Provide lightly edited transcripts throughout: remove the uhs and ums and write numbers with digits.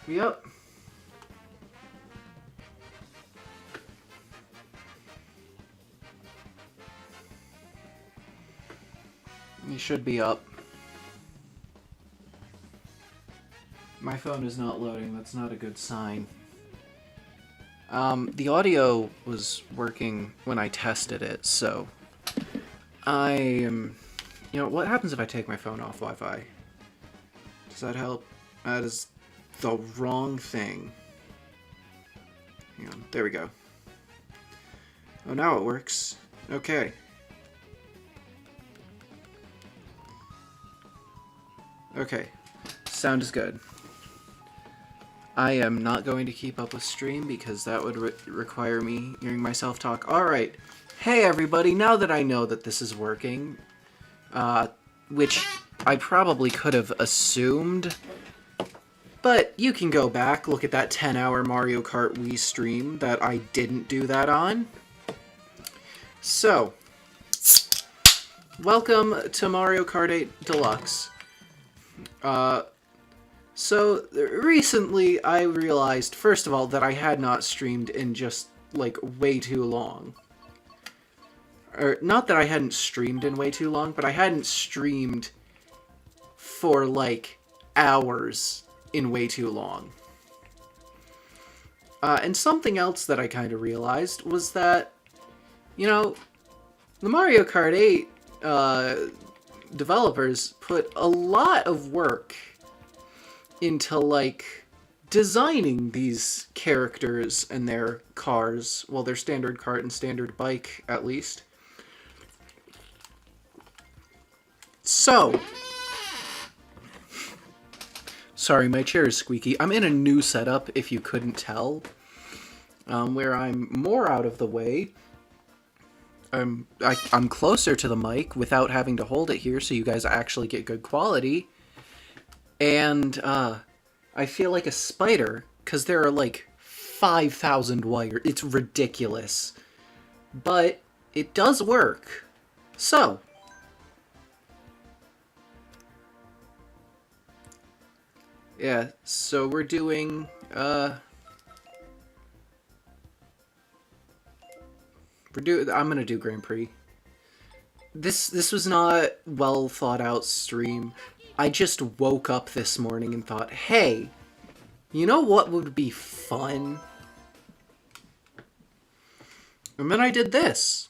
Yep. You should be up. My phone is not loading. That's not a good sign. The audio was working when I tested it, so I am... You know, what happens if I take my phone off Wi-Fi? Does that help? That is the wrong thing. Hang on, there we go. Oh, now it works. Okay. Okay, sound is good. I am not going to keep up with stream because that would require me hearing myself talk. Alright, hey everybody, now that I know that this is working, which I probably could have assumed, but you can go back, look at that 10-hour Mario Kart Wii stream that I didn't do that on. So, welcome to Mario Kart 8 Deluxe. So recently I realized, first of all, that I had not streamed in just, like, way too long. Or, not that I hadn't streamed in way too long, but I hadn't streamed for, like, hours in way too long. And something else that I kind of realized was that, you know, the Mario Kart 8, developers put a lot of work into, like, designing these characters and their cars. Well, their standard cart and standard bike, at least. So... Sorry, my chair is squeaky. I'm in a new setup, if you couldn't tell, where I'm more out of the way. I'm closer to the mic without having to hold it here, so you guys actually get good quality. And, I feel like a spider, because there are, like, 5,000 wires. It's ridiculous. But it does work. So. Yeah, so we're doing, I'm gonna do Grand Prix. This was not well thought out stream. I just woke up this morning and thought, hey, you know what would be fun? And then I did this.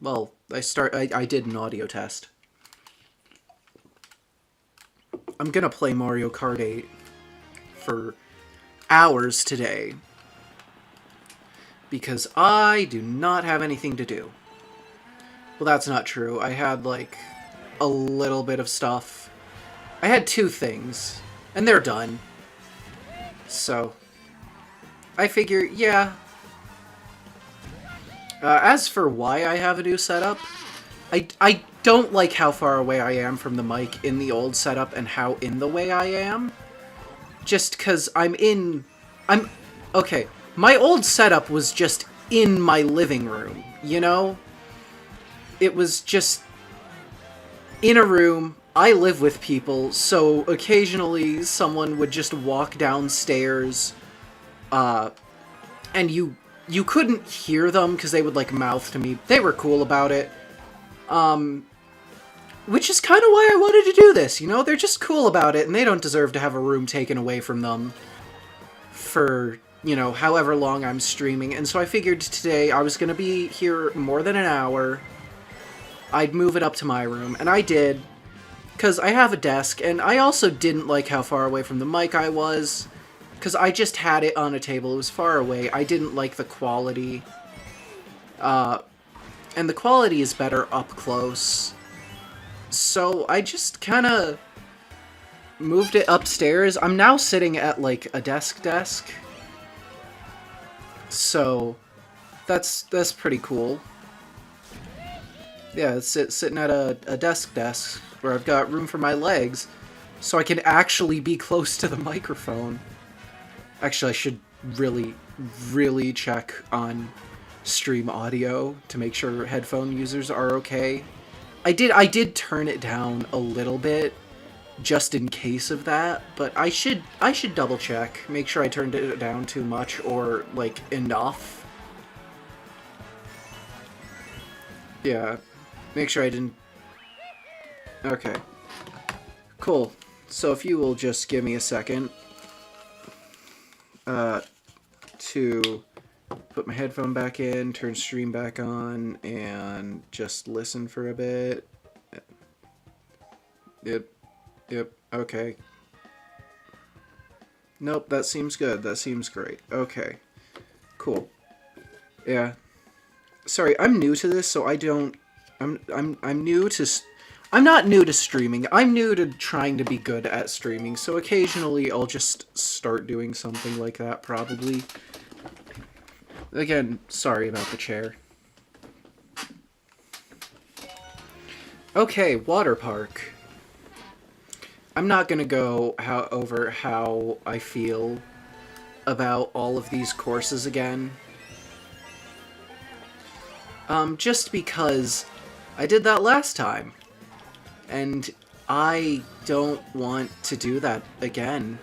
Well, I did an audio test. I'm gonna play Mario Kart 8 for hours today. Because I do not have anything to do. Well, that's not true. I had, like, a little bit of stuff. I had 2 things, and they're done. So, I figure, yeah. As for why I have a new setup, I don't like how far away I am from the mic in the old setup and how in the way I am. Just because okay, my old setup was just in my living room, you know? It was just in a room. I live with people, so occasionally someone would just walk downstairs, and you couldn't hear them because they would, like, mouth to me. They were cool about it. Which is kind of why I wanted to do this, you know? They're just cool about it, and they don't deserve to have a room taken away from them for, you know, however long I'm streaming. And so I figured today I was going to be here more than an hour. I'd move it up to my room, and I did, because I have a desk, and I also didn't like how far away from the mic I was, because I just had it on a table. It was far away. I didn't like the quality. And the quality is better up close. So I just kind of moved it upstairs. I'm now sitting at, like, a desk. So that's pretty cool. Yeah, it's sitting at a desk where I've got room for my legs, so I can actually be close to the microphone. Actually, I should really check on stream audio to make sure headphone users are okay. I did turn it down a little bit, just in case of that, but I should double check, make sure I turned it down too much or like enough. Yeah, make sure I didn't. Okay, cool. So if you will just give me a second to put my headphone back in, turn stream back on, and just listen for a bit. Yep, okay. Nope, that seems good. That seems great. Okay. Cool. Yeah. Sorry, I'm new to this, so I don't... I'm new to... I'm not new to streaming. I'm new to trying to be good at streaming, so occasionally I'll just start doing something like that, probably. Again, sorry about the chair. Okay, water park. I'm not gonna go over how I feel about all of these courses again. Just because I did that last time. And I don't want to do that again.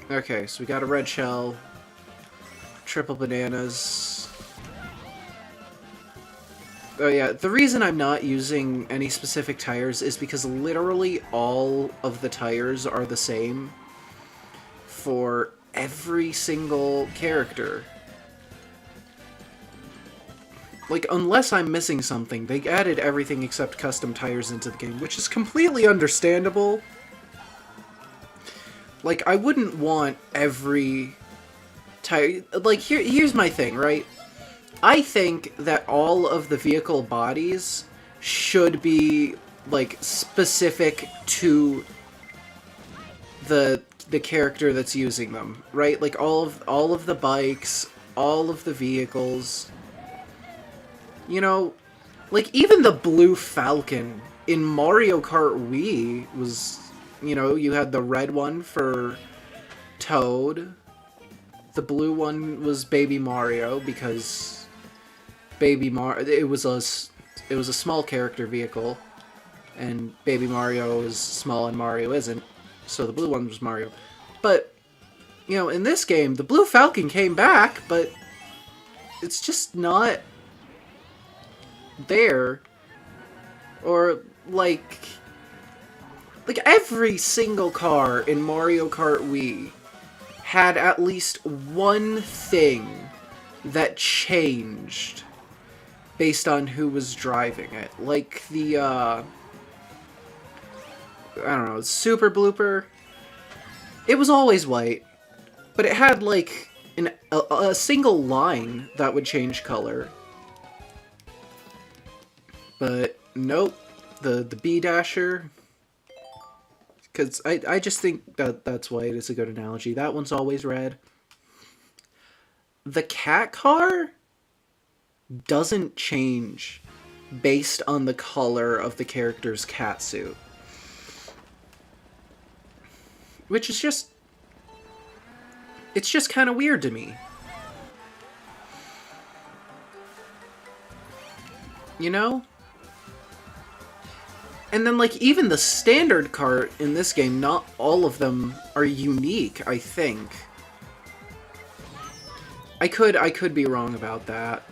Okay, so we got a red shell, triple bananas. Oh yeah, the reason I'm not using any specific tires is because literally all of the tires are the same for every single character. Like, unless I'm missing something, they added everything except custom tires into the game, which is completely understandable. Like, I wouldn't want every tire... Like, here's my thing, right? I think that all of the vehicle bodies should be, like, specific to the character that's using them, right? Like, all of the bikes, all of the vehicles... You know, like, even the Blue Falcon in Mario Kart Wii was, you know, you had the red one for Toad. The blue one was Baby Mario, because it was a small character vehicle, and Baby Mario is small and Mario isn't, so the blue one was Mario. But, you know, in this game, the Blue Falcon came back, but it's just not... there, or like every single car in Mario Kart Wii had at least one thing that changed based on who was driving it. Like the I don't know, Super Blooper, it was always white, but it had like a single line that would change color. But nope, the B-Dasher, because I just think that's white is a good analogy. That one's always red. The cat car doesn't change based on the color of the character's catsuit. Which is just... it's just kind of weird to me. You know? And then, like, even the standard cart in this game, not all of them are unique, I think. I could be wrong about that.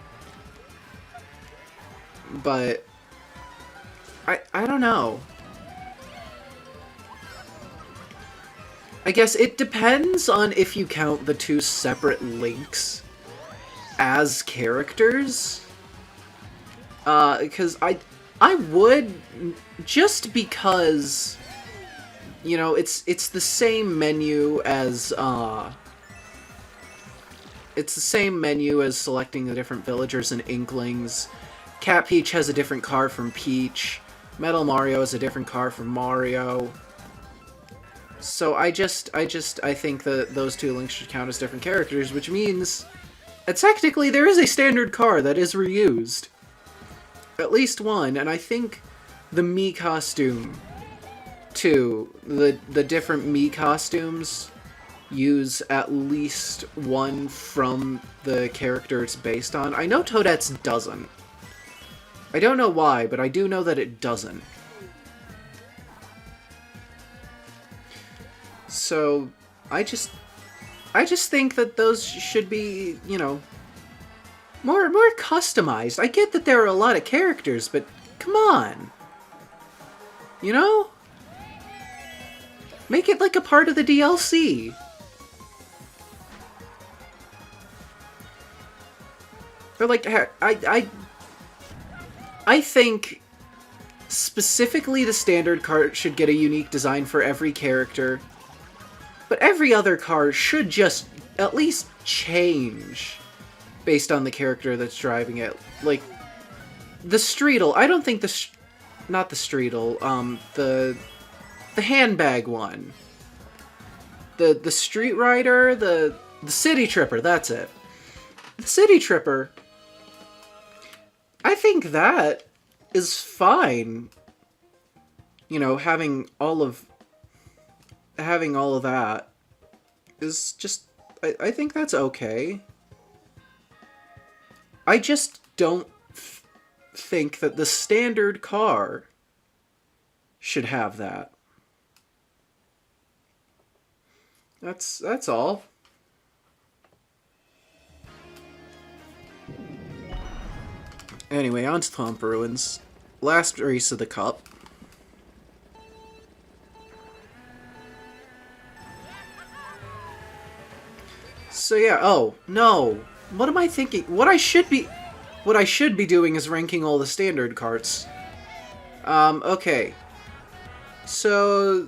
But... I don't know. I guess it depends on if you count the two separate Links as characters. Because I would, just because, you know, it's the same menu as, it's the same menu as selecting the different villagers and Inklings. Cat Peach has a different car from Peach. Metal Mario has a different car from Mario. So I think that those two Links should count as different characters, which means that technically there is a standard car that is reused. At least one, and I think the Mii costume, too. The different Mii costumes use at least one from the character it's based on. I know Toadette's doesn't. I don't know why, but I do know that it doesn't. So, I just think that those should be, you know, more customized. I get that there are a lot of characters, but come on. You know? Make it like a part of the DLC. Or like, I think specifically the standard cart should get a unique design for every character. But every other car should just at least change based on the character that's driving it. Like, the Streetle, I don't think not the Streetle, the handbag one. The Street Rider, the City Tripper, that's it. The City Tripper, I think that is fine. You know, having all of that is just, I think that's okay. I just don't think that the standard car should have that. That's all. Anyway, on to Thump Ruins. Last race of the cup. So yeah, oh, no. What am I thinking? What I should be doing is ranking all the standard carts. Okay. So,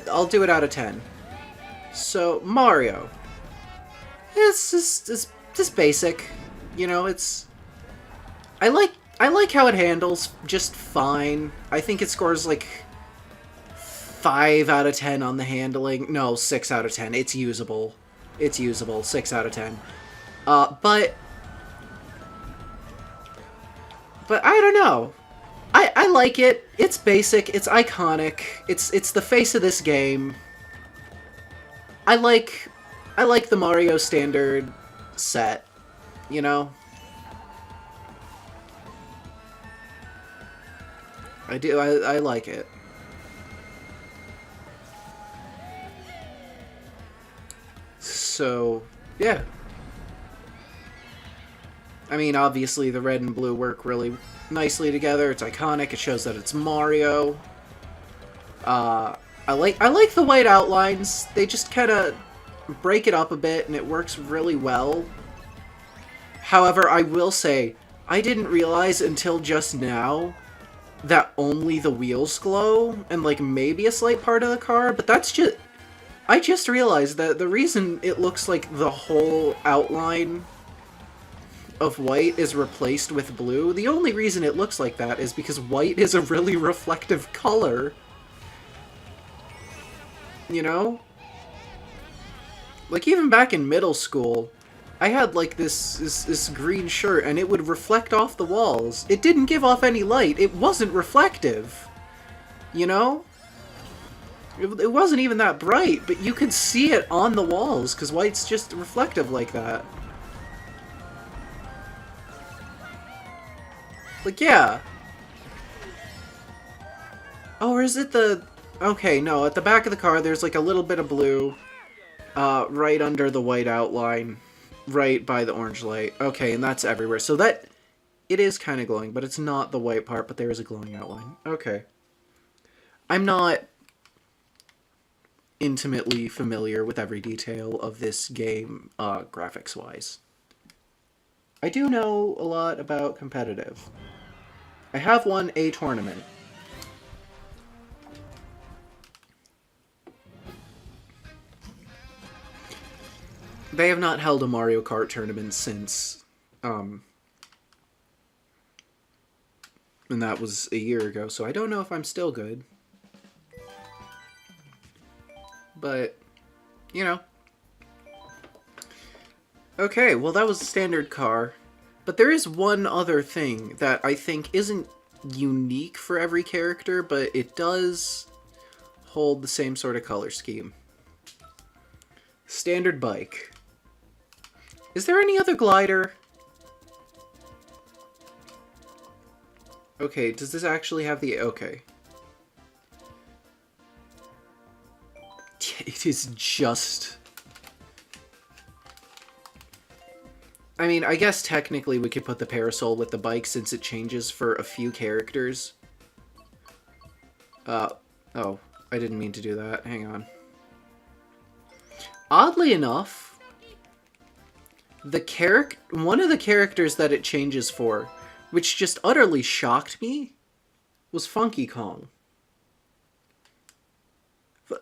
I'll do it out of 10. So, Mario. It's just basic. You know, it's... I like how it handles just fine. I think it scores like 5 out of 10 on the handling. No, 6 out of 10. It's usable. It's usable. 6 out of 10. But I don't know. I like it. It's basic. It's iconic. It's the face of this game. I like the Mario standard set, you know? I do. I like it. So, yeah. I mean, obviously the red and blue work really nicely together. It's iconic. It shows that it's Mario. I like the white outlines. They just kind of break it up a bit, and it works really well. However, I will say, I didn't realize until just now that only the wheels glow, and like maybe a slight part of the car, but that's just... I just realized that the reason it looks like the whole outline of white is replaced with blue, the only reason it looks like that is because white is a really reflective color. You know? Like, even back in middle school, I had, like, this green shirt, and it would reflect off the walls. It didn't give off any light. It wasn't reflective. You know? It wasn't even that bright, but you could see it on the walls, because white's just reflective like that. Like, yeah. Oh, or is it the... Okay, no, at the back of the car, there's, like, a little bit of blue, right under the white outline, right by the orange light. Okay, and that's everywhere. So that... It is kind of glowing, but it's not the white part, but there is a glowing outline. Okay. I'm not intimately familiar with every detail of this game, graphics-wise. I do know a lot about competitive. I have won a tournament. They have not held a Mario Kart tournament since, and that was a year ago, so I don't know if I'm still good. But, you know. Okay, well that was a standard car. But there is one other thing that I think isn't unique for every character, but it does hold the same sort of color scheme. Standard bike. Is there any other glider? Okay, does this actually have the... Okay. It is just... I mean, I guess technically we could put the parasol with the bike since it changes for a few characters. Oh, I didn't mean to do that. Hang on. Oddly enough, one of the characters that it changes for, which just utterly shocked me, was Funky Kong.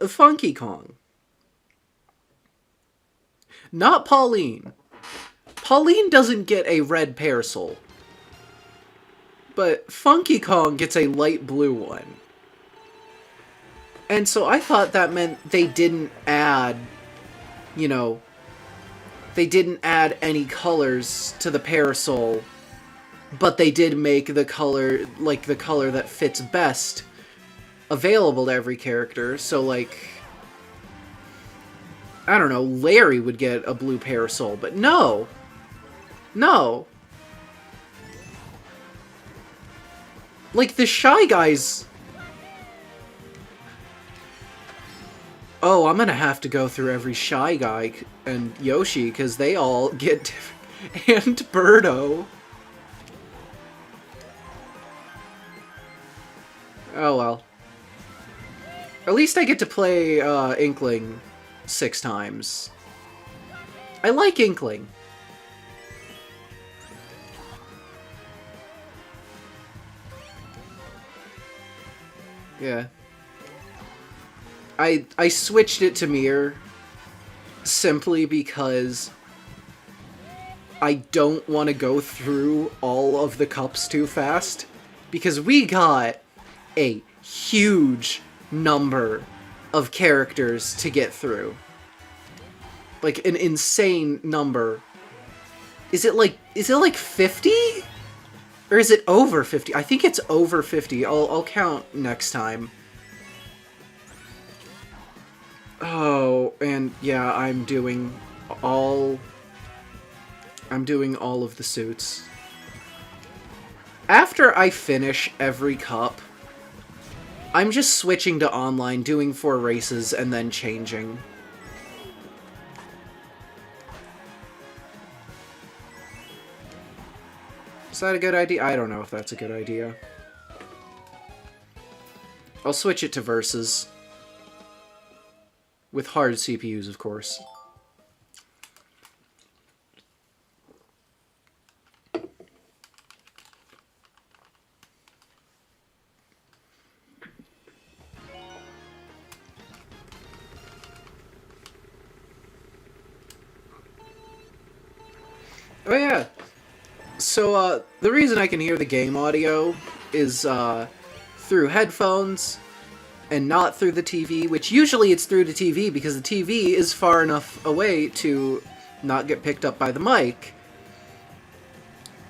Funky Kong. Not Pauline. Pauline doesn't get a red parasol. But Funky Kong gets a light blue one. And so I thought that meant they didn't add, you know, they didn't add any colors to the parasol, but they did make the color, like, the color that fits best available to every character. So, like, I don't know, Larry would get a blue parasol, but no! No! Like, the Shy Guys... Oh, I'm gonna have to go through every Shy Guy and Yoshi, because they all get... and Birdo. Oh well. At least I get to play Inkling 6 times. I like Inkling. Yeah. I switched it to Mirror simply because I don't want to go through all of the cups too fast, because we got a huge number of characters to get through. Like, an insane number. Is it like 50? Or is it over 50? I think it's over 50. I'll count next time. Oh, and yeah, I'm doing all of the suits. After I finish every cup, I'm just switching to online, doing 4 races, and then changing. Is that a good idea? I don't know if that's a good idea. I'll switch it to Versus. With hard CPUs, of course. Oh yeah. So, the reason I can hear the game audio is, through headphones, and not through the TV, which usually it's through the TV because the TV is far enough away to not get picked up by the mic,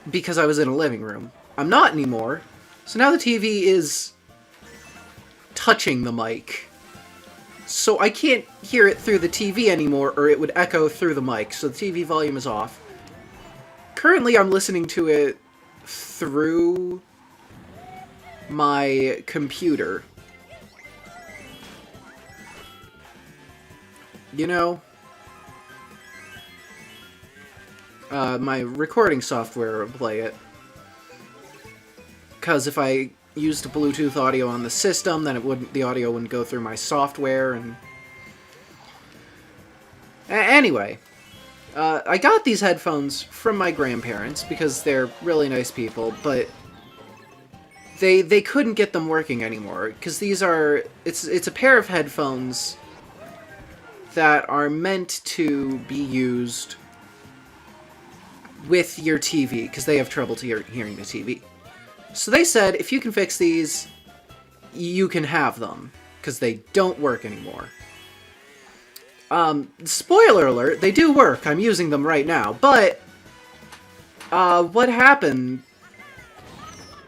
because I was in a living room. I'm not anymore, so now the TV is touching the mic. So I can't hear it through the TV anymore, or it would echo through the mic, so the TV volume is off. Currently, I'm listening to it through my computer. You know, my recording software will play it. Because if I used Bluetooth audio on the system, then the audio wouldn't go through my software, and... Anyway, I got these headphones from my grandparents because they're really nice people, but they couldn't get them working anymore, because these are... It's a pair of headphones that are meant to be used with your TV, because they have trouble hearing the TV. So they said, if you can fix these, you can have them, because they don't work anymore. Spoiler alert, they do work. I'm using them right now, but what happened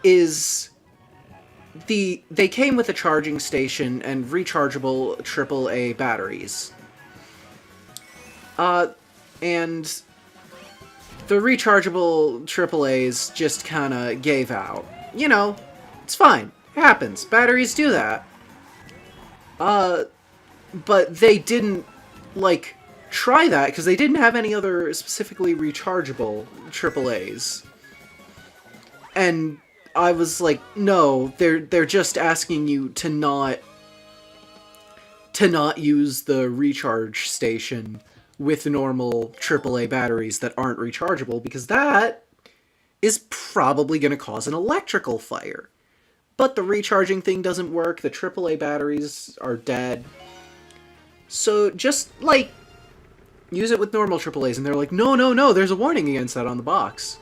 is they came with a charging station and rechargeable AAA batteries. And the rechargeable AAAs just kinda gave out. You know, It's fine. It happens. Batteries do that. But they didn't, like, try that because they didn't have any other specifically rechargeable AAAs. And I was like, no, they're just asking you to not use the recharge station with normal AAA batteries that aren't rechargeable, because that is probably going to cause an electrical fire. But the recharging thing doesn't work, the AAA batteries are dead. So just, like, use it with normal AAAs, and they're like, no, there's a warning against that on the box.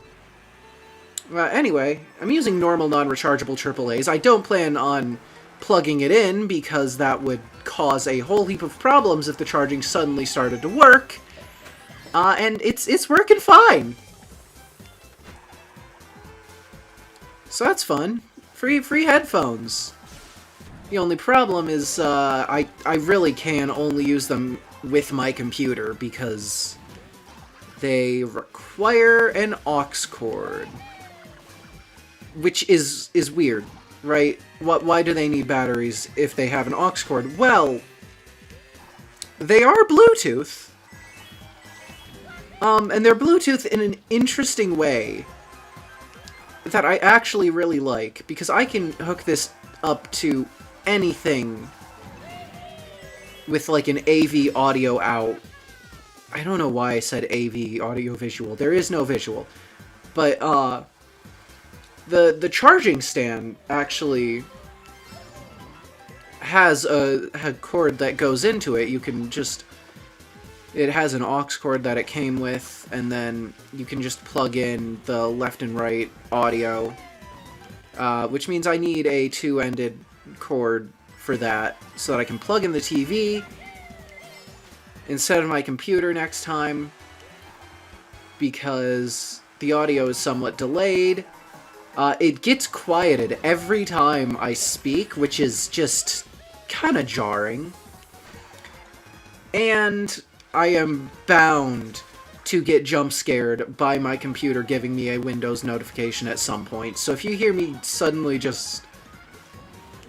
Anyway, I'm using normal non-rechargeable AAAs. I don't plan on plugging it in, because that would cause a whole heap of problems if the charging suddenly started to work. And it's working fine. So that's fun. Free headphones. The only problem is I really can only use them with my computer because they require an aux cord, which is weird, right? Why do they need batteries if they have an aux cord? Well, they are Bluetooth. And they're Bluetooth in an interesting way that I actually really like, because I can hook this up to anything with, like, an AV audio out. I don't know why I said AV, audio visual. There is no visual. But, the charging stand actually has a cord that goes into it. You can just... It has an aux cord that it came with, and then you can just plug in the left and right audio, which means I need a two-ended cord for that, so that I can plug in the TV instead of my computer next time, because the audio is somewhat delayed. It gets quieted every time I speak, which is just kind of jarring. And I am bound to get jump scared by my computer giving me a Windows notification at some point. So if you hear me suddenly just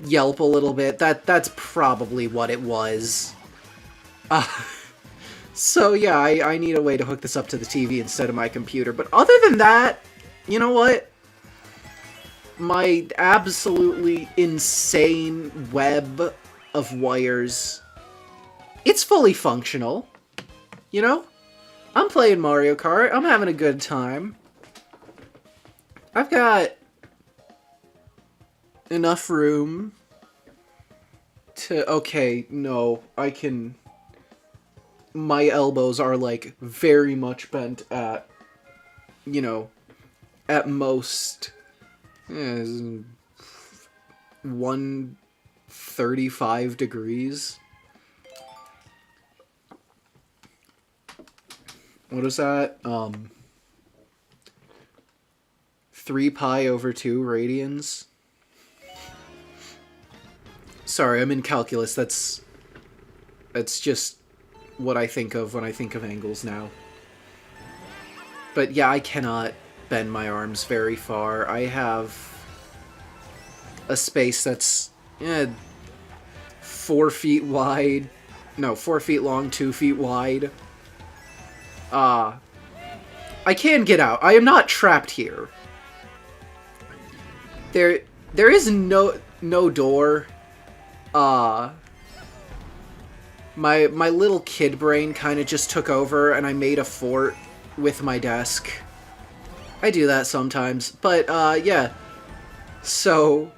yelp a little bit, that's probably what it was. So yeah, I need a way to hook this up to the TV instead of my computer. But other than that, you know what? My absolutely insane web of wires, it's fully functional. You know? I'm playing Mario Kart. I'm having a good time. I've got enough room to... Okay, no. I can... My elbows are, like, very much bent at, you know, at most 135 degrees. What is that? 3 pi over 2 radians? Sorry, I'm in calculus. That's just what I think of when I think of angles now. But yeah, I cannot bend my arms very far. I have a space that's 4 feet wide. No, 4 feet long, 2 feet wide. I can get out. I am not trapped here. There is no door. My little kid brain kind of just took over, and I made a fort with my desk. I do that sometimes, but yeah. So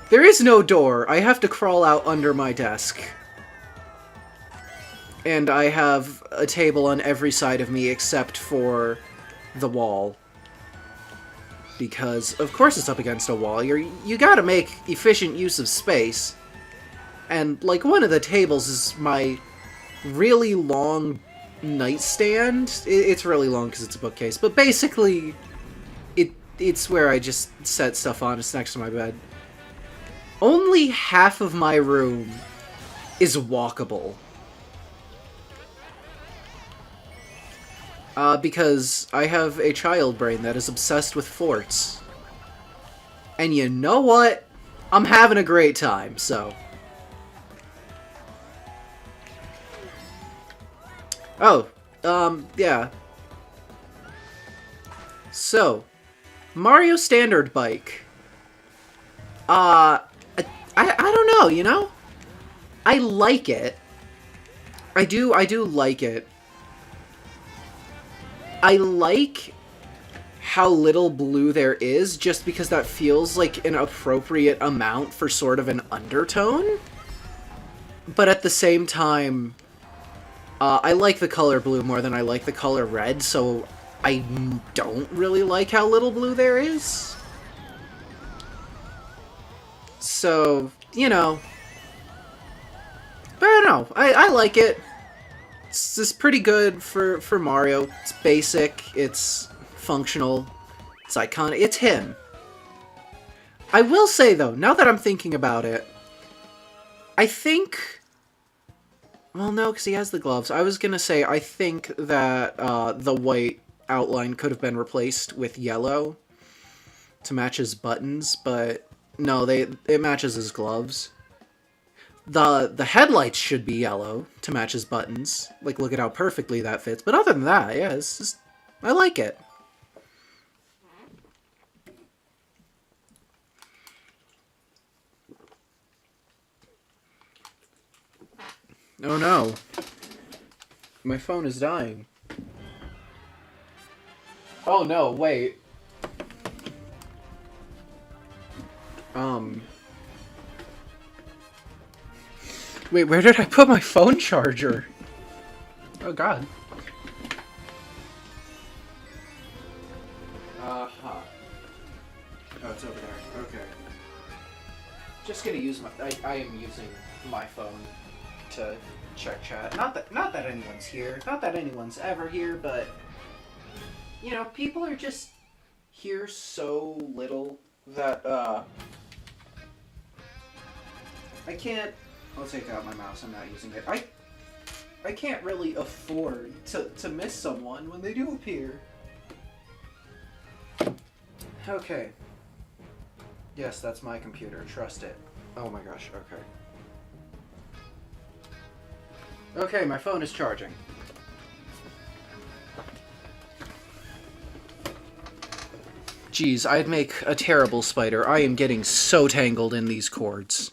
there is no door. I have to crawl out under my desk. And I have a table on every side of me except for the wall. Because, of course it's up against a wall. You gotta make efficient use of space. And, like, one of the tables is my really long nightstand. It's really long because it's a bookcase. But basically, it's where I just set stuff on. It's next to my bed. Only half of my room is walkable. Because I have a child brain that is obsessed with forts. And you know what? I'm having a great time, so... Oh, yeah. So, Mario Standard Bike. I don't know, you know? I like it. I do like it. I like how little blue there is, just because that feels like an appropriate amount for sort of an undertone. But at the same time, I like the color blue more than I like the color red, so I don't really like how little blue there is. So, you know. But I don't know. I like it. It's just pretty good for Mario. It's basic. It's functional. It's iconic. It's him. I will say, though, now that I'm thinking about it, I think... Well, no, because he has the gloves. I was going to say, I think that the white outline could have been replaced with yellow to match his buttons, but no, it matches his gloves. The headlights should be yellow to match his buttons. Like, look at how perfectly that fits. But other than that, yeah, it's just... I like it. Oh no. My phone is dying. Oh no, wait. Wait, where did I put my phone charger? Oh god. Oh, it's over there. Okay. Just gonna use my... I am using my phone to check chat. Not that anyone's here. Not that anyone's ever here, but... You know, people are just here so little that, I can't... I'll take out my mouse, I'm not using it. I can't really afford to miss someone when they do appear. Okay. Yes, that's my computer. Trust it. Oh my gosh, okay. Okay, my phone is charging. Jeez, I'd make a terrible spider. I am getting so tangled in these cords.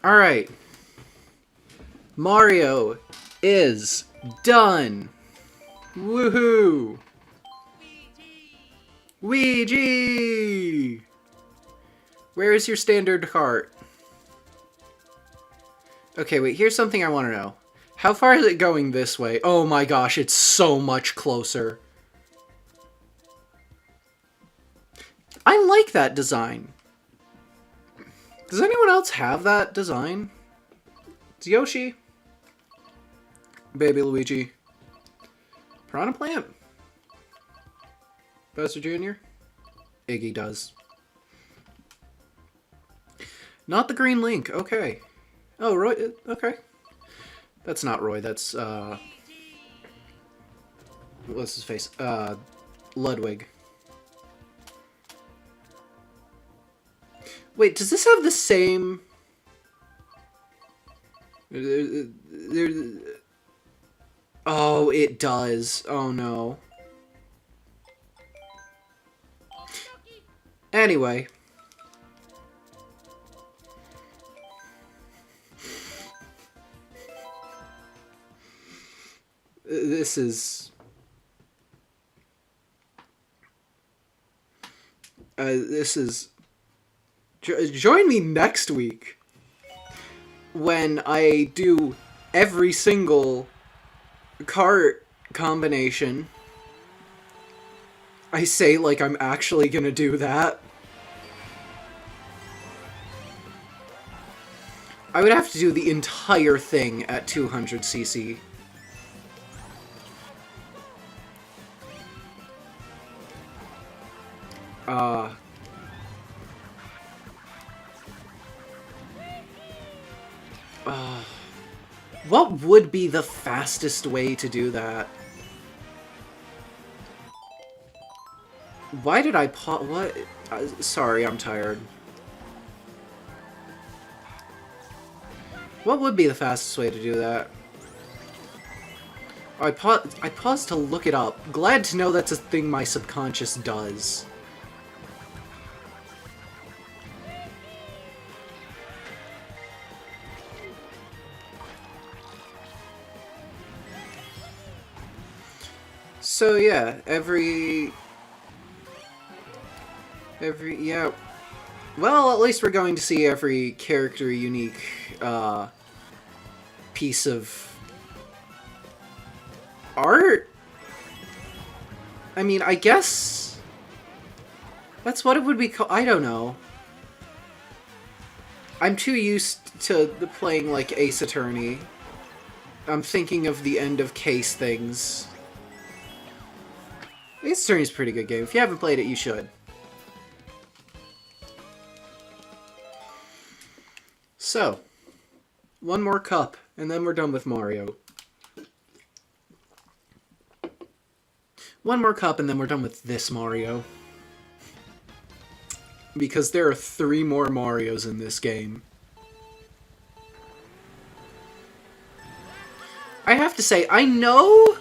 Alright. Mario is done. Woohoo! Ouija! Where is your standard cart? Okay, wait, here's something I want to know. How far is it going this way? Oh my gosh, it's so much closer. I like that design. Does anyone else have that design? It's Yoshi. Baby Luigi. Piranha Plant. Bowser Jr. Iggy does. Not the Green Link, okay. Oh, Roy, okay. That's not Roy, that's, what's his face? Ludwig. Wait, does this have the same... Oh, it does. Oh, no. Anyway. This is... Join me next week when I do every single Kart combination. I say like I'm actually gonna do that. I would have to do the entire thing at 200cc. What would be the fastest way to do that? Why did I pause? What? Sorry, I'm tired. What would be the fastest way to do that? Oh, I paused to look it up. Glad to know that's a thing my subconscious does. So yeah, yeah. Well, at least we're going to see every character unique piece of art? I mean, I guess that's what it would be called. I don't know. I'm too used to playing like Ace Attorney. I'm thinking of the end of case things. Ace Attorney's a pretty good game. If you haven't played it, you should. So, one more cup, and then we're done with Mario. One more cup, and then we're done with this Mario. Because there are 3 more Marios in this game. I have to say, I know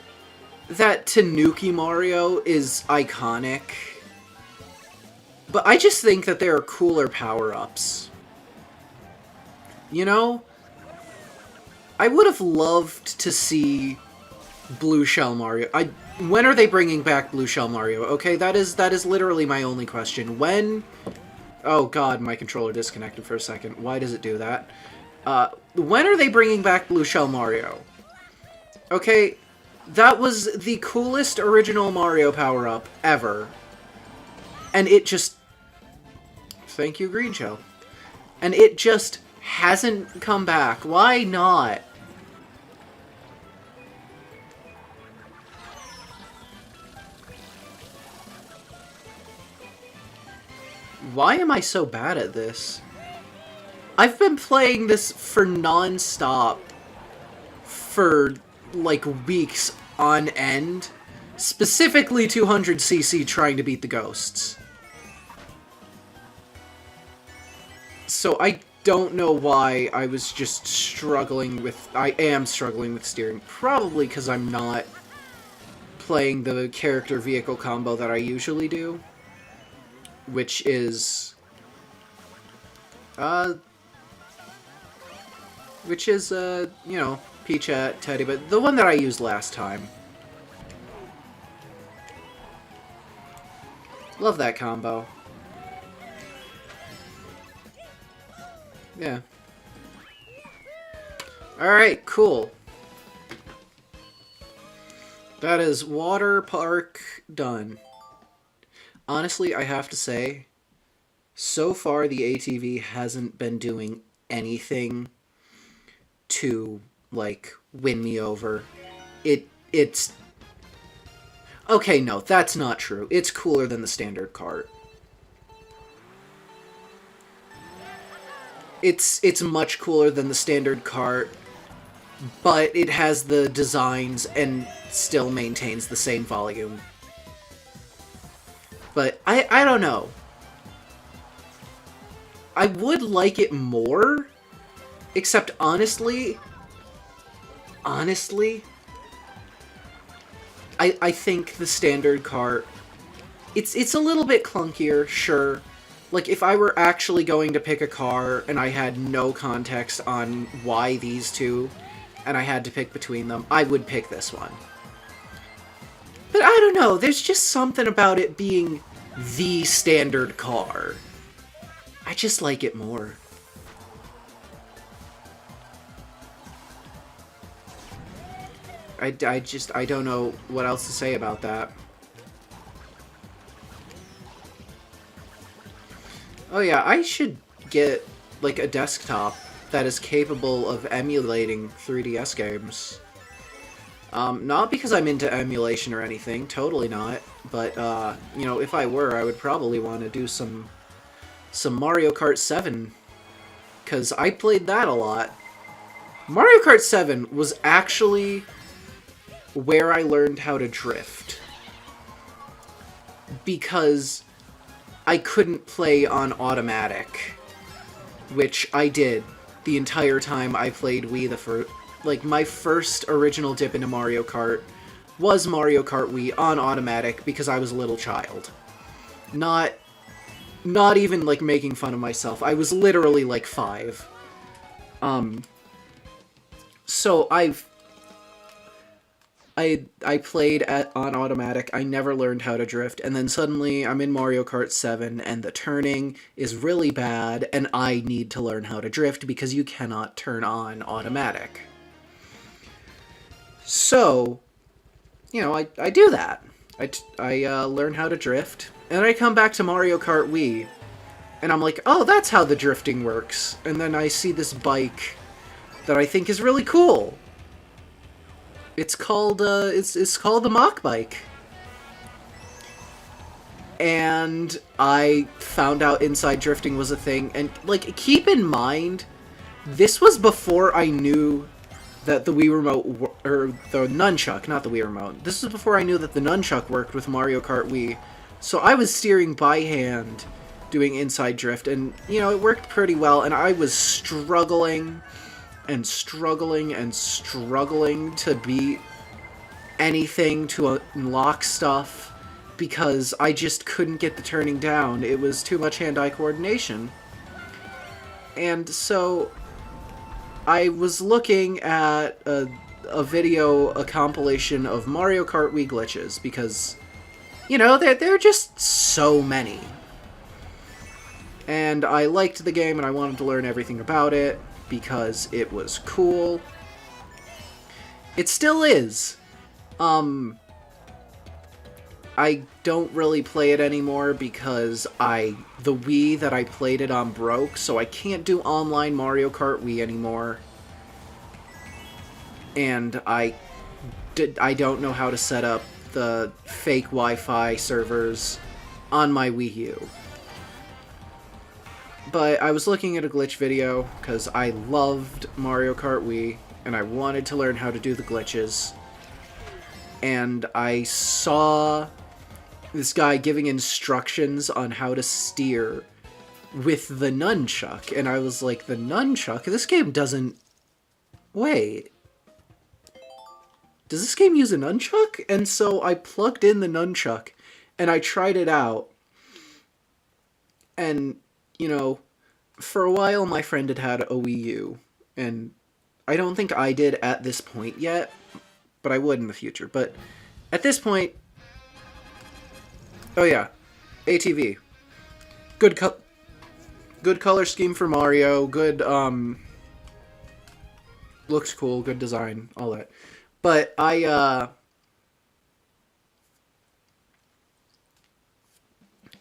that Tanuki Mario is iconic, but I just think that there are cooler power-ups. You know? I would have loved to see Blue Shell Mario. When are they bringing back Blue Shell Mario? Okay, that is literally my only question. When... Oh god, my controller disconnected for a second. Why does it do that? When are they bringing back Blue Shell Mario? Okay, that was the coolest original Mario power-up ever. And it just... Thank you, Green Shell. And it just hasn't come back. Why not? Why am I so bad at this? I've been playing this for non-stop for, like, weeks on end. Specifically 200cc trying to beat the ghosts. So I don't know why I was just struggling with... I am struggling with steering. Probably because I'm not playing the character-vehicle combo that I usually do. Which is... you know, Peach-Chat, Teddy, but the one that I used last time. Love that combo. Yeah. Alright, cool. That is Water Park done. Honestly, I have to say, so far the ATV hasn't been doing anything to, like, win me over. It's... Okay, no, that's not true. It's cooler than the standard Kart. It's much cooler than the standard Kart, but it has the designs and still maintains the same volume. But I don't know. I would like it more, except honestly, I think the standard Kart, it's a little bit clunkier, sure. Like, if I were actually going to pick a car and I had no context on why these two, and I had to pick between them, I would pick this one. But I don't know, there's just something about it being the standard car. I just like it more. I don't know what else to say about that. Oh yeah, I should get, like, a desktop that is capable of emulating 3DS games. Not because I'm into emulation or anything, totally not, but, you know, if I were, I would probably want to do some Mario Kart 7, because I played that a lot. Mario Kart 7 was actually where I learned how to drift. because I couldn't play on automatic, which I did the entire time I played Wii. Like, my first original dip into Mario Kart was Mario Kart Wii on automatic because I was a little child. Not even, like, making fun of myself. I was literally, like, 5. So I played on automatic. I never learned how to drift, and then suddenly I'm in Mario Kart 7, and the turning is really bad, and I need to learn how to drift because you cannot turn on automatic. So, you know, I do that. I learn how to drift, and then I come back to Mario Kart Wii, and I'm like, oh, that's how the drifting works. And then I see this bike that I think is really cool. It's called it's called the Mach Bike. And I found out inside drifting was a thing, and like, keep in mind, this was before I knew that the Wii Remote, or the Nunchuck, not the Wii Remote. This was before I knew that the Nunchuck worked with Mario Kart Wii. So I was steering by hand, doing inside drift, and, you know, it worked pretty well, and I was struggling and struggling and struggling to beat anything, to unlock stuff, because I just couldn't get the turning down. It was too much hand-eye coordination. And so I was looking at a compilation of Mario Kart Wii glitches, because, you know, there are just so many. And I liked the game, and I wanted to learn everything about it, because it was cool. It still is. I don't really play it anymore because the Wii that I played it on broke, so I can't do online Mario Kart Wii anymore. And I don't know how to set up the fake Wi-Fi servers on my Wii U. But I was looking at a glitch video because I loved Mario Kart Wii, and I wanted to learn how to do the glitches. And I saw this guy giving instructions on how to steer with the nunchuck, and I was like, the nunchuck? This game doesn't... Wait. Does this game use a nunchuck? And so I plugged in the nunchuck, and I tried it out. And, you know, for a while my friend had a Wii U, and I don't think I did at this point yet, but I would in the future. But at this point... Oh yeah, ATV. Good color scheme for Mario, good, looks cool, good design, all that. But I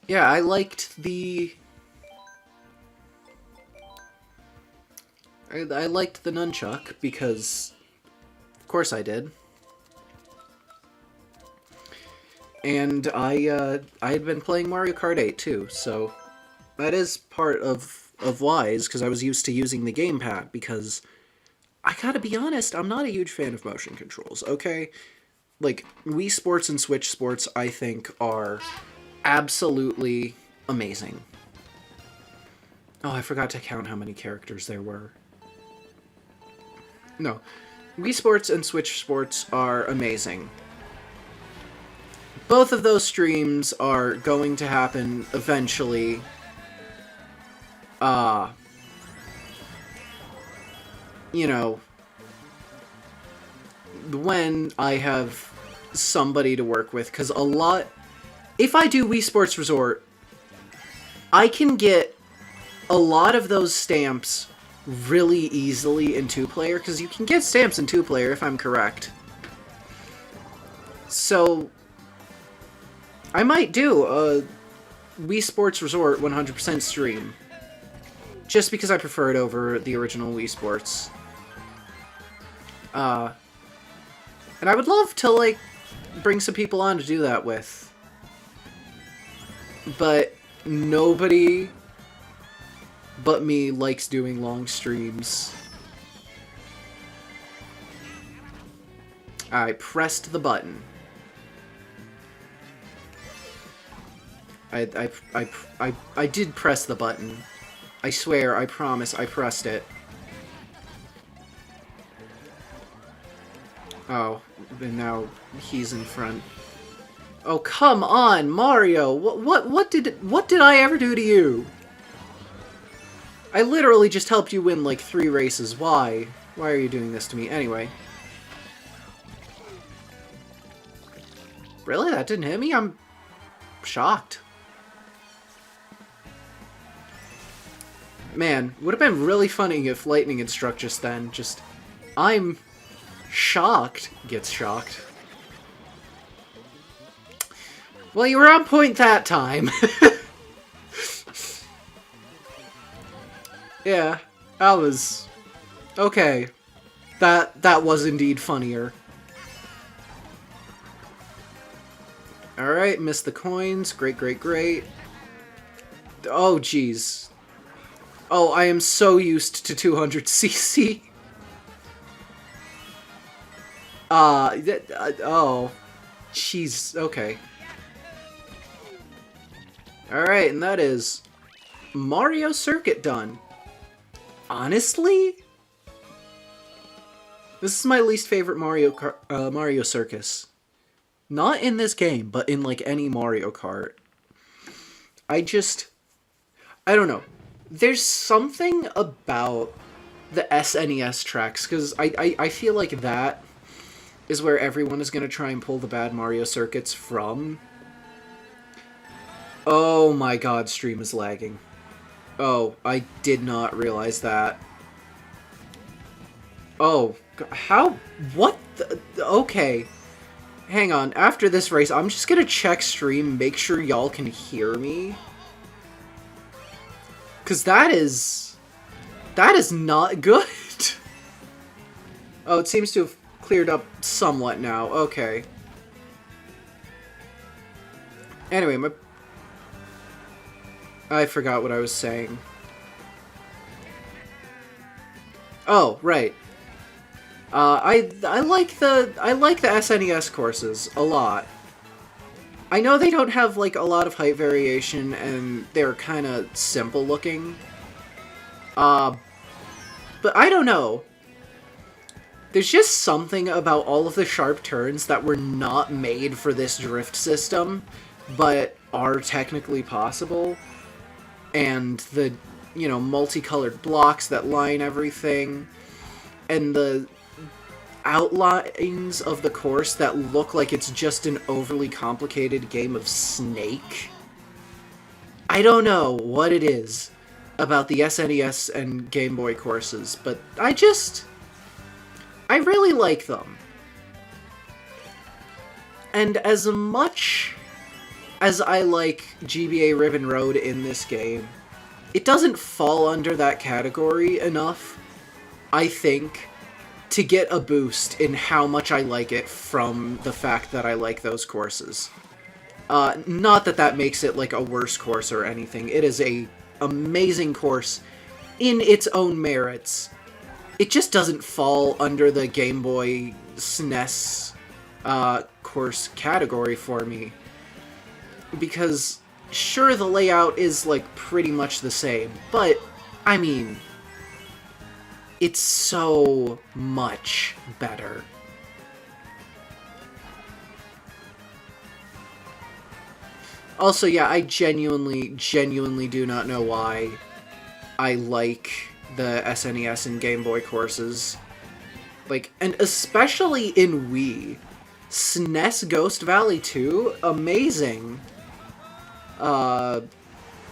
liked the... I liked the nunchuck, because of course I did. And I had been playing Mario Kart 8 too, so that is part of why, is because I was used to using the gamepad, because I gotta be honest, I'm not a huge fan of motion controls, okay? Like, Wii Sports and Switch Sports, I think, are absolutely amazing. Oh, I forgot to count how many characters there were. No. Wii Sports and Switch Sports are amazing. Both of those streams are going to happen eventually. You know, when I have somebody to work with, because if I do Wii Sports Resort, I can get a lot of those stamps really easily in 2-player, because you can get stamps in 2-player, if I'm correct. So I might do a Wii Sports Resort 100% stream, just because I prefer it over the original Wii Sports. And I would love to, like, bring some people on to do that with. But nobody but me likes doing long streams. I pressed the button. I did press the button. I swear, I promise, I pressed it. Oh, and now he's in front. Oh, come on, Mario! What did I ever do to you? I literally just helped you win, like, 3 races. Why? Why are you doing this to me? Anyway. Really? That didn't hit me? I'm shocked. Man, would have been really funny if lightning had struck just then. Just, I'm shocked. Gets shocked. Well, you were on point that time. Yeah, that was... okay. That was indeed funnier. Alright, missed the coins. Great, great, great. Oh, jeez. Oh, I am so used to 200cc. Oh. Jeez, okay. Alright, and that is Mario Circuit done. Honestly? This is my least favorite Mario Circus. Not in this game, but in, like, any Mario Kart. I don't know. There's something about the SNES tracks, because I feel like that is where everyone is going to try and pull the bad Mario circuits from. Oh my god, stream is lagging. Oh, I did not realize that. Oh, how? What the? Okay. Hang on, after this race, I'm just gonna check stream, make sure y'all can hear me. Because that is not good. Oh, it seems to have cleared up somewhat now. Okay. Anyway, I forgot what I was saying. Oh, right. I like the SNES courses a lot. I know they don't have, like, a lot of height variation, and they're kind of simple looking. But I don't know. There's just something about all of the sharp turns that were not made for this drift system, but are technically possible. And the, you know, multicolored blocks that line everything, and the outlines of the course that look like it's just an overly complicated game of Snake. I don't know what it is about the SNES and Game Boy courses, but I really like them. And as much as I like GBA Ribbon Road in this game, it doesn't fall under that category enough, I think, to get a boost in how much I like it from the fact that I like those courses. Not that that makes it, like, a worse course or anything. It is a amazing course in its own merits. It just doesn't fall under the Game Boy SNES course category for me. Because, sure, the layout is, like, pretty much the same, but, I mean, it's so much better. Also, yeah, I genuinely do not know why I like the SNES and Game Boy courses. Like, and especially in Wii. SNES Ghost Valley 2, amazing. Yeah,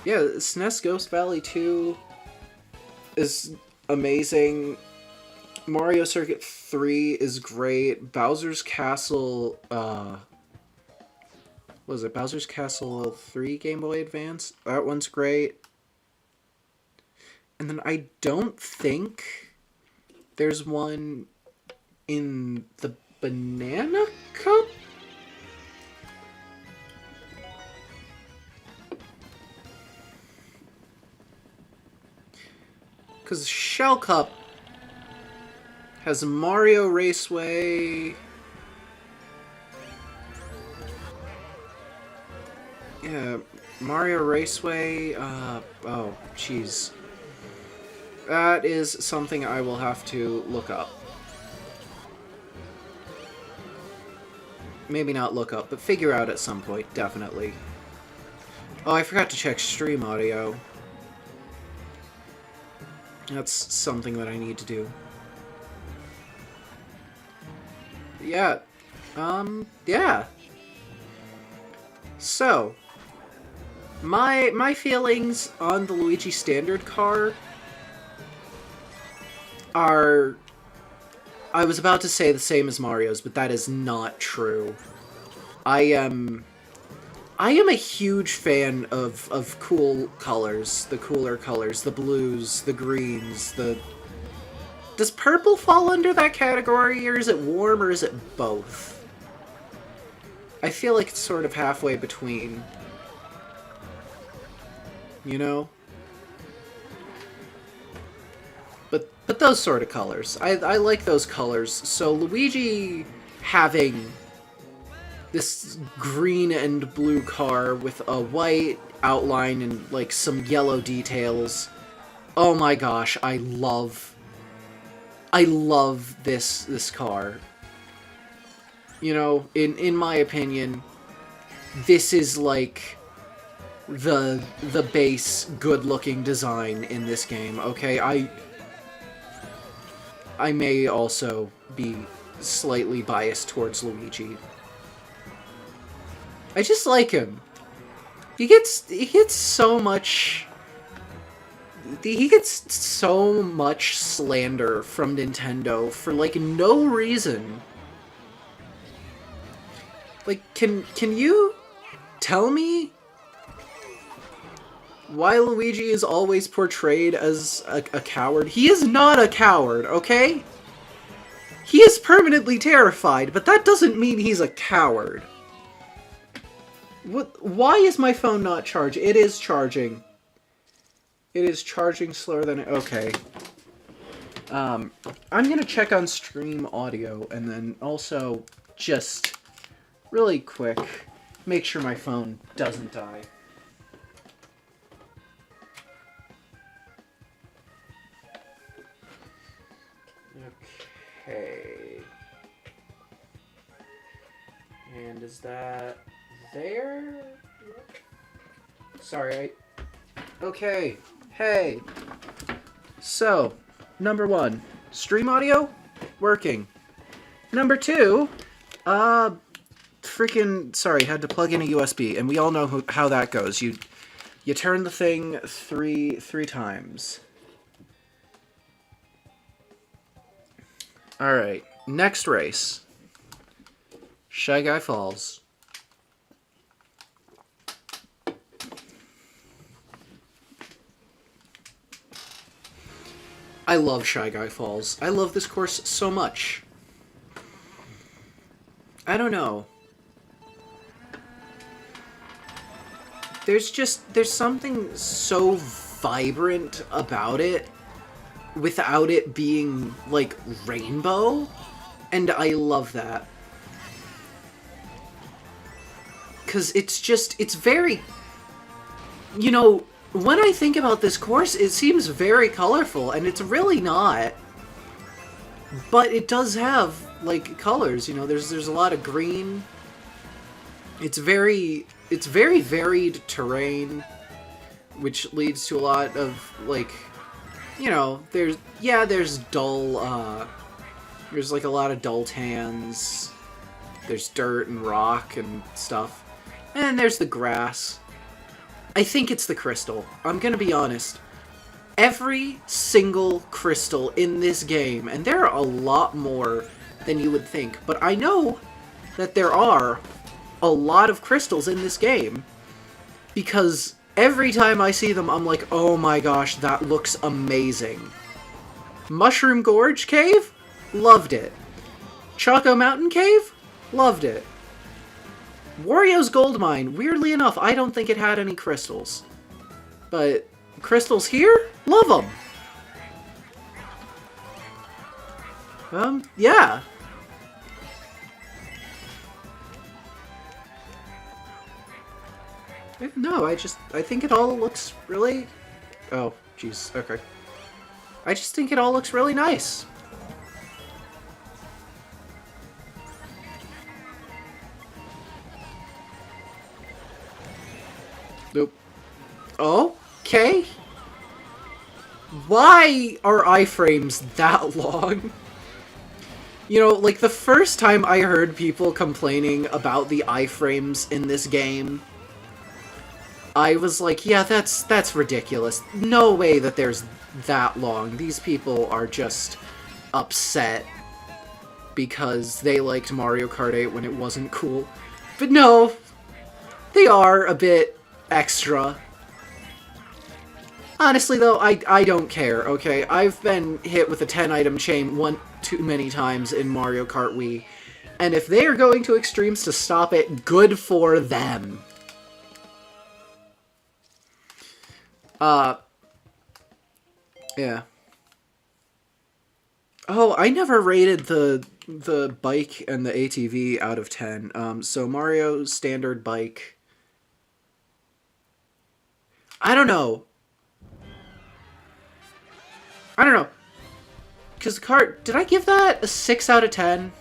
SNES Ghost Valley 2 is amazing. Mario Circuit 3 is great. Bowser's Castle, what was it? Bowser's Castle 3 Game Boy Advance? That one's great. And then I don't think there's one in the Banana Cup? Because Shell Cup has Mario Raceway. Yeah, Mario Raceway, oh, jeez. That is something I will have to look up. Maybe not look up, but figure out at some point, definitely. Oh, I forgot to check stream audio. That's something that I need to do. Yeah. Yeah. So, my feelings on the Luigi Standard car are... I was about to say the same as Mario's, but that is not true. I am a huge fan of cool colors, the cooler colors, the blues, the greens, the... Does purple fall under that category, or is it warm, or is it both? I feel like it's sort of halfway between. You know? But those sort of colors. I like those colors. So Luigi having this green and blue car with a white outline and like some yellow details. Oh my gosh, I love this car. You know, in my opinion, this is like the base good-looking design in this game. Okay, I may also be slightly biased towards Luigi. I just like him. He gets so much... He gets so much slander from Nintendo for, like, no reason. Like, can you tell me why Luigi is always portrayed as a coward? He is not a coward, okay? He is permanently terrified, but that doesn't mean he's a coward. What? Why is my phone not charging? It is charging. It is charging slower than... Okay. I'm gonna check on stream audio, and then also just really quick make sure my phone doesn't die. Okay. And is that there? Sorry, Okay. Hey. So, number 1, stream audio? Working. Number 2, freaking, sorry, had to plug in a USB, and we all know how that goes. You turn the thing three times. Alright, next race. Shy Guy Falls. I love Shy Guy Falls. I love this course so much. I don't know. There's something so vibrant about it without it being, like, rainbow, and I love that. 'Cause it's very... You know, when I think about this course, it seems very colorful, and it's really not. But it does have, like, colors, you know, there's a lot of green. It's very varied terrain, which leads to a lot of, like, you know, there's dull, there's, like, a lot of dull tans. There's dirt and rock and stuff. And there's the grass. I think it's the crystal. I'm gonna be honest. Every single crystal in this game, and there are a lot more than you would think, but I know that there are a lot of crystals in this game, because every time I see them, I'm like, oh my gosh, that looks amazing. Mushroom Gorge Cave? Loved it. Choco Mountain Cave? Loved it. Wario's Gold Mine, weirdly enough, I don't think it had any crystals. But crystals here? Love them. Yeah. No, I think it all looks really... Oh, jeez, okay. I just think it all looks really nice. Nope. Okay. Why are iframes that long? You know, like, the first time I heard people complaining about the iframes in this game, I was like, yeah, that's ridiculous. No way that there's that long. These people are just upset because they liked Mario Kart 8 when it wasn't cool. But no, they are a bit extra. Honestly, though, I don't care, okay? I've been hit with a 10-item chain one too many times in Mario Kart Wii, and if they are going to extremes to stop it, good for them. Yeah. Oh, I never rated the bike and the ATV out of 10. So Mario's standard bike... I don't know. Because the cart... Did I give that a 6 out of 10?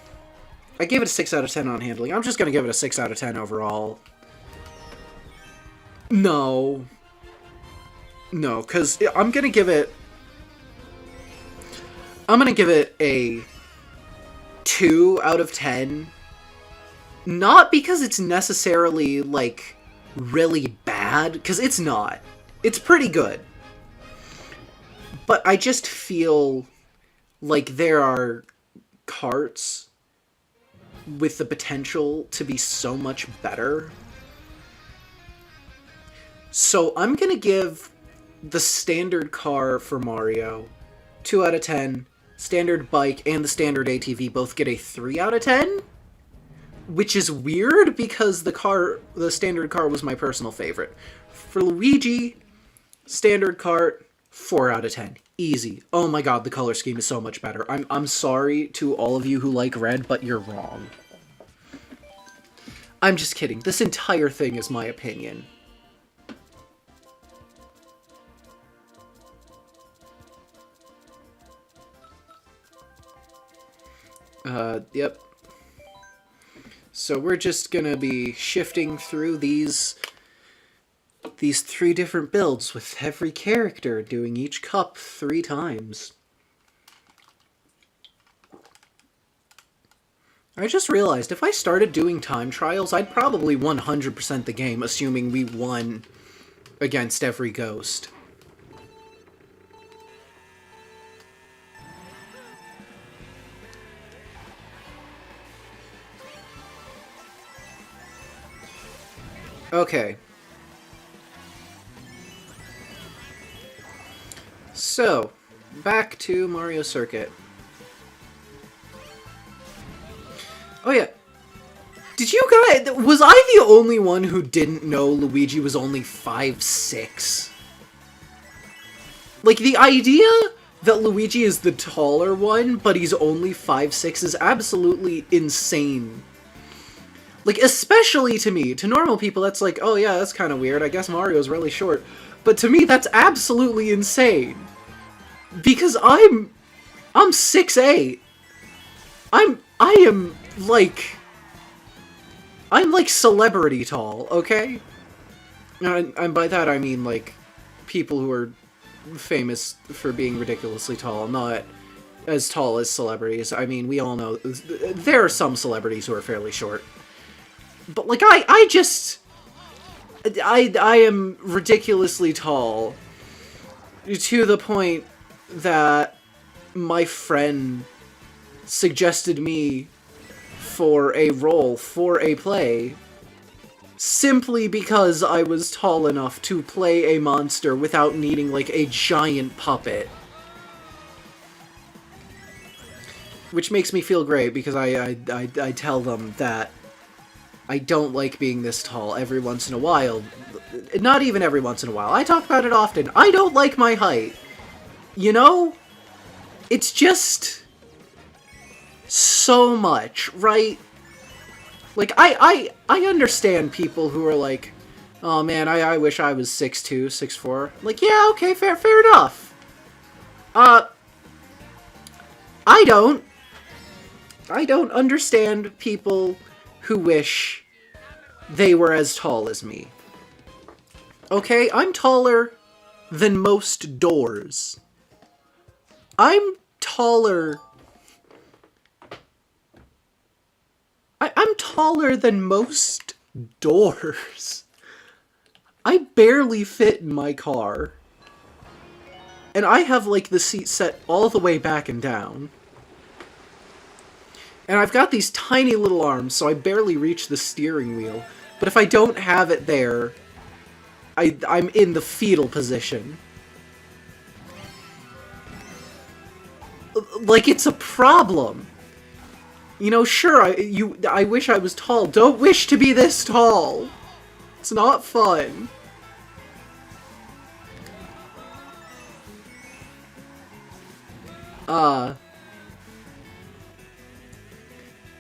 I gave it a 6 out of 10 on handling. I'm just going to give it a 6 out of 10 overall. No. No, because I'm going to give it... I'm going to give it a 2 out of 10. Not because it's necessarily, like, really bad, because it's not. It's pretty good. But I just feel like there are carts with the potential to be so much better. So I'm going to give the standard car for Mario 2 out of 10. Standard bike and the standard ATV both get a 3 out of 10. Which is weird because the standard car was my personal favorite. For Luigi, standard cart, 4 out of 10. Easy. Oh my god, the color scheme is so much better. I'm sorry to all of you who like red, but you're wrong. I'm just kidding. This entire thing is my opinion. Yep. So we're just gonna be shifting through these 3 different builds with every character doing each cup 3 times. I just realized if I started doing time trials, I'd probably 100% the game, assuming we won against every ghost. Okay. So, back to Mario Circuit. Oh yeah. Did you guys... Was I the only one who didn't know Luigi was only 5'6"? Like, the idea that Luigi is the taller one, but he's only 5'6" is absolutely insane. Like, especially to me. To normal people, that's like, oh yeah, that's kind of weird. I guess Mario's really short. But to me, that's absolutely insane. Because I'm 6'8". I'm like celebrity tall, okay? And by that I mean, like, people who are famous for being ridiculously tall, not as tall as celebrities. I mean, we all know there are some celebrities who are fairly short. But, like, I am ridiculously tall to the point that my friend suggested me for a role, for a play, simply because I was tall enough to play a monster without needing, like, a giant puppet. Which makes me feel great, because I tell them that I don't like being this tall every once in a while. Not even every once in a while. I talk about it often. I don't like my height. You know? It's just so much, right? Like, I understand people who are like, Oh man, I wish I was 6'2", 6'4". Like, yeah, okay, fair enough. Uh, I don't. I don't understand people who wish they were as tall as me. Okay, I'm taller than most doors. I'm taller... I'm taller than most doors. I barely fit in my car. And I have, like, the seat set all the way back and down. And I've got these tiny little arms, so I barely reach the steering wheel. But if I don't have it there, I'm in the fetal position. Like, it's a problem. You know, sure, I wish I was tall. Don't wish to be this tall. It's not fun.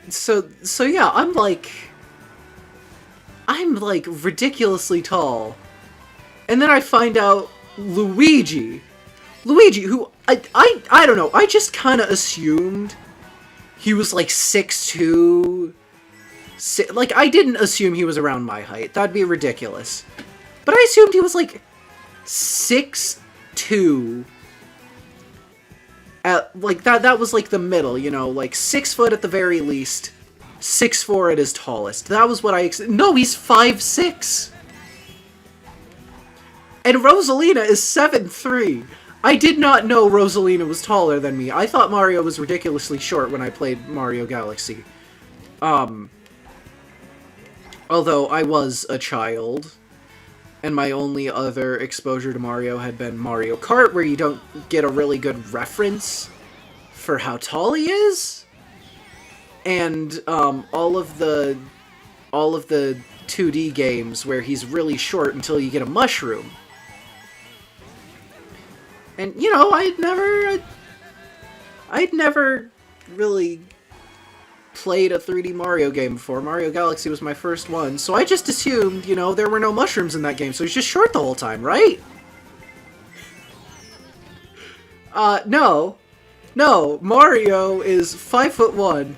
So yeah, I'm like ridiculously tall. And then I find out Luigi, who I don't know, I just kind of assumed he was like 6'2". Like, I didn't assume he was around my height. That'd be ridiculous. But I assumed he was like 6'2". Like, that was like the middle, you know, like 6 foot at the very least, 6'4" at his tallest. That was what no, he's 5'6". And Rosalina is 7'3". I did not know Rosalina was taller than me. I thought Mario was ridiculously short when I played Mario Galaxy. Although I was a child, and my only other exposure to Mario had been Mario Kart, where you don't get a really good reference for how tall he is. And all of the 2D games where he's really short until you get a mushroom. And, you know, I'd never really played a 3D Mario game before. Mario Galaxy was my first one, so I just assumed, you know, there were no mushrooms in that game, so he's just short the whole time, right? No. No, Mario is 5'1",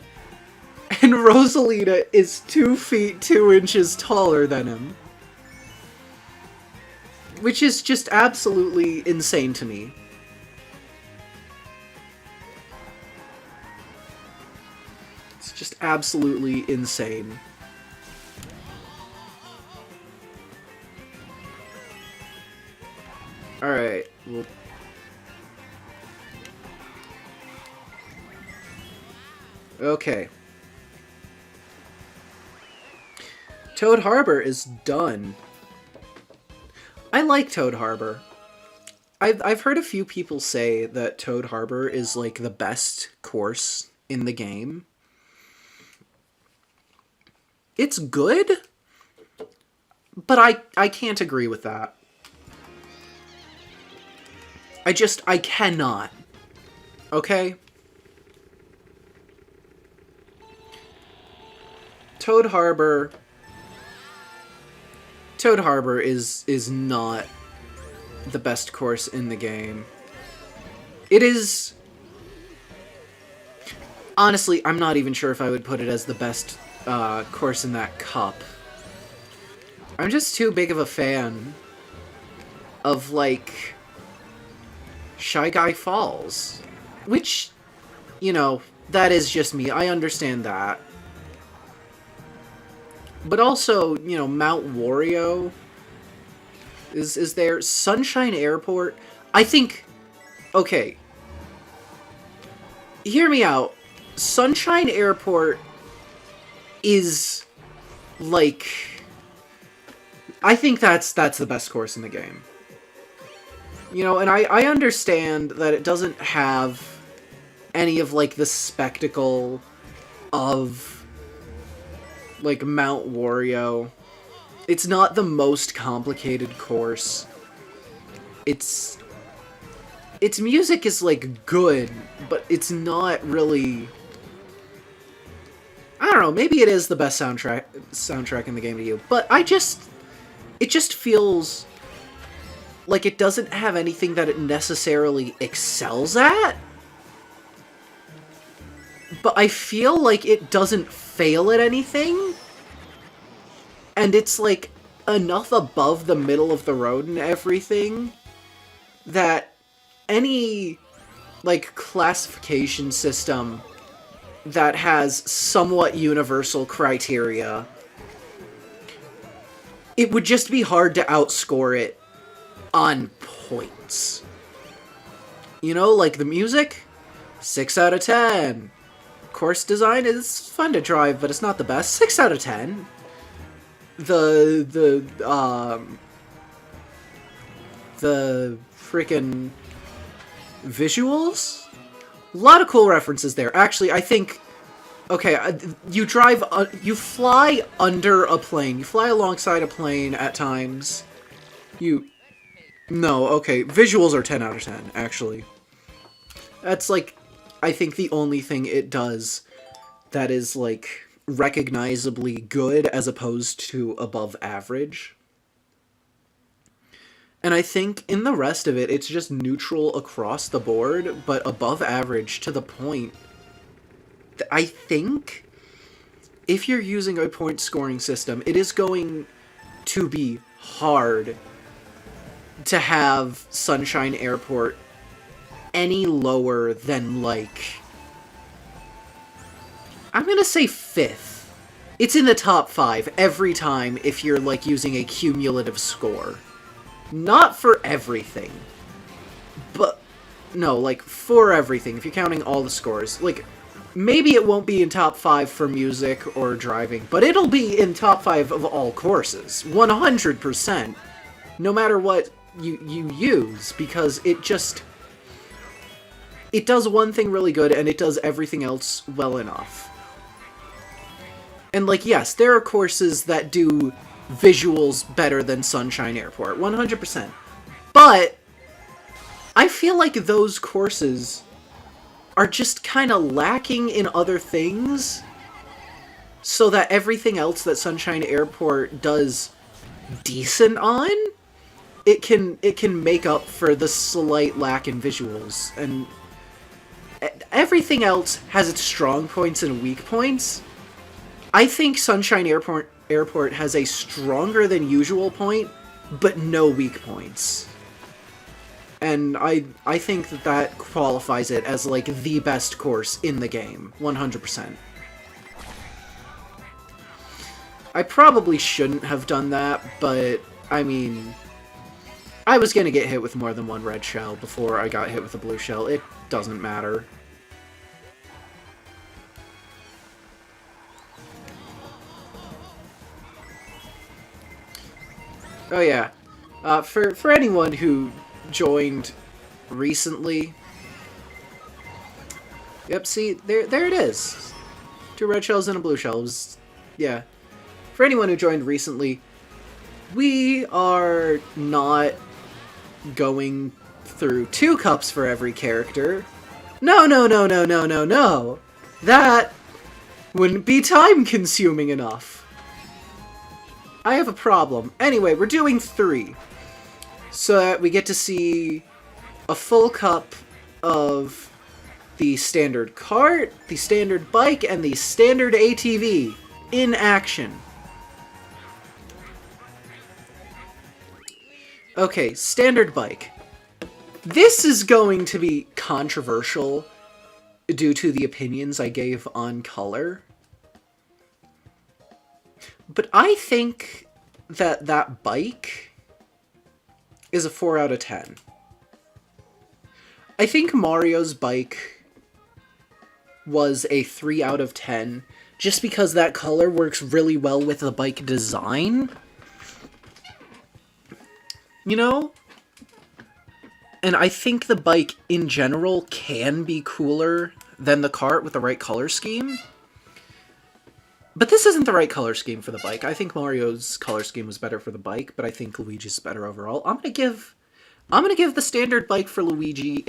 and Rosalina is 2 feet 2 inches taller than him. Which is just absolutely insane to me. It's just absolutely insane. Alright, well... Okay. Toad Harbor is done. I like Toad Harbor. I've heard a few people say that Toad Harbor is, like, the best course in the game. It's good, but I can't agree with that. I cannot. Okay? Toad Harbor is not the best course in the game. It is... Honestly, I'm not even sure if I would put it as the best course in that cup. I'm just too big of a fan of, like, Shy Guy Falls. Which, you know, that is just me. I understand that. But also, you know, Mount Wario is there. Sunshine Airport. I think... Okay. Hear me out. Sunshine Airport is, like... I think that's the best course in the game. You know, and I understand that it doesn't have any of, like, the spectacle of... like, Mount Wario. It's not the most complicated course. Its music is, like, good, but it's not really... I don't know, maybe it is the best soundtrack in the game to you, but it just feels like it doesn't have anything that it necessarily excels at. But I feel like it doesn't fail at anything. And it's, like, enough above the middle of the road and everything that any, like, classification system that has somewhat universal criteria, it would just be hard to outscore it on points. You know, like the music, 6 out of 10. Course design is fun to drive, but it's not the best. 6 out of 10. The freaking visuals? A lot of cool references there. Actually, I think... Okay, you fly under a plane. You fly alongside a plane at times. No, okay. Visuals are 10 out of 10, actually. That's, like, I think the only thing it does that is, like, recognizably good as opposed to above average. And I think in the rest of it, it's just neutral across the board, but above average to the point. I think if you're using a point scoring system, it is going to be hard to have Sunshine Airport any lower than, like, I'm gonna say 5th. It's in the top 5 every time if you're, like, using a cumulative score. Not for everything. But, no, like, for everything, if you're counting all the scores. Like, maybe it won't be in top 5 for music or driving, but it'll be in top 5 of all courses. 100%. No matter what you use, because it just... It does one thing really good, and it does everything else well enough. And, like, yes, there are courses that do visuals better than Sunshine Airport. 100%. But I feel like those courses are just kind of lacking in other things, so that everything else that Sunshine Airport does decent on, it can make up for the slight lack in visuals. And everything else has its strong points and weak points. I think Sunshine Airport has a stronger than usual point, but no weak points. And I think that qualifies it as, like, the best course in the game. 100%. I probably shouldn't have done that, but, I mean... I was gonna get hit with more than one red shell before I got hit with a blue shell. It doesn't matter. Oh yeah. For anyone who joined recently... Yep, see, there it is. 2 red shells and a blue shell. Yeah. For anyone who joined recently, we are not going through 2 cups for every character. No. That wouldn't be time-consuming enough. I have a problem. Anyway, we're doing 3. So that we get to see a full cup of the standard cart, the standard bike, and the standard ATV in action. Okay, standard bike. This is going to be controversial due to the opinions I gave on color. But I think that bike is a 4 out of 10. I think Mario's bike was a 3 out of 10, just because that color works really well with the bike design. You know? And I think the bike, in general, can be cooler than the cart with the right color scheme. But this isn't the right color scheme for the bike. I think Mario's color scheme was better for the bike, but I think Luigi's better overall. I'm gonna give the standard bike for Luigi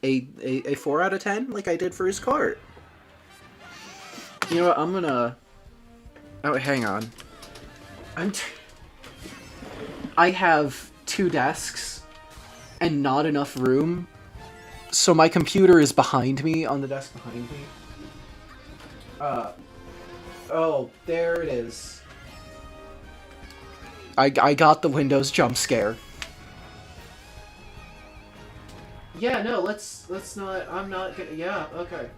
a 4 out of 10, like I did for his cart. You know what? I'm gonna... Oh, hang on. I have 2 desks and not enough room, so my computer is behind me, on the desk behind me. Oh, there it is. I got the Windows jump scare. Yeah, no, let's not, I'm not gonna, yeah, okay.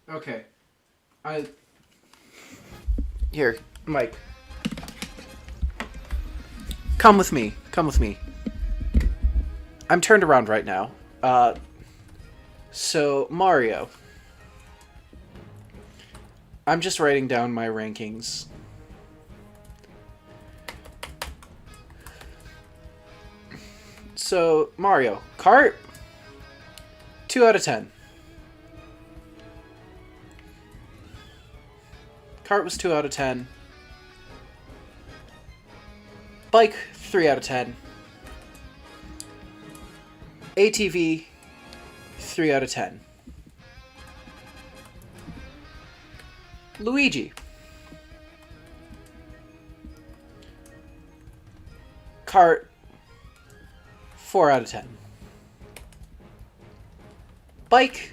Okay. Here, Mike. Come with me. Come with me. I'm turned around right now. So, Mario. I'm just writing down my rankings. So, Mario. Kart? 2 out of 10. Kart was 2 out of 10. Bike, 3 out of 10. ATV, 3 out of 10. Luigi. Kart, 4 out of 10. Bike,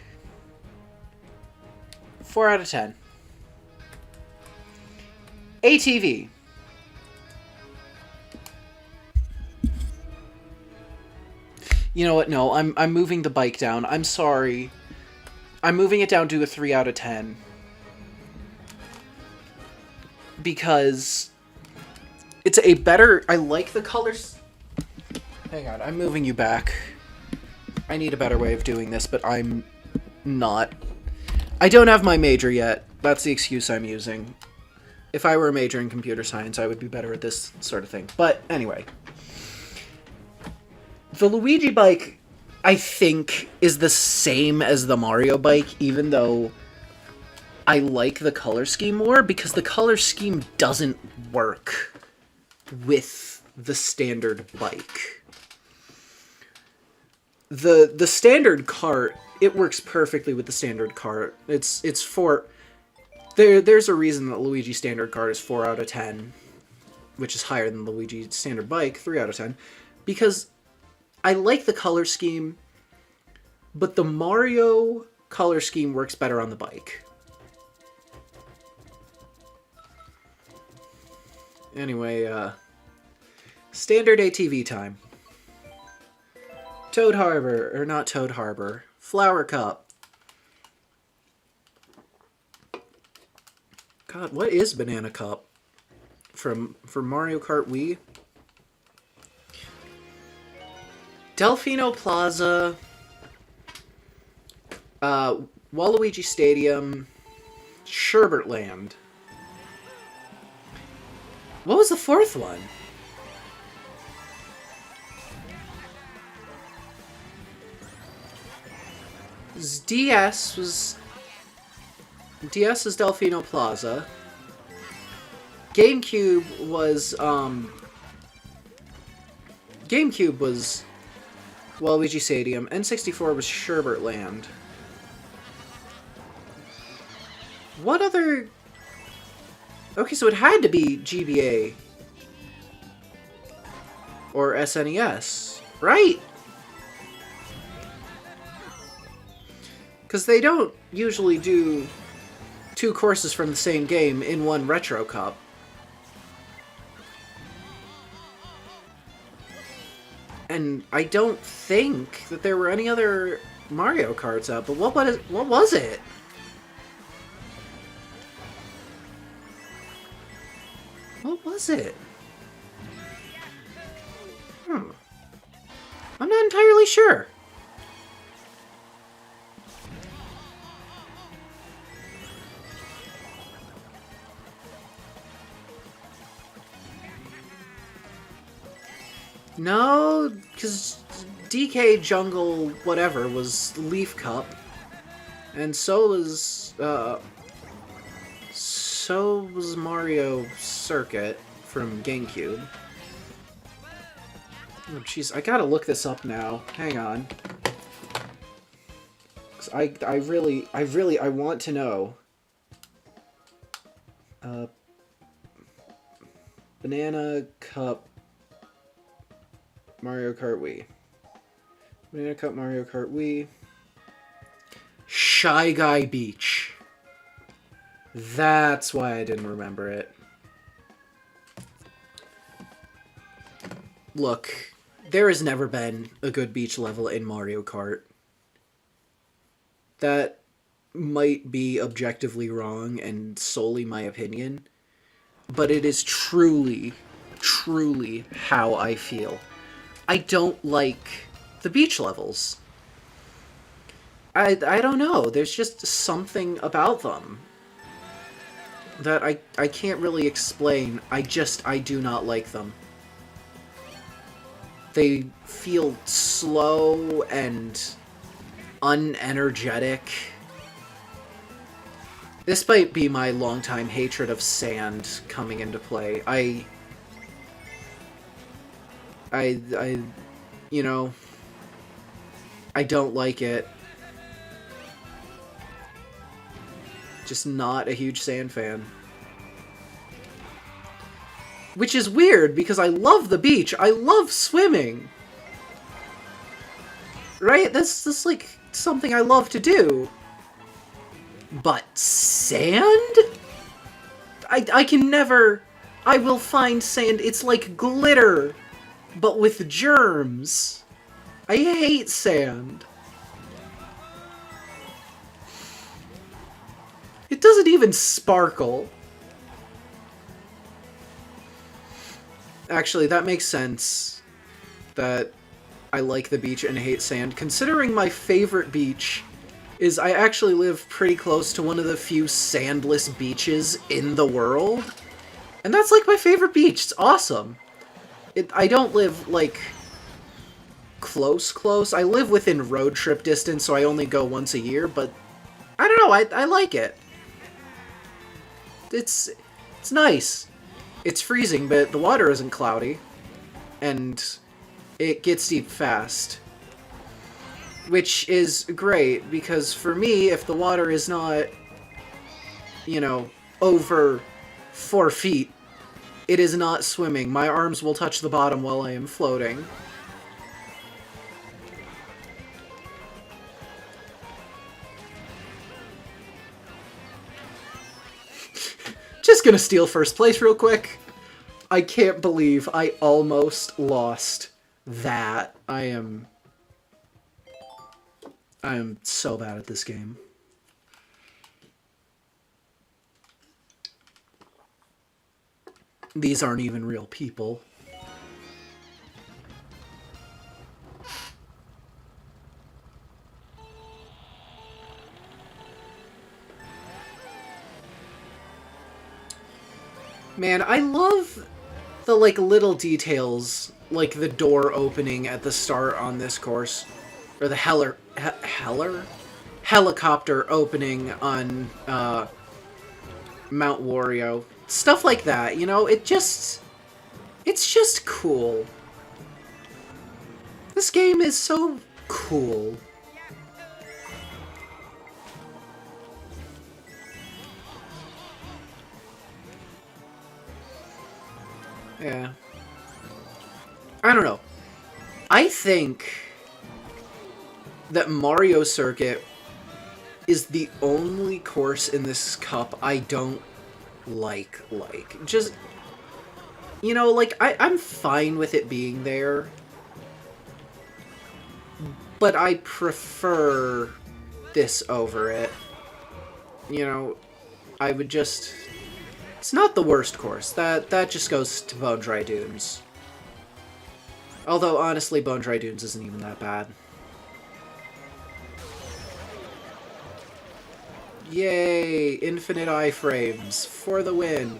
4 out of 10. ATV. You know what? No, I'm moving the bike down. I'm sorry. I'm moving it down to a 3 out of 10. Because it's a better... I like the colors... Hang on, I'm moving you back. I need a better way of doing this, but I'm not. I don't have my major yet. That's the excuse I'm using. If I were a major in computer science, I would be better at this sort of thing. But anyway. The Luigi bike, I think, is the same as the Mario bike, even though I like the color scheme more, because the color scheme doesn't work with the standard bike. The standard kart, it works perfectly with the standard kart. It's for... There's a reason that Luigi Standard Kart is 4 out of 10, which is higher than Luigi Standard Bike, 3 out of 10, because I like the color scheme, but the Mario color scheme works better on the bike. Anyway, standard ATV time. Toad Harbor, or not Toad Harbor, Flower Cup. God, what is Banana Cup? From Mario Kart Wii? Delfino Plaza. Waluigi Stadium. Sherbertland. What was the 4th one? DS was... DS is Delfino Plaza. GameCube was Waluigi Stadium. N64 was Sherbertland. What other... Okay, so it had to be GBA. Or SNES, right? Because they don't usually do 2 courses from the same game in one Retro Cup. And I don't think that there were any other Mario Karts out, but what was it? What was it? I'm not entirely sure. No, because DK Jungle whatever was Leaf Cup, and so was Mario Circuit from GameCube. Oh jeez, I gotta look this up now. Hang on, 'cause I really want to know. Banana Cup Mario Kart Wii. Banana Cup Mario Kart Wii. Shy Guy Beach. That's why I didn't remember it. Look, there has never been a good beach level in Mario Kart. That might be objectively wrong and solely my opinion, but it is truly, truly how I feel. I don't like the beach levels. I don't know, there's just something about them that I can't really explain. I do not like them. They feel slow and unenergetic. This might be my longtime hatred of sand coming into play. You know, I don't like it. Just not a huge sand fan. Which is weird, because I love the beach. I love swimming. Right? That's like something I love to do. But sand? I can never... I will find sand. It's like glitter, but with germs. I hate sand. It doesn't even sparkle. Actually, that makes sense that I like the beach and hate sand, considering my favorite beach is I actually live pretty close to one of the few sandless beaches in the world. And that's like my favorite beach. It's awesome. I don't live, like, close. I live within road trip distance, so I only go once a year, but I don't know, I like it. It's nice. It's freezing, but the water isn't cloudy, and it gets deep fast. Which is great, because for me, if the water is not, you know, over 4 feet, it is not swimming. My arms will touch the bottom while I am floating. Just gonna steal first place real quick. I can't believe I almost lost that. I am so bad at this game. These aren't even real people. Man, I love the, like, little details, like the door opening at the start on this course, or the helicopter opening on Mount Wario. Stuff like that, you know, it's just cool. This game is so cool. Yeah. I don't know. I think that Mario Circuit is the only course in this cup I don't like. Just, you know, like, I'm fine with it being there, but I prefer this over it. You know, I would just... It's not the worst course. That just goes to Bone Dry Dunes. Although, honestly, Bone Dry Dunes isn't even that bad. Yay! Infinite iframes for the win.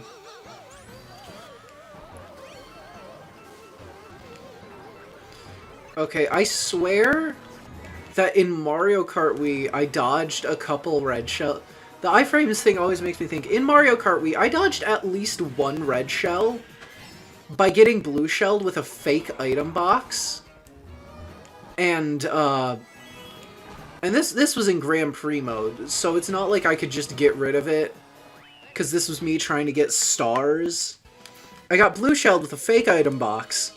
Okay, I swear that in Mario Kart Wii, I dodged a couple red shell. The iframes thing always makes me think, in Mario Kart Wii, I dodged at least one red shell by getting blue shelled with a fake item box. And this was in Grand Prix mode, so it's not like I could just get rid of it, because this was me trying to get stars. I got blue shelled with a fake item box,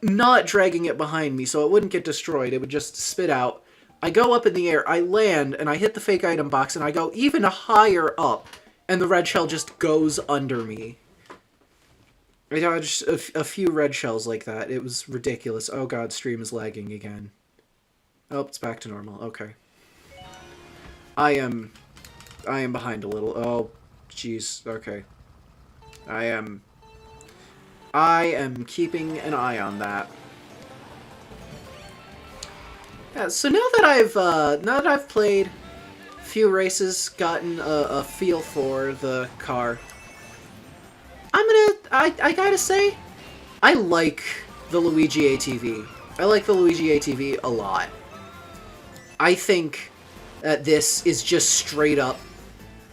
not dragging it behind me so it wouldn't get destroyed. It would just spit out. I go up in the air, I land, and I hit the fake item box, and I go even higher up, and the red shell just goes under me. I dodged a few red shells like that. It was ridiculous. Oh god, stream is lagging again. Oh, it's back to normal. Okay. I am behind a little. Oh, jeez. Okay. I am keeping an eye on that. Yeah, so now that I've played a few races, gotten a feel for the car, I gotta say, I like the Luigi ATV. I like the Luigi ATV a lot. I think that this is just straight up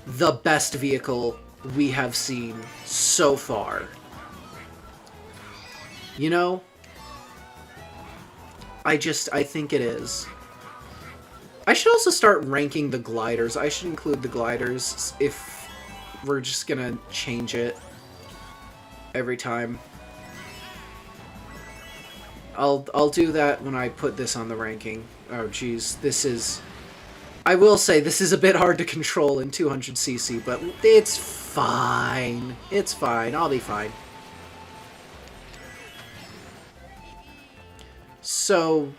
the best vehicle we have seen so far. You know? I think it is. I should also start ranking the gliders. I should include the gliders if we're just gonna change it every time. I'll do that when I put this on the ranking. Oh jeez, this is... I will say, this is a bit hard to control in 200cc, but it's fine. It's fine. I'll be fine. So,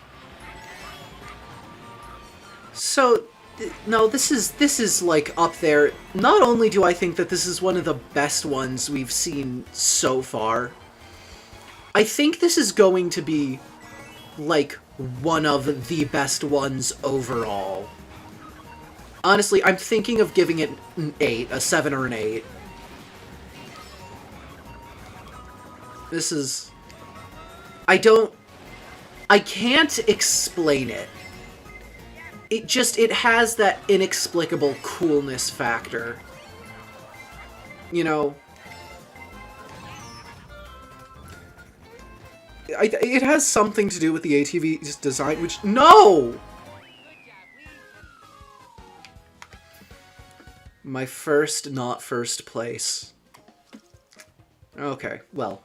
no, this is like up there. Not only do I think that this is one of the best ones we've seen so far, I think this is going to be like one of the best ones overall. Honestly, I'm thinking of giving it an 8, a 7 or an 8. This is... I can't explain it. It has that inexplicable coolness factor. You know? It has something to do with the ATV's design, which... No! My first, not first place. Okay, well...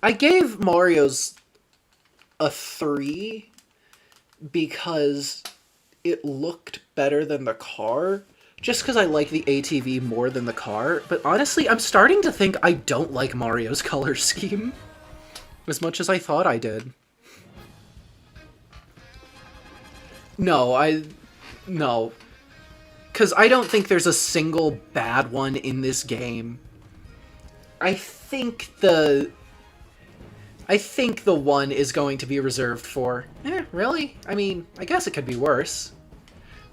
I gave Mario's a 3 because it looked better than the car, just because I like the ATV more than the car, but honestly, I'm starting to think I don't like Mario's color scheme as much as I thought I did. No, because I don't think there's a single bad one in this game. I think the one is going to be reserved for, really? I mean, I guess it could be worse.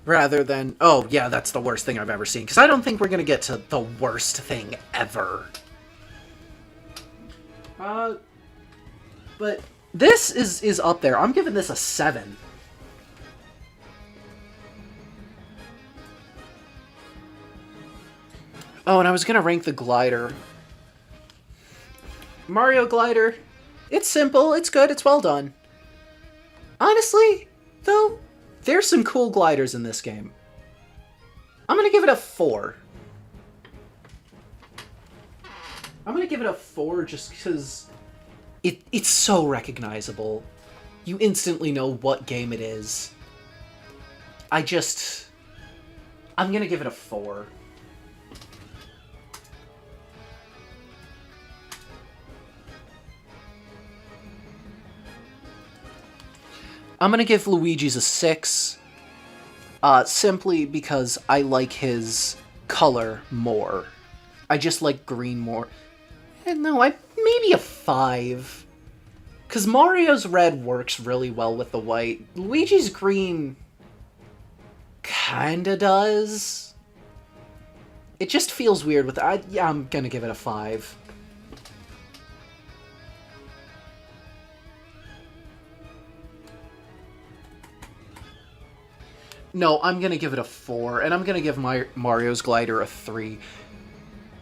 Rather than, oh, yeah, that's the worst thing I've ever seen. Because I don't think we're going to get to the worst thing ever. But this is up there. I'm giving this a 7. Oh, and I was going to rank the glider. Mario Glider, it's simple, it's good, it's well done. Honestly, though, there's some cool gliders in this game. I'm gonna give it a 4. I'm gonna give it a 4 just because it's so recognizable. You instantly know what game it is. I'm gonna give it a 4. I'm gonna give Luigi's a 6, simply because I like his color more. I just like green more. And no, maybe a 5. Because Mario's red works really well with the white. Luigi's green kinda does. It just feels weird with it. Yeah, I'm gonna give it a 5. No, I'm gonna give it a 4, and I'm gonna give Mario's Glider a 3.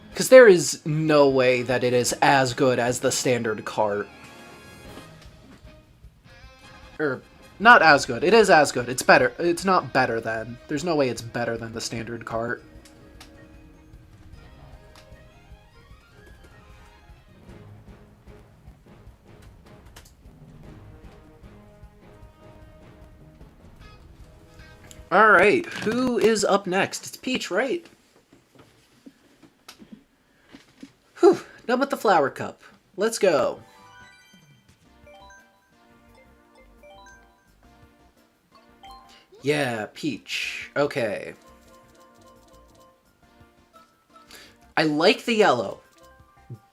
Because there is no way that it is as good as the standard Kart. Not as good. It is as good. It's better. It's not better than. There's no way it's better than the standard Kart. Alright, who is up next? It's Peach, right? Whew, done with the flower cup. Let's go. Yeah, Peach. Okay. I like the yellow.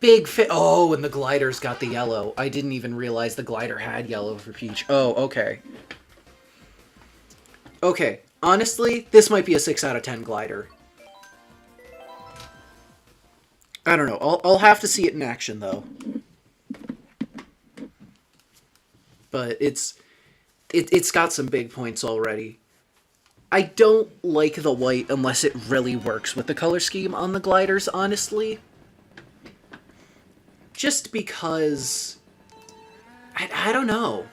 Big fit. Oh, and the glider's got the yellow. I didn't even realize the glider had yellow for Peach. Oh, okay. Okay, honestly, this might be a 6 out of 10 glider. I don't know. I'll have to see it in action, though. But it's got some big points already. I don't like the white unless it really works with the color scheme on the gliders, honestly. Just because... I don't know.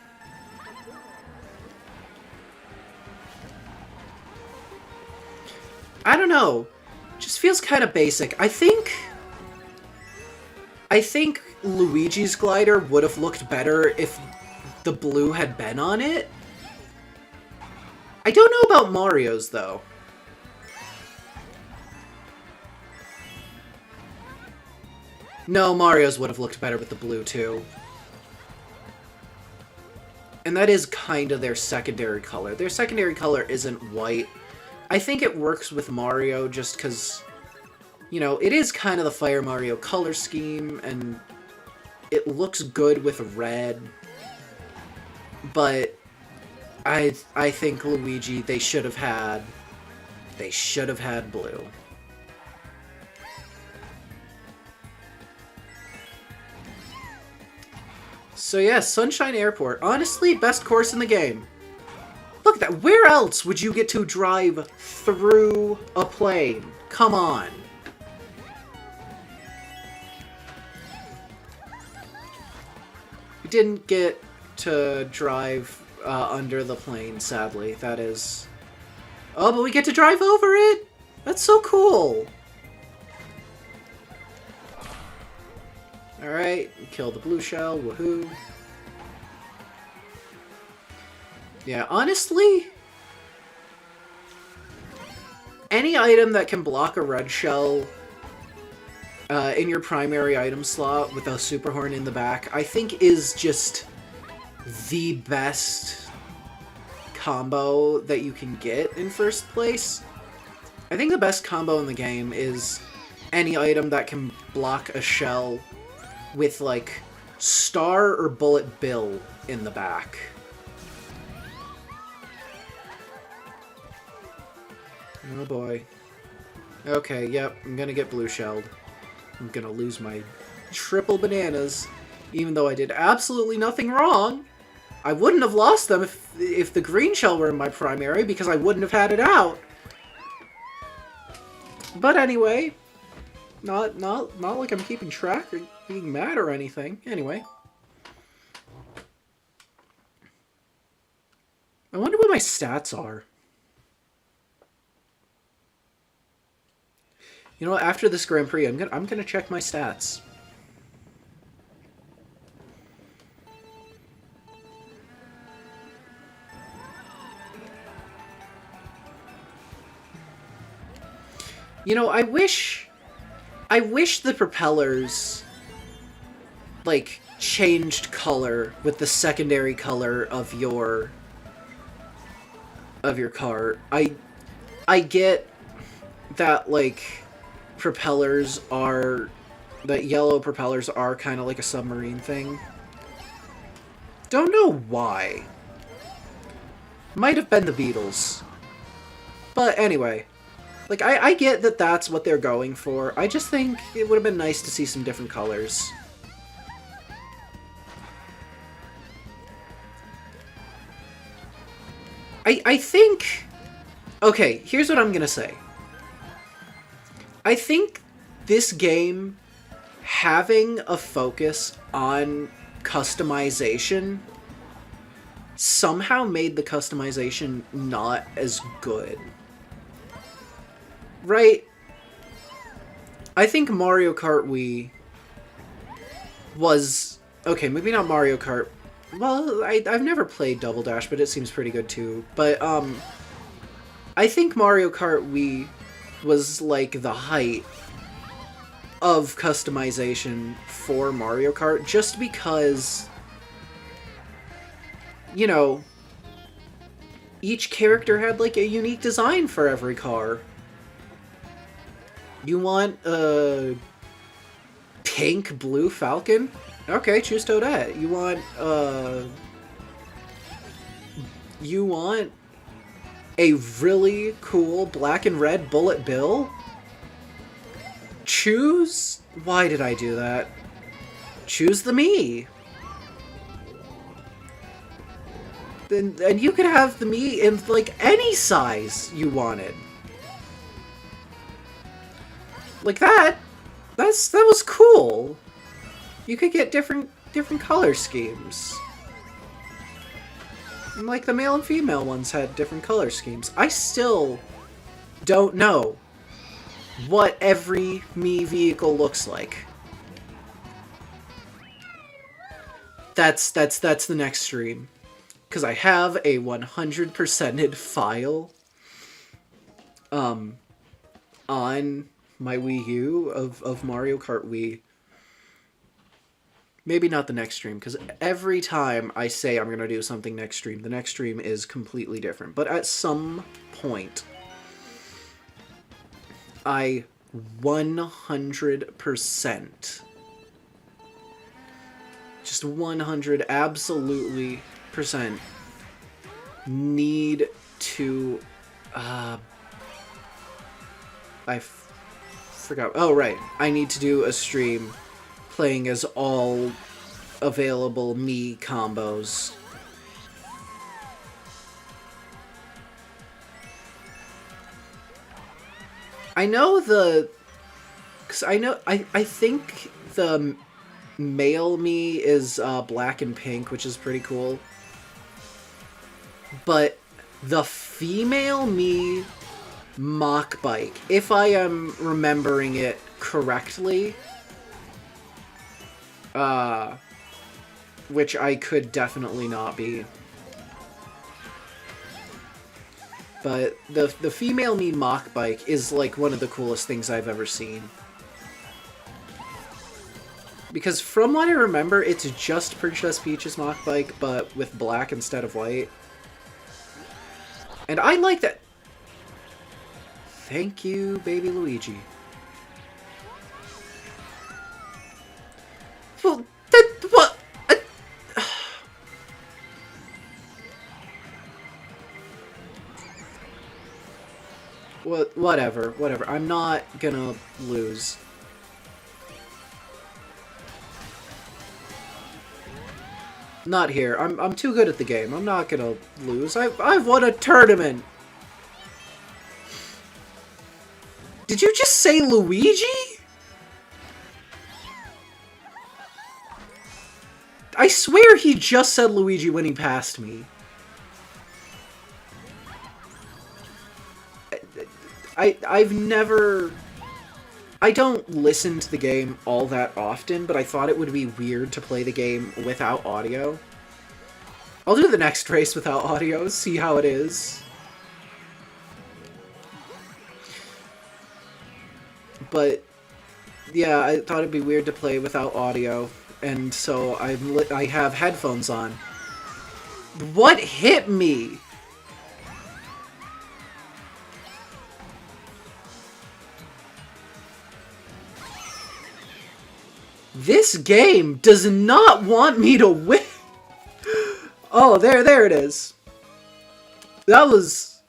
I don't know. Just feels kind of basic. I think Luigi's glider would have looked better if the blue had been on it. I don't know about Mario's, though. No, Mario's would have looked better with the blue, too. And that is kind of their secondary color. Their secondary color isn't white. I think it works with Mario just because, you know, it is kind of the Fire Mario color scheme, and it looks good with red. But I think Luigi, they should have had blue. So yeah, Sunshine Airport. Honestly, best course in the game. Look at that. Where else would you get to drive through a plane? Come on. We didn't get to drive under the plane, sadly. That is... Oh, but we get to drive over it? That's so cool. Alright, kill the blue shell, woohoo. Yeah, honestly, any item that can block a red shell in your primary item slot with a super horn in the back, I think is just the best combo that you can get in first place. I think the best combo in the game is any item that can block a shell with, like, Star or Bullet Bill in the back. Oh boy. Okay, yep, I'm gonna get blue shelled. I'm gonna lose my triple bananas, even though I did absolutely nothing wrong. I wouldn't have lost them if the green shell were in my primary, because I wouldn't have had it out. But anyway, not like I'm keeping track or being mad or anything. Anyway. I wonder what my stats are. You know what, after this Grand Prix, I'm gonna check my stats. You know, I wish the propellers, like, changed color with the secondary color of your cart. I get that, like, that yellow propellers are kind of like a submarine thing. Don't know why. Might have been the Beatles. But anyway, like, I get that that's what they're going for. I just think it would have been nice to see some different colors. I think... Okay, here's what I'm gonna say. I think this game having a focus on customization somehow made the customization not as good. Right? I think Mario Kart Wii was... Okay, maybe not Mario Kart. Well, I've never played Double Dash, but it seems pretty good too. But, I think Mario Kart Wii was, like, the height of customization for Mario Kart, just because, you know, each character had, like, a unique design for every car. You want a pink blue Falcon? Okay, choose Toadette. You want a really cool black and red Bullet Bill? Choose... Why did I do that? Choose the Mii. And you could have the Mii in, like, any size you wanted. Like that was cool. You could get different color schemes. And, like, the male and female ones had different color schemes. I still don't know what every Mii vehicle looks like. That's the next stream. Because I have a 100%ed file on my Wii U of Mario Kart Wii. Maybe not the next stream, because every time I say I'm going to do something next stream, the next stream is completely different. But at some point, I 100%, just 100 absolutely % need to, I forgot, oh right, I need to do a stream playing as all available Mii combos. I know I think the male Mii is black and pink, which is pretty cool. But the female Mii mock bike, if I am remembering it correctly, which I could definitely not be, but the female Mii mock bike is, like, one of the coolest things I've ever seen. Because from what I remember, it's just Princess Peach's mock bike, but with black instead of white. And I like that. Thank you, baby Luigi. Well, what? Whatever. I'm not gonna lose. Not here. I'm too good at the game. I'm not gonna lose. I've won a tournament. Did you just say Luigi? I swear he just said Luigi when he passed me. I've never... I don't listen to the game all that often, but I thought it would be weird to play the game without audio. I'll do the next race without audio, see how it is. But, yeah, I thought it'd be weird to play without audio, and so I have headphones on. What hit me? This game does not want me to win. Oh, there it is. That was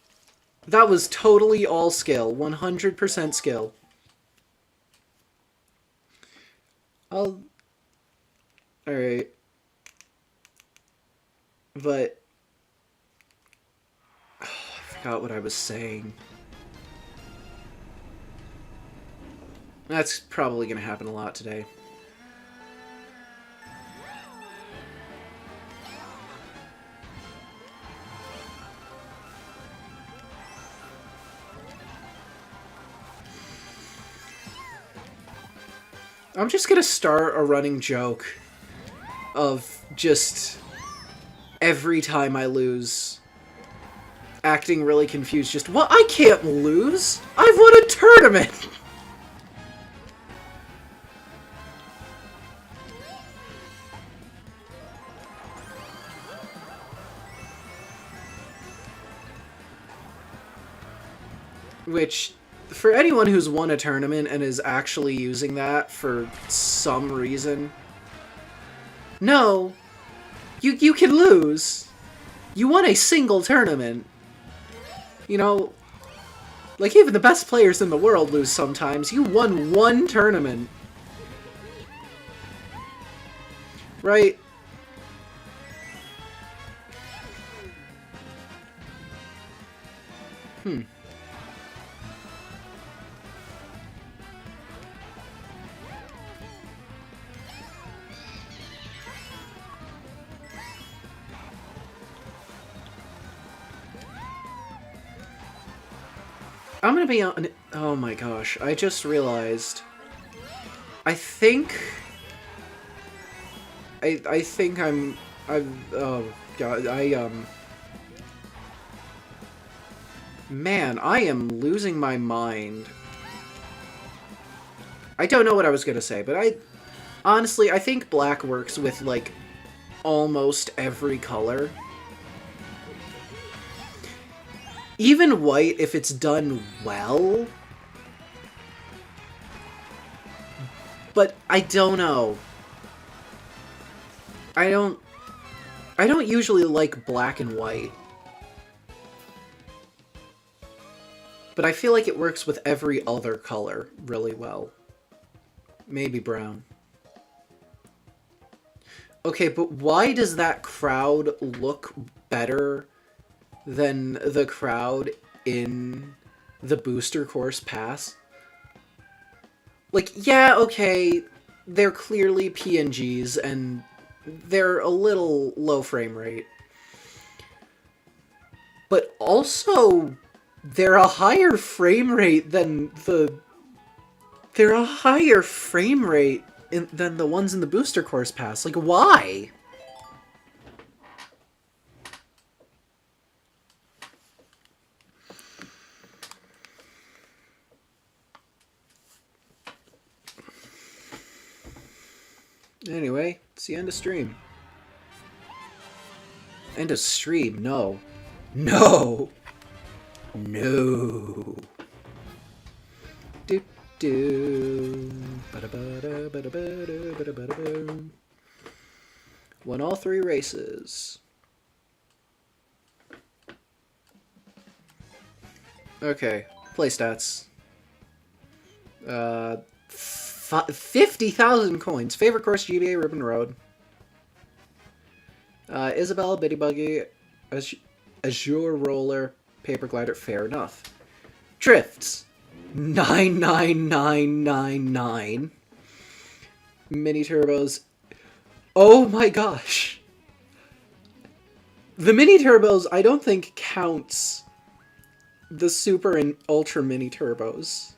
totally all skill, 100% skill. Alright. But I forgot what I was saying. That's probably gonna happen a lot today. I'm just gonna start a running joke of just every time I lose, acting really confused. Just, what? I can't lose! I've won a tournament! Which, for anyone who's won a tournament and is actually using that for some reason, no, you can lose. You won a single tournament. You know, like even the best players in the world lose sometimes. You won one tournament. Right? I'm gonna be on. Oh my gosh! I just realized. I think. I think I'm. Oh god! Man, I am losing my mind. I don't know what I was gonna say, but honestly, I think black works with like almost every color. Even white, if it's done well. But I don't know. I don't usually like black and white. But I feel like it works with every other color really well. Maybe brown. Okay, but why does that crowd look better than the crowd in the booster course pass? Like, yeah, okay, they're clearly PNGs, and they're a little low frame rate. But also, they're a higher frame rate than the... They're a higher frame rate than the ones in the booster course pass. Like, why? Anyway, it's the end of stream. End of stream, no. No! No! Do do. Ba-da-ba-da, ba-da-ba-da, ba-da-ba-da-ba. Won all 3 races. Okay, play stats. 50,000 coins. Favorite course, GBA Ribbon Road. Isabel, Bitty Buggy, Azure Roller, Paper Glider, fair enough. Drifts. 99999. Mini Turbos. Oh my gosh. The Mini Turbos I don't think counts the Super and Ultra Mini Turbos.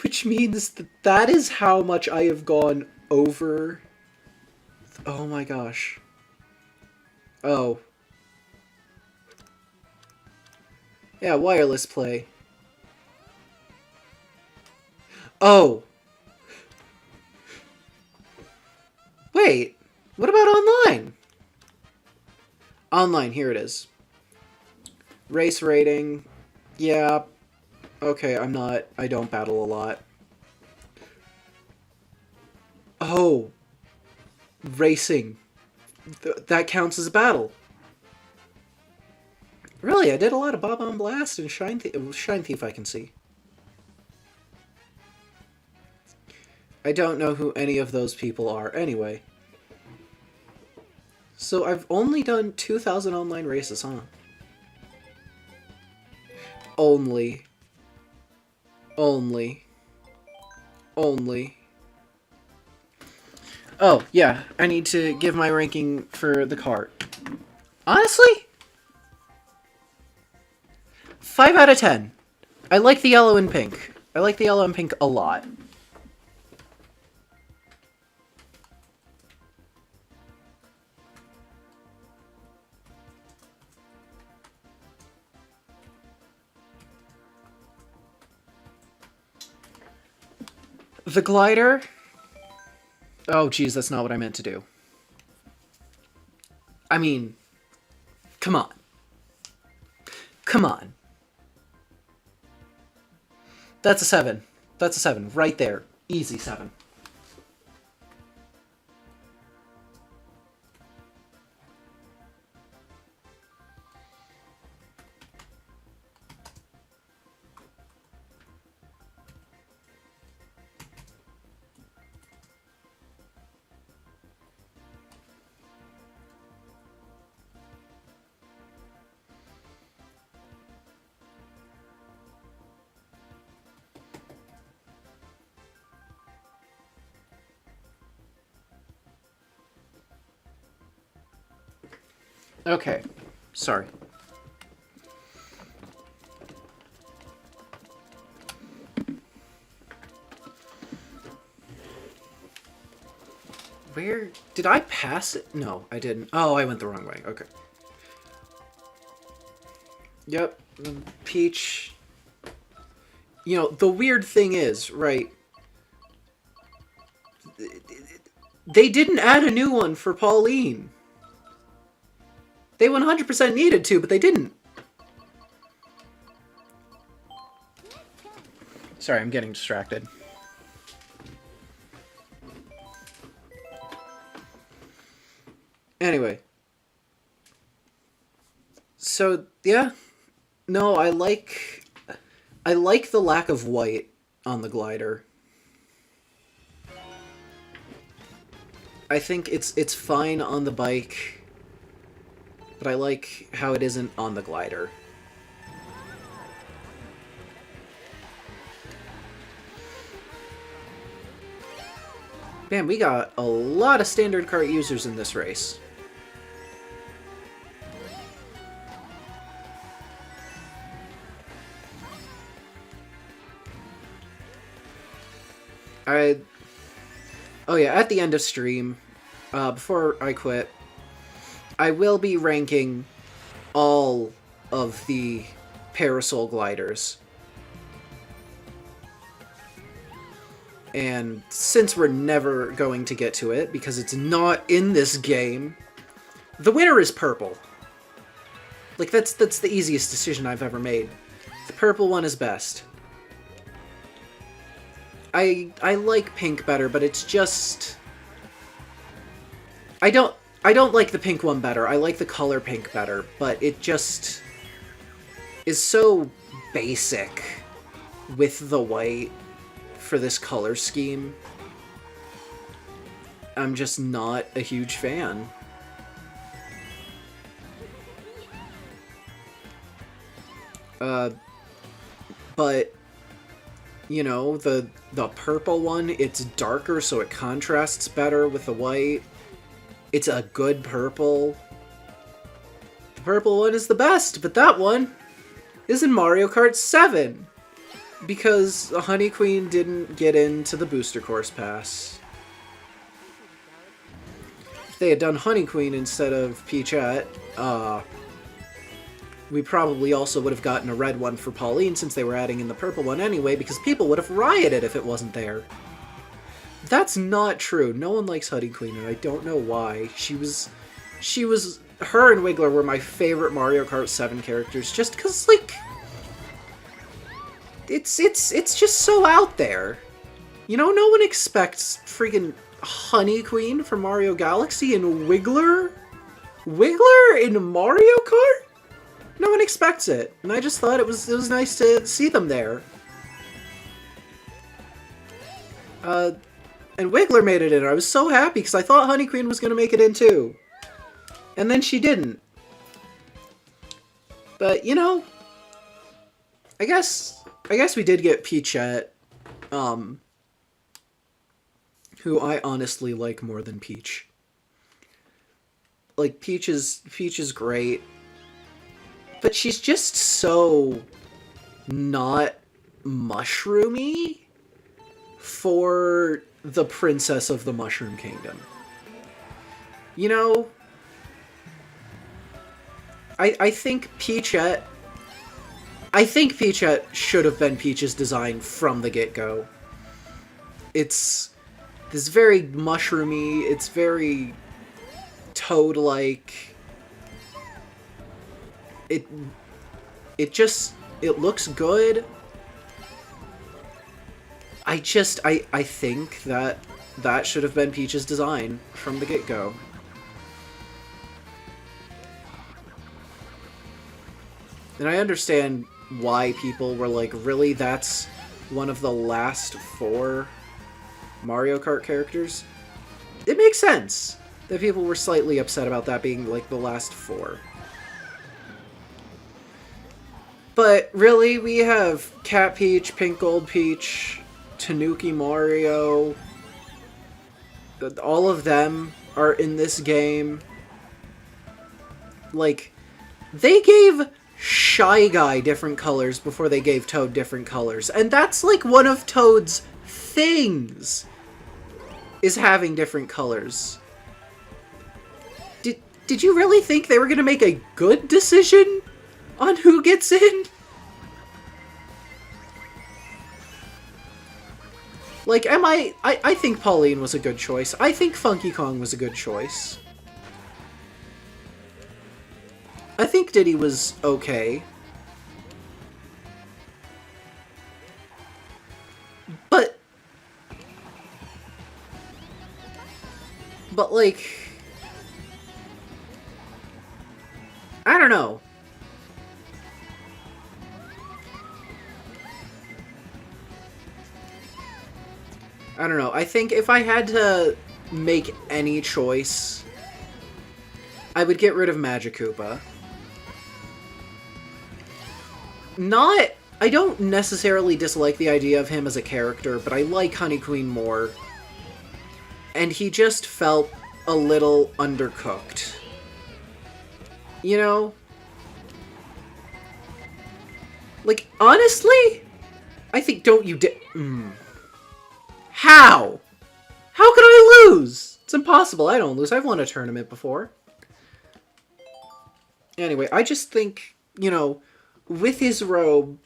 Which means that is how much I have gone over. Oh my gosh. Oh. Yeah, wireless play. Oh. Wait. What about online? Online, here it is. Race rating. Yeah. Okay, I don't battle a lot. Oh. Racing. That counts as a battle. Really, I did a lot of Bob on Blast and Shine Thief I can see. I don't know who any of those people are anyway. So I've only done 2,000 online races, huh? Only. Oh, yeah, I need to give my ranking for the Kart. Honestly? 5 out of 10. I like the yellow and pink. I like the yellow and pink a lot. The glider... Oh, geez, that's not what I meant to do. I mean, come on. Come on. That's a 7. That's a 7. Right there. Easy 7. Okay. Sorry. Where... Did I pass it? No, I didn't. Oh, I went the wrong way. Okay. Yep. Peach... You know, the weird thing is, right... They didn't add a new one for Pauline. They 100% needed to, but they didn't. Sorry, I'm getting distracted. Anyway. So, yeah. No, I like the lack of white on the glider. I think it's fine on the bike, but I like how it isn't on the glider. Man, we got a lot of standard kart users in this race. Oh yeah, at the end of stream, before I quit, I will be ranking all of the Parasol gliders. And since we're never going to get to it, because it's not in this game, the winner is purple. Like, that's the easiest decision I've ever made. The purple one is best. I like pink better, but it's just... I don't like the pink one better. I like the color pink better, but it just is so basic with the white for this color scheme. I'm just not a huge fan. But you know, the purple one, it's darker, so it contrasts better with the white. It's a good purple. The purple one is the best, but that one is in Mario Kart 7. Because Honey Queen didn't get into the Booster Course Pass. If they had done Honey Queen instead of Peachette, we probably also would have gotten a red one for Pauline since they were adding in the purple one anyway, because people would have rioted if it wasn't there. That's not true. No one likes Honey Queen, and I don't know why. Her and Wiggler were my favorite Mario Kart 7 characters, just because, like, it's just so out there. You know, no one expects freaking Honey Queen from Mario Galaxy and Wiggler? Wiggler in Mario Kart? No one expects it, and I just thought it was nice to see them there. And Wiggler made it in. I was so happy because I thought Honey Queen was going to make it in too. And then she didn't. But, you know, I guess we did get Peachette, who I honestly like more than Peach. Like, Peach is great. But she's just so not mushroomy for the Princess of the Mushroom Kingdom. You know, I think Peachette... I think Peachette should have been Peach's design from the get-go. It's this very mushroomy, it's very Toad-like. It looks good. I think that should have been Peach's design from the get-go. And I understand why people were like, really, that's one of the last 4 Mario Kart characters? It makes sense that people were slightly upset about that being, like, the last 4. But really, we have Cat Peach, Pink Gold Peach, Tanuki Mario. All of them are in this game. Like, they gave Shy Guy different colors before they gave Toad different colors. And that's, like, one of Toad's things, is having different colors. Did you really think they were going to make a good decision on who gets in? Like, I think Pauline was a good choice. I think Funky Kong was a good choice. I think Diddy was okay. But like, I don't know. I don't know. I think if I had to make any choice, I would get rid of Magikoopa. I don't necessarily dislike the idea of him as a character, but I like Honey Queen more. And he just felt a little undercooked. You know? Like, honestly? I think How? How could I lose? It's impossible. I don't lose. I've won a tournament before. Anyway, I just think, you know, with his robe,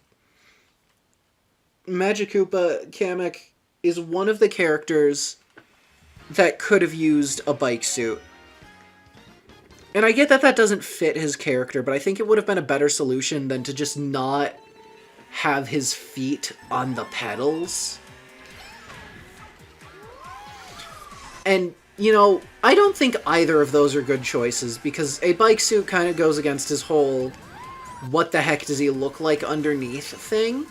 Magikoopa Kamek is one of the characters that could have used a bike suit. And I get that that doesn't fit his character, but I think it would have been a better solution than to just not have his feet on the pedals. And, you know, I don't think either of those are good choices, because a bike suit kind of goes against his whole what the heck does he look like underneath thing.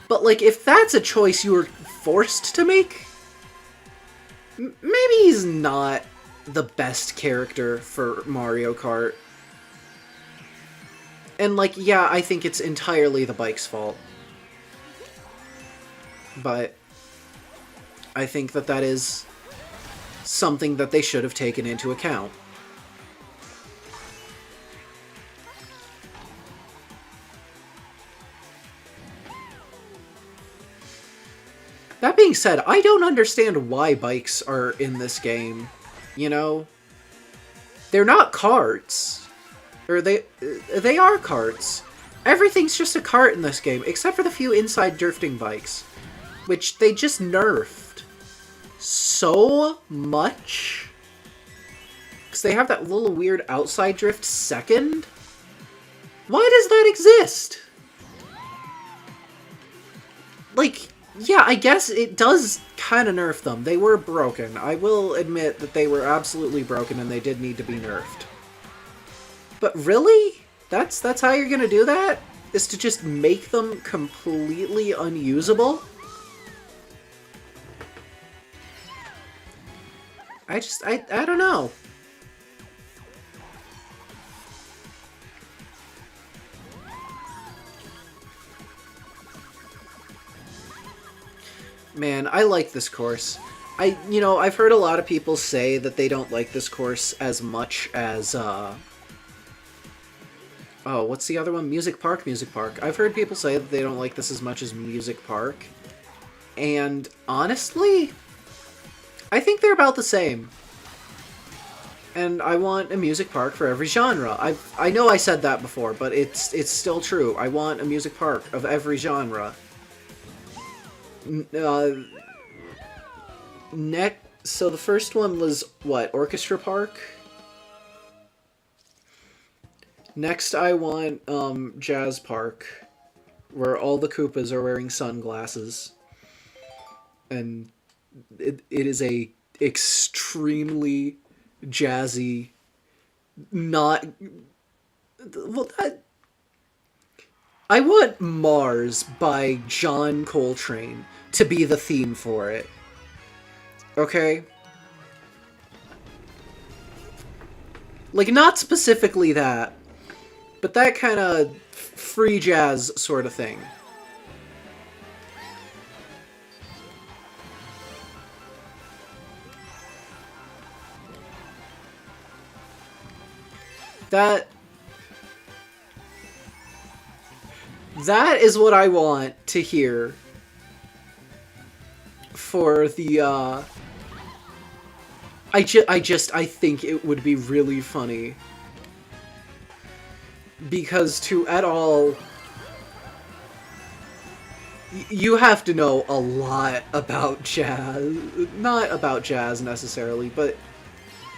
But, like, if that's a choice you were forced to make, maybe he's not the best character for Mario Kart. And, like, yeah, I think it's entirely the bike's fault. But I think that that is something that they should have taken into account. That being said, I don't understand why bikes are in this game, you know? They're not karts. Or they are karts. Everything's just a kart in this game, except for the few inside drifting bikes, which they just nerfed so much. Because they have that little weird outside drift second. Why does that exist? Like, yeah, I guess it does kind of nerf them. They were broken. I will admit that they were absolutely broken and they did need to be nerfed. But really? That's how you're gonna do that? Is to just make them completely unusable? I don't know. Man, I like this course. You know, I've heard a lot of people say that they don't like this course as much as Oh, what's the other one? Music Park, Music Park. I've heard people say that they don't like this as much as Music Park. And honestly, I think they're about the same. And I want a music park for every genre. I know I said that before, but it's still true. I want a music park of every genre. So the first one was, what, Orchestra Park? Next I want Jazz Park, where all the Koopas are wearing sunglasses. And it is a extremely jazzy, not... Well, I want Mars by John Coltrane to be the theme for it. Okay? Like, not specifically that, but that kind of free jazz sort of thing. That is what I want to hear for the, I think it would be really funny. Because to at all... You have to know a lot about jazz. Not about jazz, necessarily, but...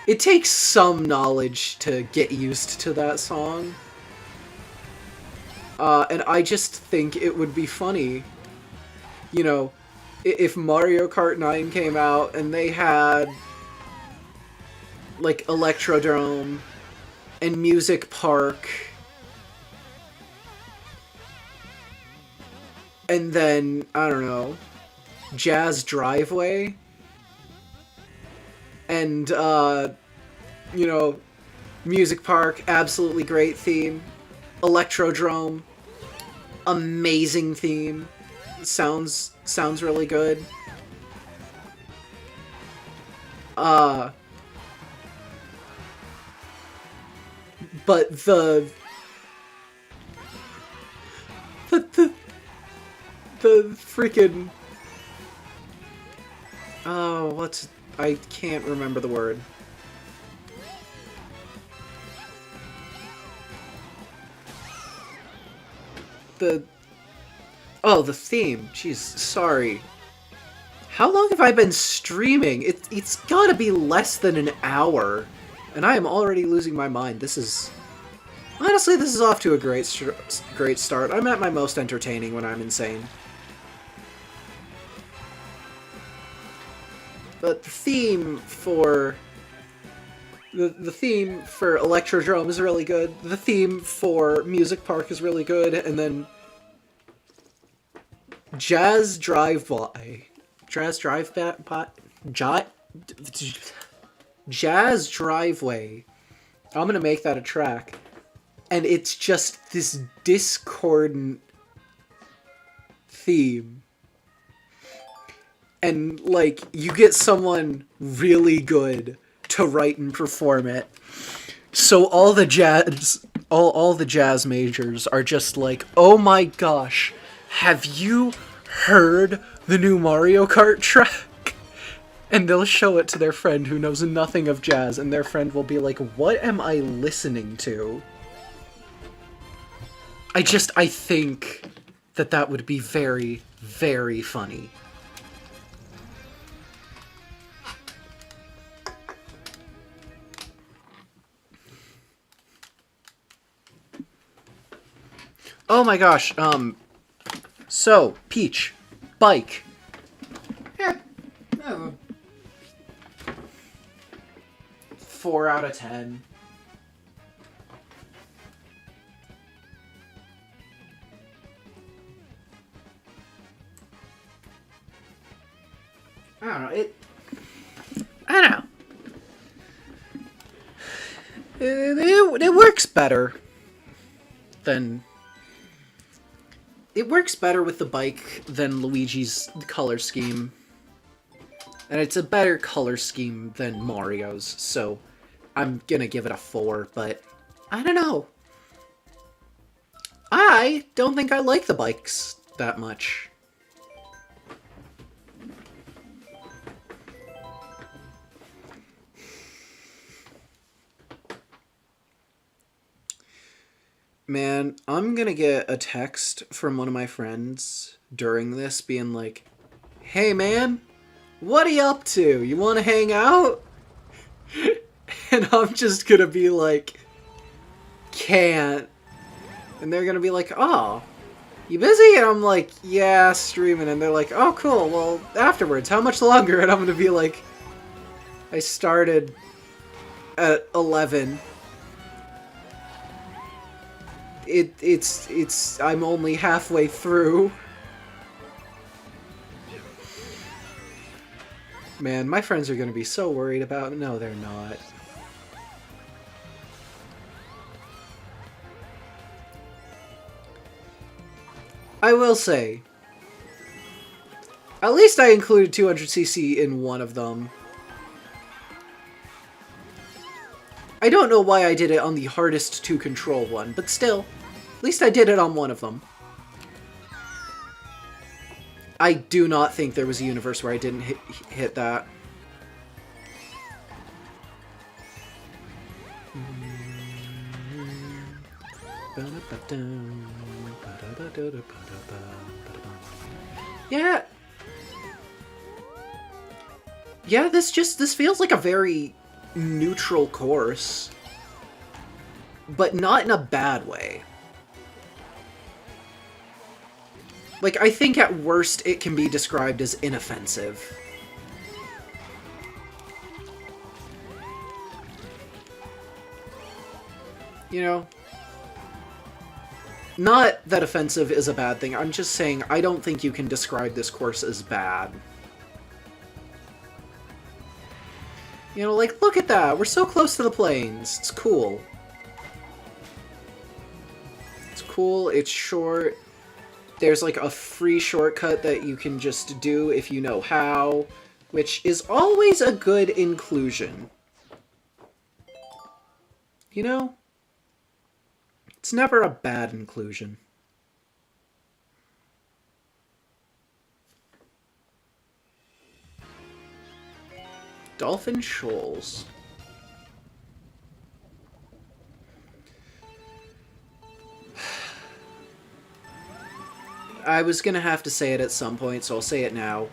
It takes some knowledge to get used to that song. And I just think it would be funny. You know, if Mario Kart 9 came out and they had... like, Electrodrome and Music Park... and then, I don't know, Jazz Driveway... and, you know, Music Park, absolutely great theme. Electrodrome, amazing theme. Sounds really good. But the freaking... Oh, what's... I can't remember the word. Oh, the theme. Jeez, sorry. How long have I been streaming? It's gotta be less than an hour. And I am already losing my mind. This is... Honestly, this is off to a great start. I'm at my most entertaining when I'm insane. But the theme for... The theme for Electrodrome is really good. The theme for Music Park is really good. And then... Jazz Driveway. Jazz Driveway. I'm gonna make that a track. And it's just this discordant theme. And, like, you get someone really good to write and perform it. So all the jazz... All the jazz majors are just like, oh my gosh, have you heard the new Mario Kart track? And they'll show it to their friend who knows nothing of jazz, and their friend will be like, what am I listening to? I think that would be very, very funny. Oh my gosh, so, Peach, bike. Yeah, 4 out of 10. I don't know, I don't know. It works better than... It works better with the bike than Luigi's color scheme. And it's a better color scheme than Mario's, so I'm gonna give it a 4, but I don't know. I don't think I like the bikes that much. Man, I'm gonna get a text from one of my friends during this being like, "Hey man, what are you up to? You wanna hang out?" And I'm just gonna be like, "Can't." And they're gonna be like, "Oh, you busy?" And I'm like, "Yeah, streaming." And they're like, "Oh, cool. Well, afterwards, how much longer?" And I'm gonna be like, "I started at 11. It's I'm only halfway through." Man, my friends are gonna be so worried about it. No, they're not. I will say, at least I included 200cc in one of them. I don't know why I did it on the hardest to control one, but still, at least I did it on one of them. I do not think there was a universe where I didn't hit that. Yeah. Yeah, this feels like a very neutral course. But not in a bad way. Like, I think at worst it can be described as inoffensive. You know? Not that offensive is a bad thing, I'm just saying I don't think you can describe this course as bad. You know, like, look at that! We're so close to the plains! It's cool. It's cool, it's short. There's, like, a free shortcut that you can just do if you know how, which is always a good inclusion. You know? It's never a bad inclusion. Dolphin Shoals. I was gonna have to say it at some point, so I'll say it now.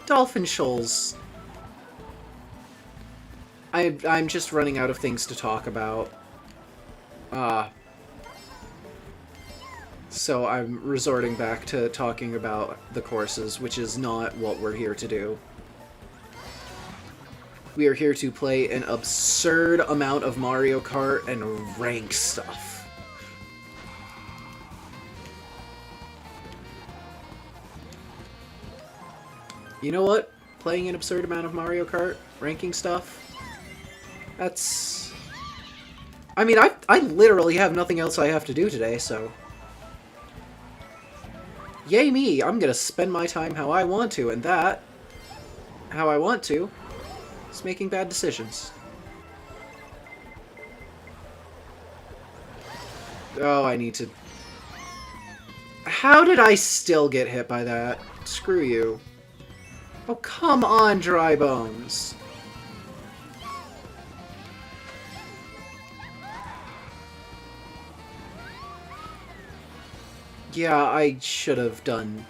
Dolphin Shoals. I'm just running out of things to talk about. So I'm resorting back to talking about the courses, which is not what we're here to do. We are here to play an absurd amount of Mario Kart and rank stuff. You know what? Playing an absurd amount of Mario Kart, ranking stuff, that's... I mean, I literally have nothing else I have to do today, so... Yay me, I'm gonna spend my time how I want to, and that, how I want to, is making bad decisions. Oh, I need to... How did I still get hit by that? Screw you. Oh, come on, Dry Bones. Yeah, I should have done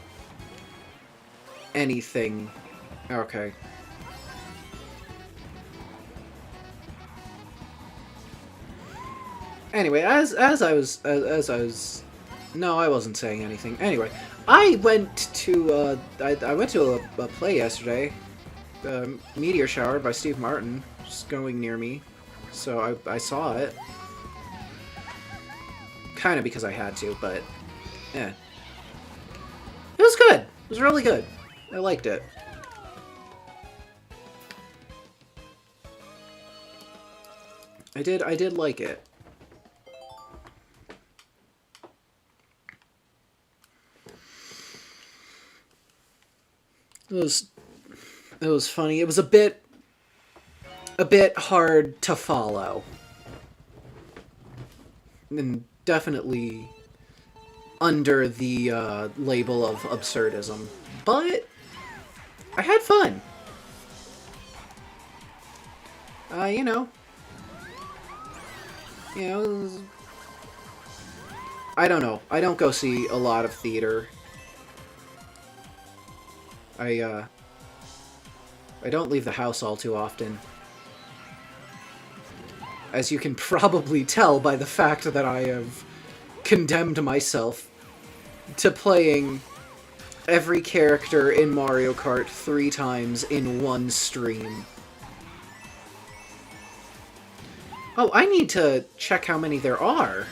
anything. Okay. Anyway, as I was no, I wasn't saying anything. Anyway, I went to I went to a play yesterday, Meteor Shower by Steve Martin, just going near me, so I saw it. Kind of because I had to, but yeah, it was good. It was really good. I liked it. I did like it. It was funny. It was a bit hard to follow. and definitely under the label of absurdism. But I had fun. You know, it was, I don't know. I don't go see a lot of theater. I don't leave the house all too often. As you can probably tell by the fact that I have condemned myself to playing every character in Mario Kart 3 times in one stream. Oh, I need to check how many there are.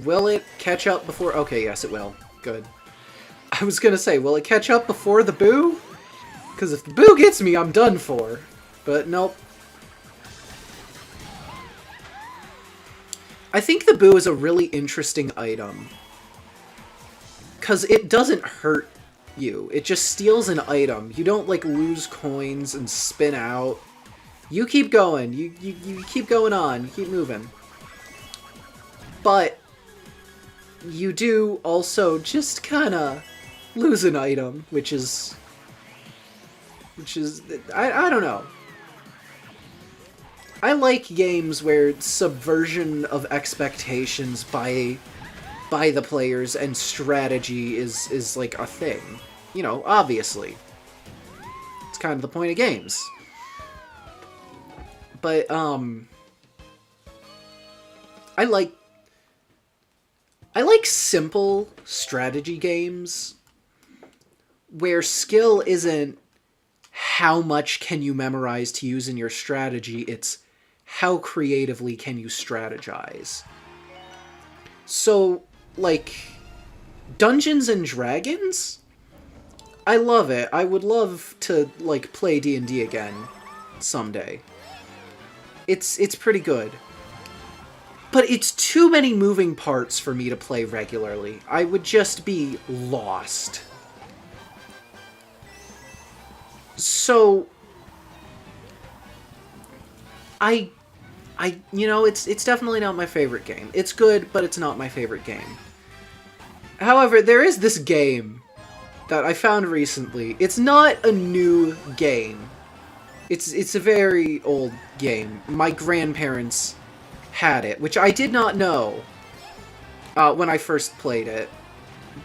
Will it catch up before... Okay, yes, it will. Good. I was gonna say, will it catch up before the boo? Because if the boo gets me, I'm done for. But nope. I think the boo is a really interesting item. Because it doesn't hurt you. It just steals an item. You don't, like, lose coins and spin out. You keep going. You keep going on. You keep moving. But you do also just kind of lose an item, which is I don't know. I like games where subversion of expectations by the players and strategy is like a thing. You know, obviously. It's kind of the point of games. But I like simple strategy games where skill isn't how much can you memorize to use in your strategy, it's how creatively can you strategize. So, like, Dungeons and Dragons? I love it. I would love to, like, play D&D again someday. It's pretty good. But it's too many moving parts for me to play regularly. I would just be lost. So, you know, it's definitely not my favorite game. It's good, but it's not my favorite game. However, there is this game that I found recently. It's not a new game. It's a very old game. My grandparents had it, which I did not know when I first played it.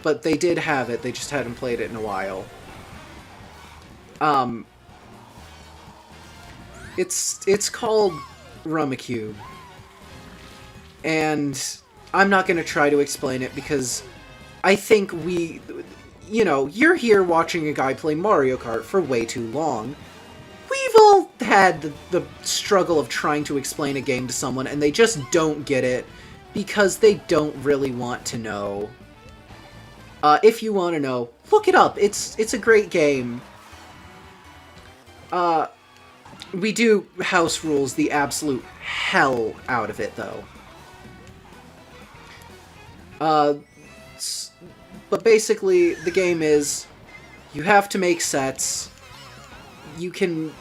But they did have it, they just hadn't played it in a while. It's called Rummikub. And I'm not going to try to explain it because I think you know, you're here watching a guy play Mario Kart for way too long. We've all had the struggle of trying to explain a game to someone and they just don't get it because they don't really want to know. If you want to know, look it up. It's a great game. We do house rules the absolute hell out of it, though. But basically, the game is, you have to make sets.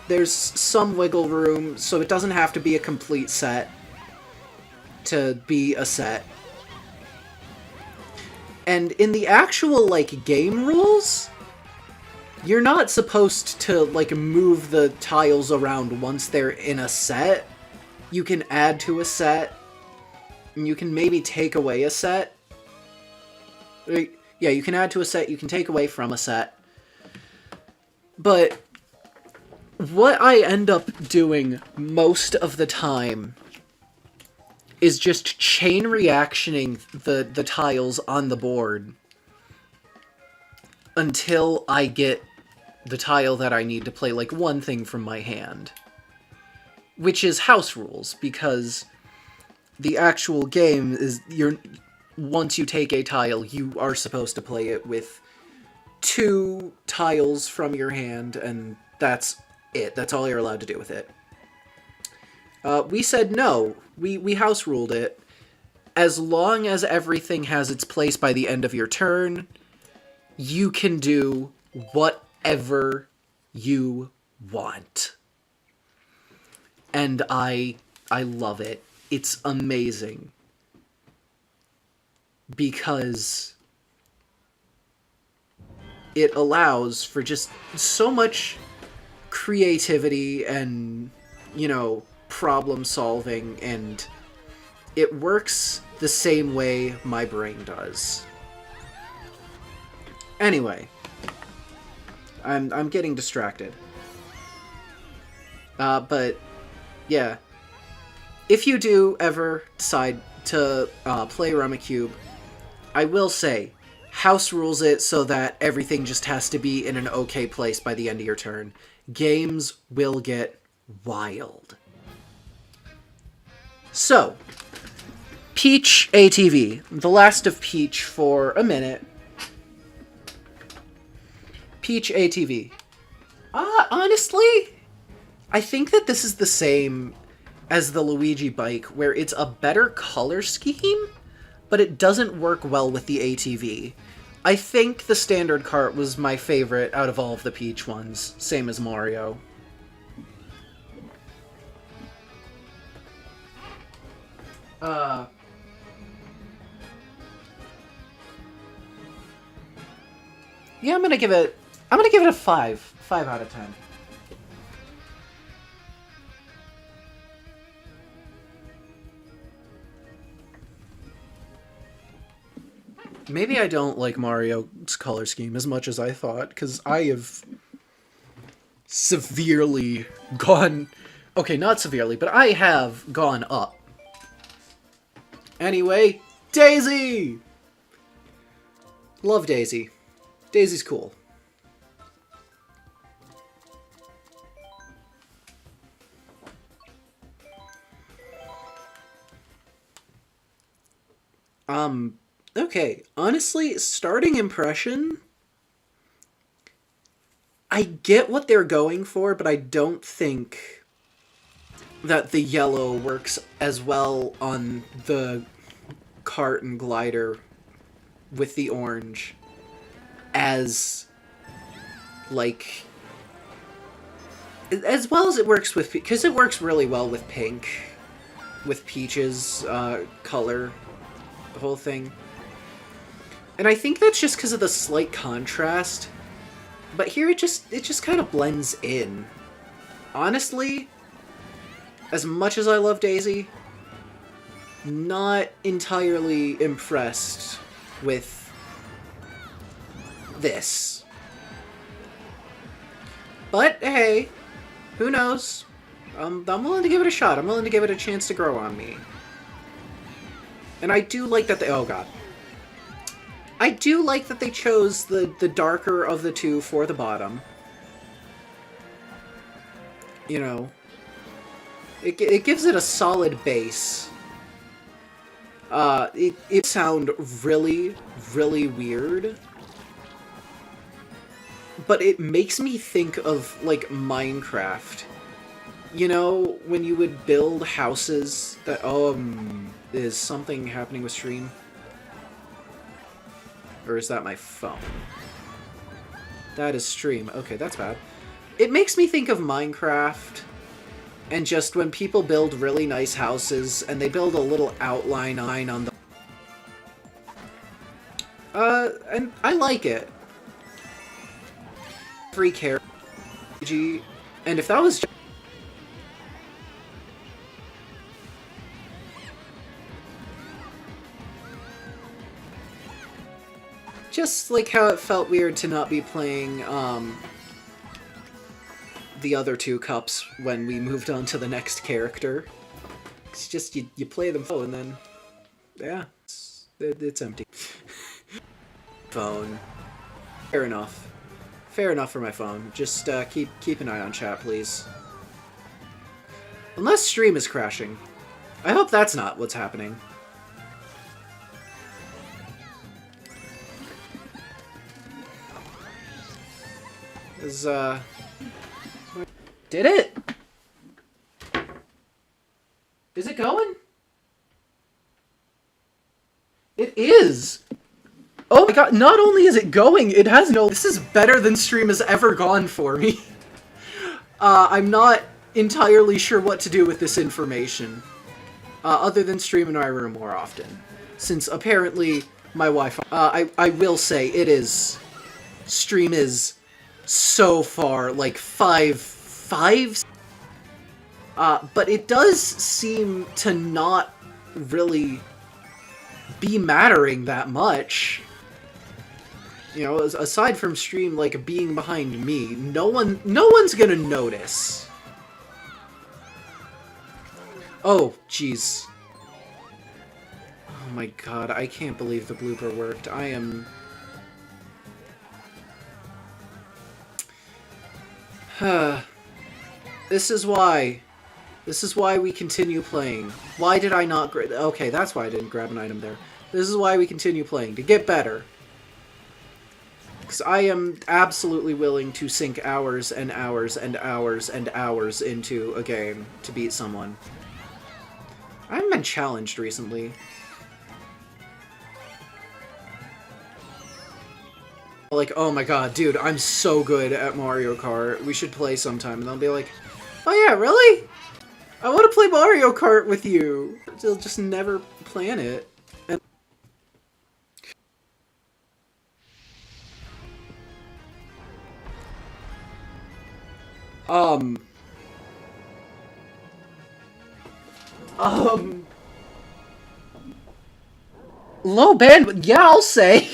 There's some wiggle room, so it doesn't have to be a complete set to be a set. And in the actual, like, game rules, you're not supposed to, like, move the tiles around once they're in a set. You can add to a set, and you can maybe take away a set. Yeah, you can add to a set, you can take away from a set. But what I end up doing most of the time is just chain reactioning the tiles on the board until I get the tile that I need to play, like, one thing from my hand. Which is house rules, because the actual game is, once you take a tile, you are supposed to play it with 2 tiles from your hand, and that's it. That's all you're allowed to do with it. We said no. We house ruled it. as long as everything has its place by the end of your turn, you can do whatever you want. And I love it. It's amazing. Because it allows for just so much creativity and, you know, problem solving, and it works the same way my brain does. Anyway, I'm getting distracted. But yeah, if you do ever decide to play Rummikub, I will say, house rules it so that everything just has to be in an okay place by the end of your turn. Games will get wild. So, Peach ATV. The last of Peach for a minute. Peach ATV. Honestly, I think that this is the same as the Luigi bike, where it's a better color scheme, but it doesn't work well with the ATV. I think the standard cart was my favorite out of all of the Peach ones, same as Mario. Yeah, I'm gonna give it a 5. 5 out of 10. Maybe I don't like Mario's color scheme as much as I thought, because I have severely gone... Okay, not severely, but I have gone up. Anyway, Daisy! Love Daisy. Daisy's cool. Okay, honestly, starting impression, I get what they're going for, but I don't think that the yellow works as well on the cart and glider with the orange as, like, as well as it works with, because it works really well with pink, with Peach's color, the whole thing. And I think that's just because of the slight contrast. But here it just kind of blends in. Honestly, as much as I love Daisy, not entirely impressed with this. But hey, who knows? I'm willing to give it a shot. I'm willing to give it a chance to grow on me. And I do like that they... Oh god. I do like that they chose the darker of the two for the bottom. You know, it gives it a solid base. It sound really, really weird. But it makes me think of, like, Minecraft. You know, when you would build houses that... is something happening with stream? Or is that my phone? That is stream. Okay, that's bad. It makes me think of Minecraft, and just when people build really nice houses, and they build a little outline on the... and I like it. Free care. And if that was just like how it felt weird to not be playing the other two cups when we moved on to the next character. It's just you play them and then yeah, it's empty. Phone. Fair enough. Fair enough for my phone. Just keep an eye on chat, please. Unless stream is crashing. I hope that's not what's happening. Did it? Is it going? is. Oh my god, not only is it going, it has no... This is better than stream has ever gone for me. I'm not entirely sure what to do with this information. Other than stream in my room more often. Since apparently my Wi-Fi... I will say, it is... Stream is so far, like, five... But it does seem to not really be mattering that much. You know, aside from stream, like, being behind me, no one's gonna notice. Oh, jeez. Oh my god, I can't believe the blooper worked. I am... This is why we continue playing. Why did I not grab... Okay, that's why I didn't grab an item there. This is why we continue playing, to get better. Because I am absolutely willing to sink hours and hours and hours and hours into a game to beat someone. I haven't been challenged recently. Like, oh my god, dude, I'm so good at Mario Kart. We should play sometime. And they'll be like, oh yeah, really? I want to play Mario Kart with you. They'll just never plan it. And low bandwidth, yeah, I'll say.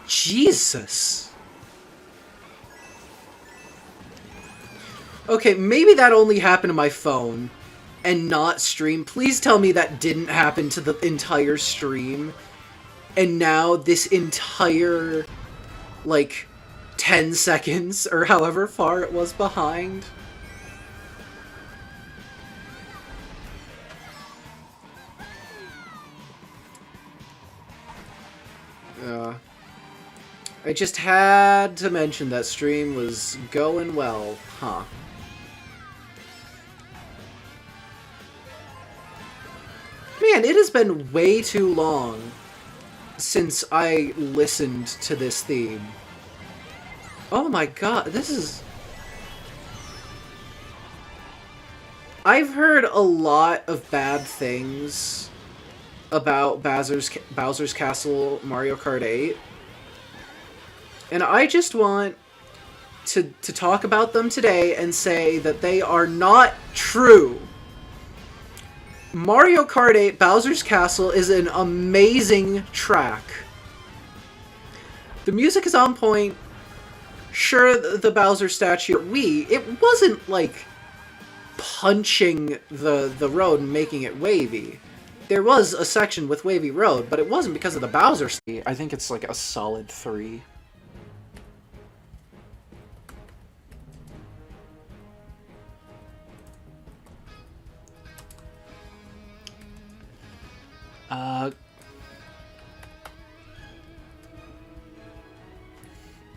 Jesus. Okay, maybe that only happened to my phone and not stream. Please tell me that didn't happen to the entire stream. And now this entire, like, 10 seconds, or however far it was behind. I just had to mention that stream was going well, huh? Man, it has been way too long since I listened to this theme. Oh my god, this is... I've heard a lot of bad things about Bowser's Castle Mario Kart 8. And I just want to talk about them today and say that they are not true. Mario Kart 8 Bowser's Castle is an amazing track. The music is on point. Sure, the Bowser statue... it wasn't, like, punching the road and making it wavy. There was a section with wavy road, but it wasn't because of the Bowser statue. I think it's, like, a solid 3.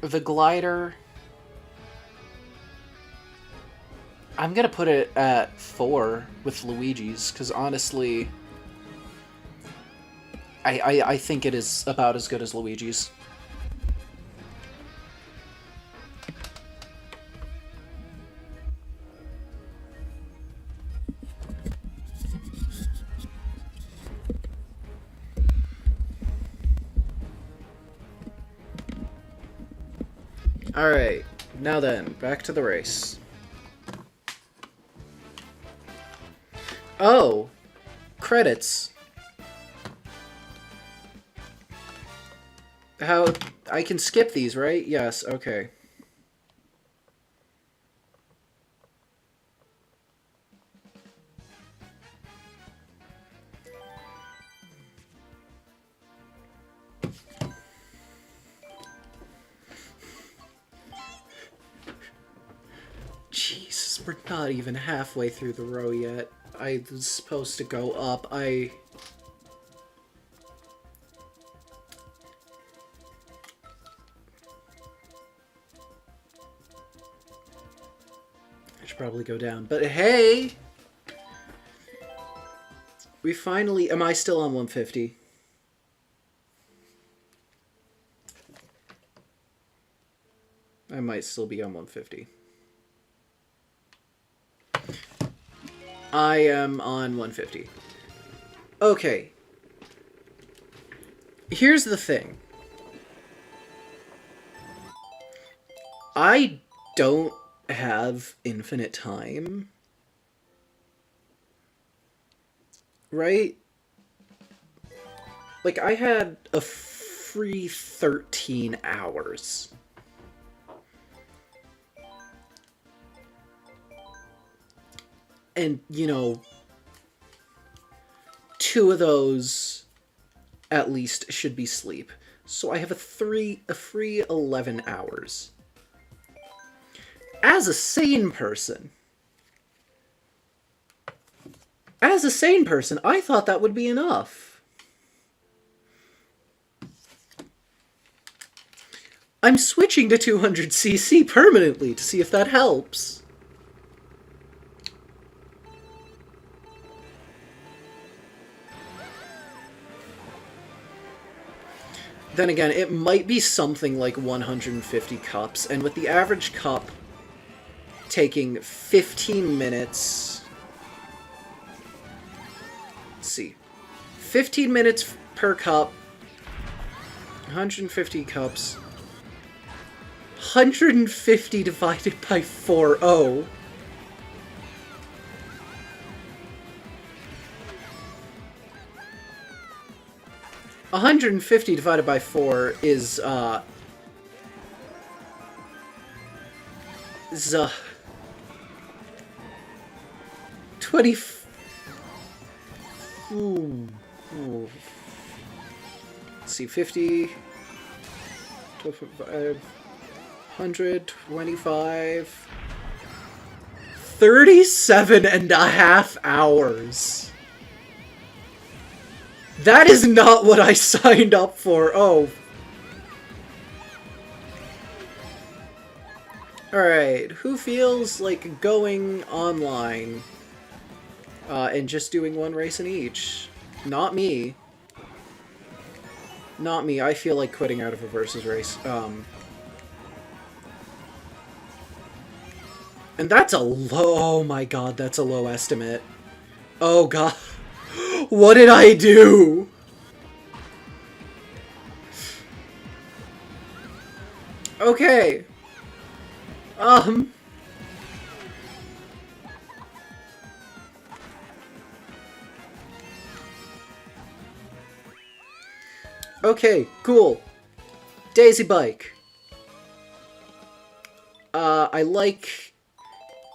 The glider... I'm gonna put it at 4 with Luigi's, because honestly... I think it is about as good as Luigi's. Alright, now then, back to the race. Oh! Credits. How... I can skip these, right? Yes, okay. Jesus, we're not even halfway through the row yet. I was supposed to go up. probably go down. But hey! We finally... Am I still on 150? I might still be on 150. I am on 150. Okay. Here's the thing. I don't have infinite time. Right? Like, I had a free 13 hours. And, you know, 2 of those, at least, should be sleep. So I have a free 11 hours. As a sane person, I thought that would be enough. I'm switching to 200cc permanently to see if that helps. Then again, it might be something like 150 cups, and with the average cup taking 15 minutes... Let's see. 15 minutes per cup. 150 cups. 150 divided by 4. Oh. $150 divided by 4 is 20. Let's see, 50, 125, 37 and a half hours. That is not what I signed up for. Oh. Alright, who feels like going online and just doing one race in each? Not me. Not me. I feel like quitting out of a versus race. And that's a low... Oh my god, that's a low estimate. Oh god. What did I do? Okay. Okay, cool. Daisy bike. I like...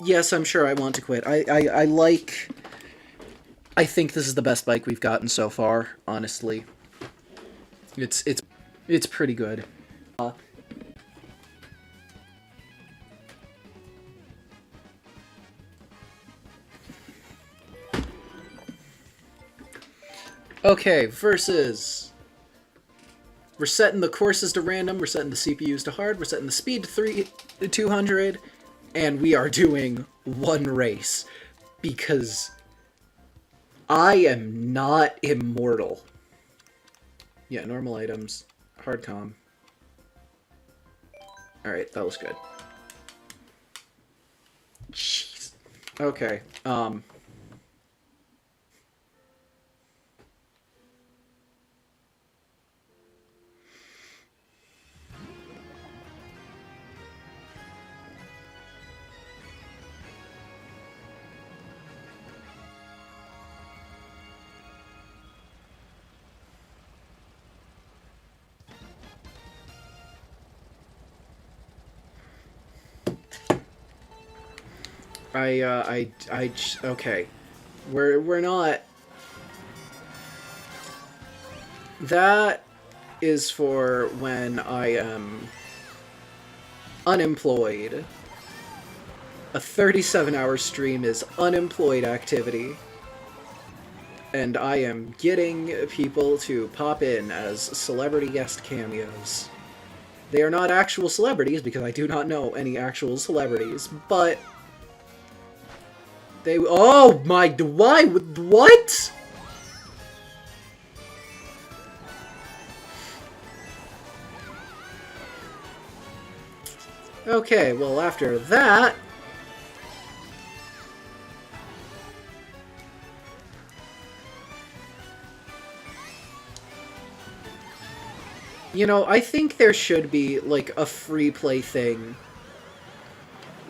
Yes, I'm sure I want to quit. I like... I think this is the best bike we've gotten so far, honestly. It's pretty good. Okay, versus... We're setting the courses to random, we're setting the CPUs to hard, we're setting the speed to 200, and we are doing one race. Because... I am not immortal. Yeah, normal items. Hard comm. Alright, that was good. Jeez. Okay, okay. We're not... That is for when I am unemployed. A 37-hour stream is unemployed activity. And I am getting people to pop in as celebrity guest cameos. They are not actual celebrities, because I do not know any actual celebrities, but... They... Oh my... Why? What? Okay, well, after that... You know, I think there should be, like, a free play thing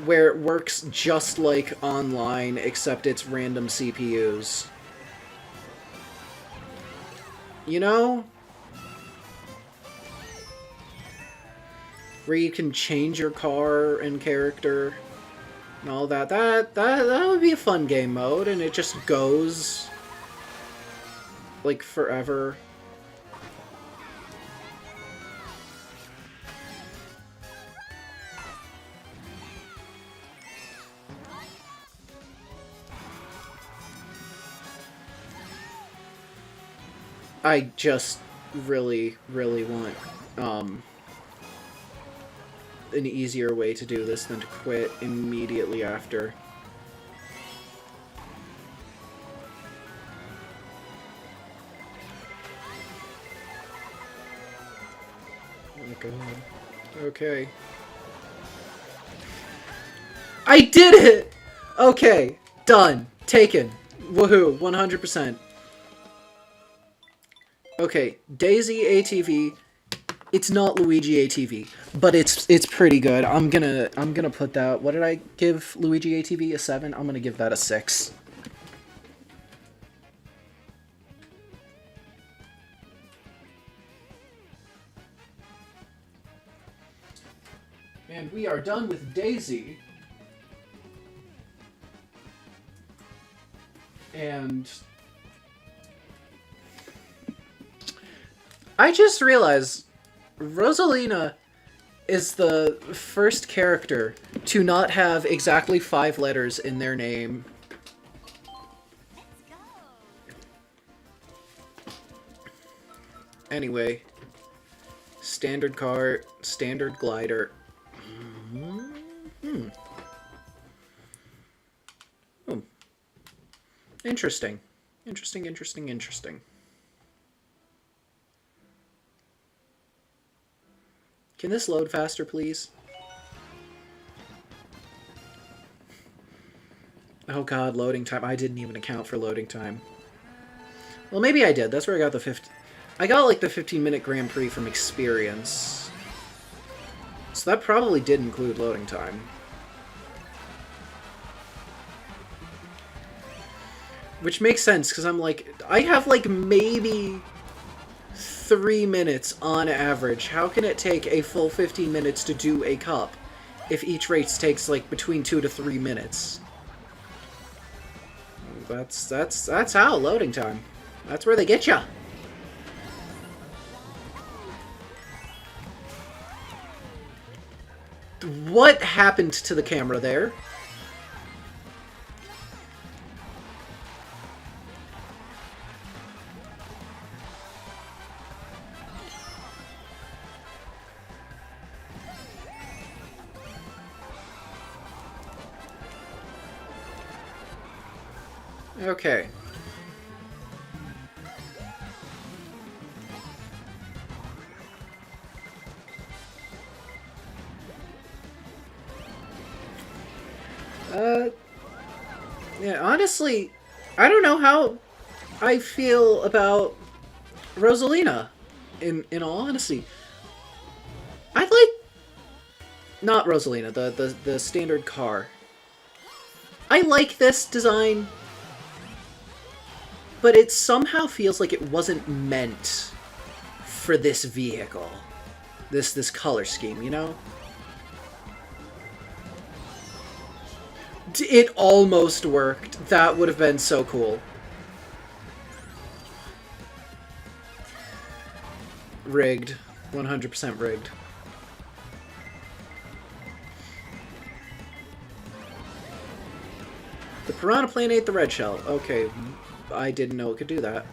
where it works just like online, except it's random CPUs. You know? Where you can change your car and character and all that. That would be a fun game mode, and it just goes like forever. I just really, really want an easier way to do this than to quit immediately after. Oh god. Okay. I did it! Okay. Done. Taken. Woohoo. 100%. Okay. Daisy ATV. It's not Luigi ATV, but it's pretty good. I'm gonna put that. What did I give Luigi ATV? A 7? I'm gonna give that a 6. And we are done with Daisy. And I just realized Rosalina is the first character to not have exactly 5 letters in their name. Anyway, standard cart, standard glider. Oh. Interesting. Interesting. Can this load faster, please? Oh god, loading time. I didn't even account for loading time. Well, maybe I did. That's where I got the 50... I got, like, the 15-minute Grand Prix from experience. So that probably did include loading time. Which makes sense, because I'm like... I have, like, maybe 3 minutes on average. How can it take a full 15 minutes to do a cup if each race takes, like, between 2 to 3 minutes? That's how loading time. That's where they get ya. What happened to the camera there? Okay. Yeah, honestly, I don't know how I feel about Rosalina, in all honesty. I like... Not Rosalina, the standard car. I like this design, but it somehow feels like it wasn't meant for this vehicle. This color scheme, you know? It almost worked. That would have been so cool. Rigged. 100% rigged. The piranha plane ate the red shell. Okay, I didn't know it could do that.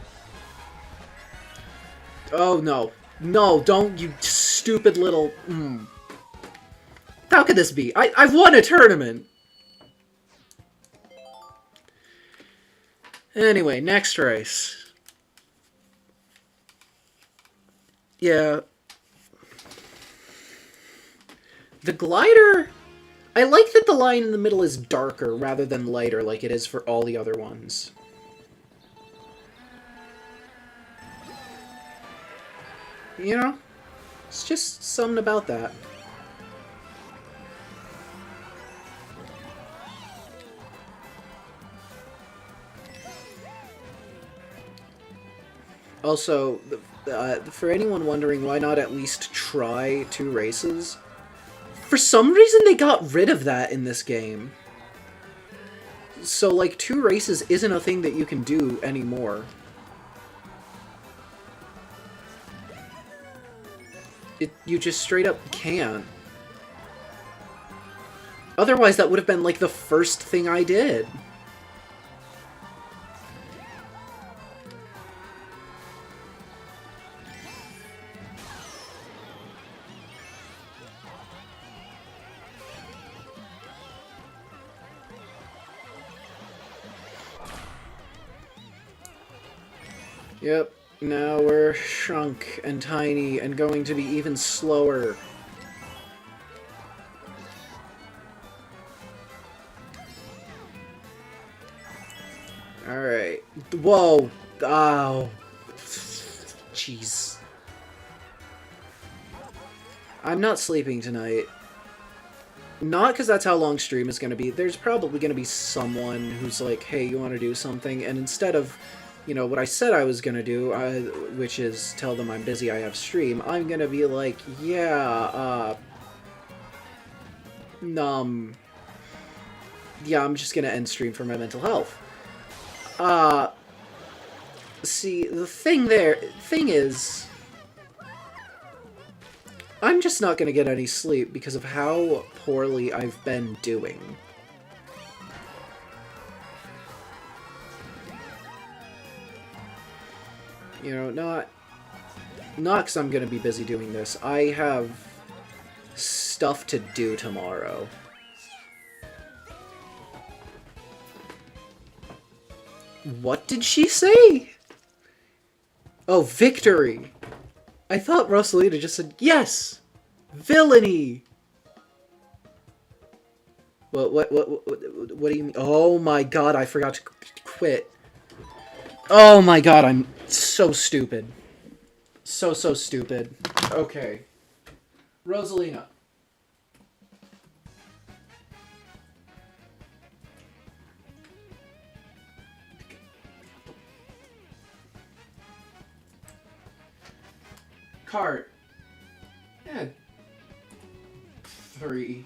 Oh, no. No, don't, you stupid little... How could this be? I've won a tournament! Anyway, next race. Yeah. The glider... I like that the line in the middle is darker rather than lighter like it is for all the other ones. You know? It's just something about that. Also, for anyone wondering why not at least try 2 races, for some reason they got rid of that in this game. So, like, 2 races isn't a thing that you can do anymore. You just straight up can't. Otherwise, that would have been, like, the first thing I did. Yep, now we're shrunk and tiny and going to be even slower. Alright. Whoa! Oh. Jeez. I'm not sleeping tonight. Not because that's how long stream is going to be. There's probably going to be someone who's like, hey, you want to do something? And instead of, you know, what I said I was going to do, which is tell them I'm busy, I have stream, I'm going to be like, yeah, yeah, I'm just going to end stream for my mental health. See, the thing is, I'm just not going to get any sleep because of how poorly I've been doing. You know, not because I'm going to be busy doing this. I have stuff to do tomorrow. What did she say? Oh, victory! I thought Rosalita just said, yes! Villainy! What do you mean? Oh my god, I forgot to quit. Oh my god, I'm so stupid. So stupid. Okay. Rosalina. Kart. Yeah. 3.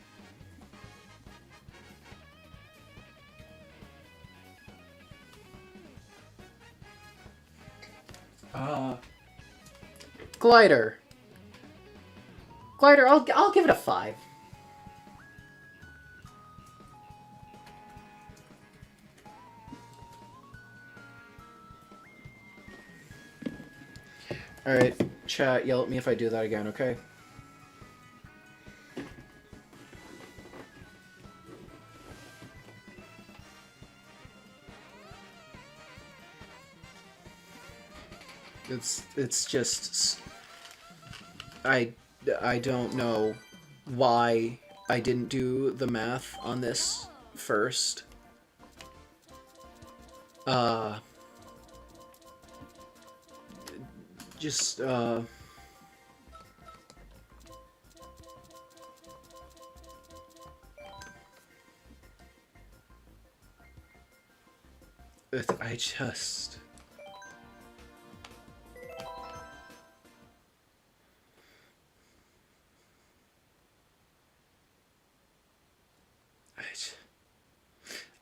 Glider. Glider, I'll give it a 5. Alright, chat, yell at me if I do that again, okay? It's just... I don't know why I didn't do the math on this first. Just, I just...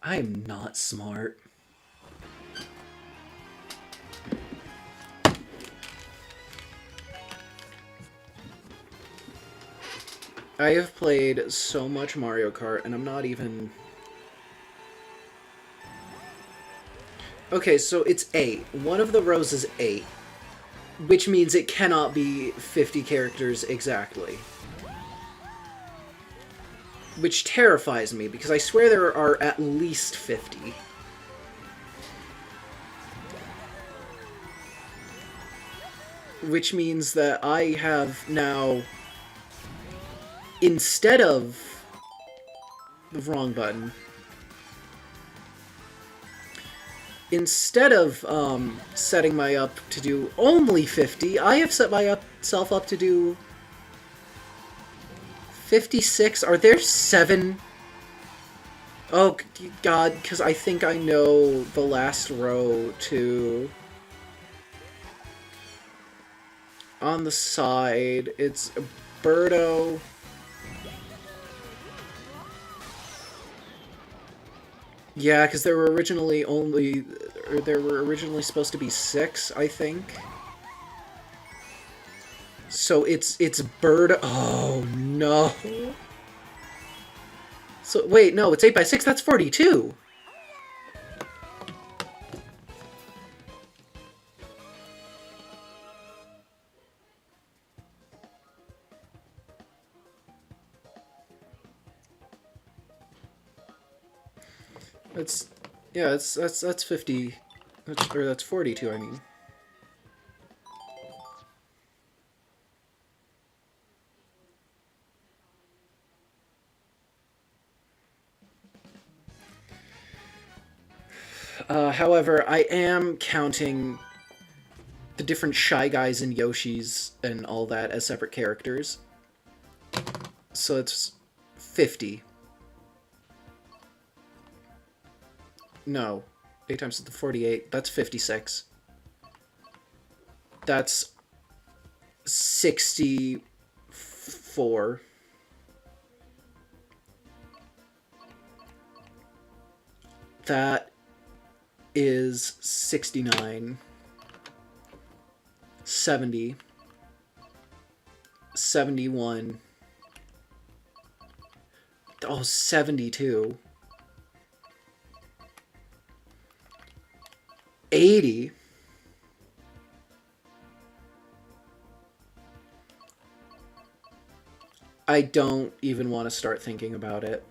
I'm not smart. I have played so much Mario Kart, and I'm not even... Okay, so it's 8. One of the rows is 8, which means it cannot be 50 characters exactly. Which terrifies me, because I swear there are at least 50. which means that I have now, instead of the wrong button, instead of setting my up to do only 50, I have set myself up to do 56. Are there 7? Oh, God, because I think I know the last row, too. On the side, it's Birdo. Yeah, because there were originally supposed to be 6, I think. So it's Birdo. Oh, no. So, wait, no, it's 8x6, that's 42. That's, yeah, that's 50, that's 42, I mean. However, I am counting the different Shy Guys and Yoshis and all that as separate characters. So it's 50. No. 8 times the 48. That's 56. That's 64. That is 69. 70. 71. Oh, 72. 80. I don't even want to start thinking about it.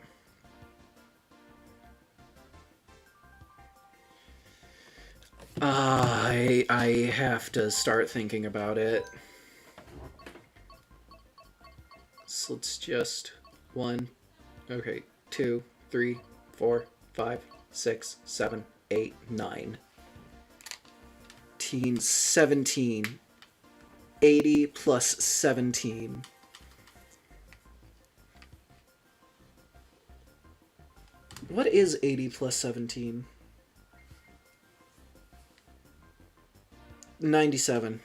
I have to start thinking about it. So let's just 1, okay, 2, 3, 4, 5, 6, 7, 8, 9. 17. 80 plus 17. What is 80 plus 17? 97.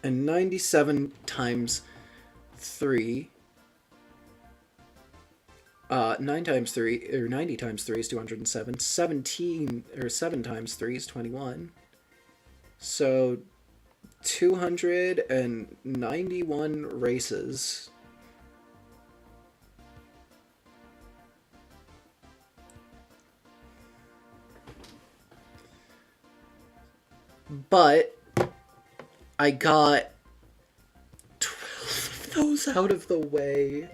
And 97 times 3... 9 times 3, or 90 times 3 is 207. 17, or 7 times 3 is 21. So, 291 races. But I got 12 of those out of the way.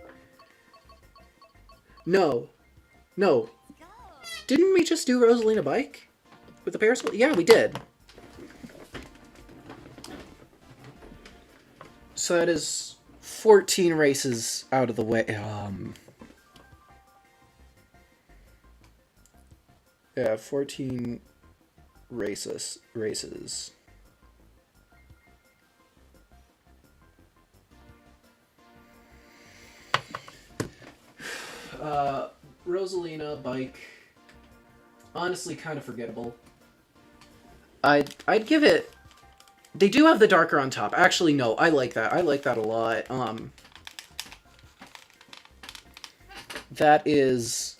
No. Didn't we just do Rosalina Bike? With the Paris? Yeah, we did. So that is 14 races out of the way. Yeah, 14 races. Rosalina Bike, honestly kind of forgettable. I'd give it... They do have the darker on top. Actually, no, I like that. I like that a lot. That is...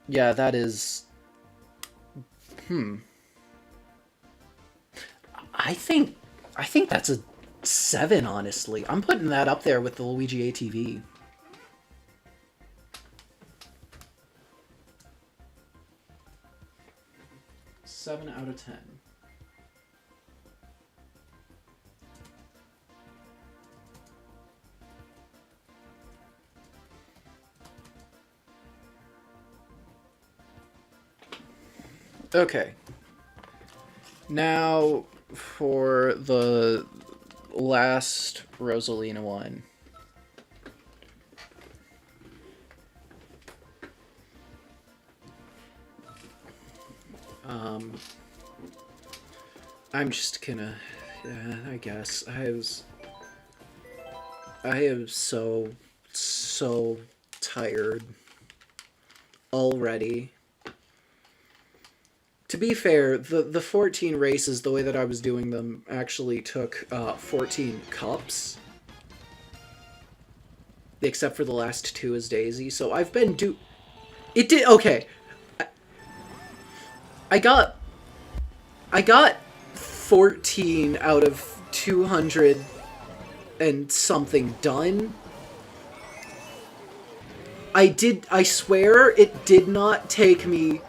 Yeah, that is... I think that's a 7, honestly. I'm putting that up there with the Luigi ATV. Seven out of 10. Okay. Now for the last Rosalina one. I'm just gonna, I guess I am so tired already. To be fair, the 14 races, the way that I was doing them, actually took 14 cups. Except for the last two as Daisy. So I've been It did, okay. I got 14 out of 200 and something done. I swear it did not take me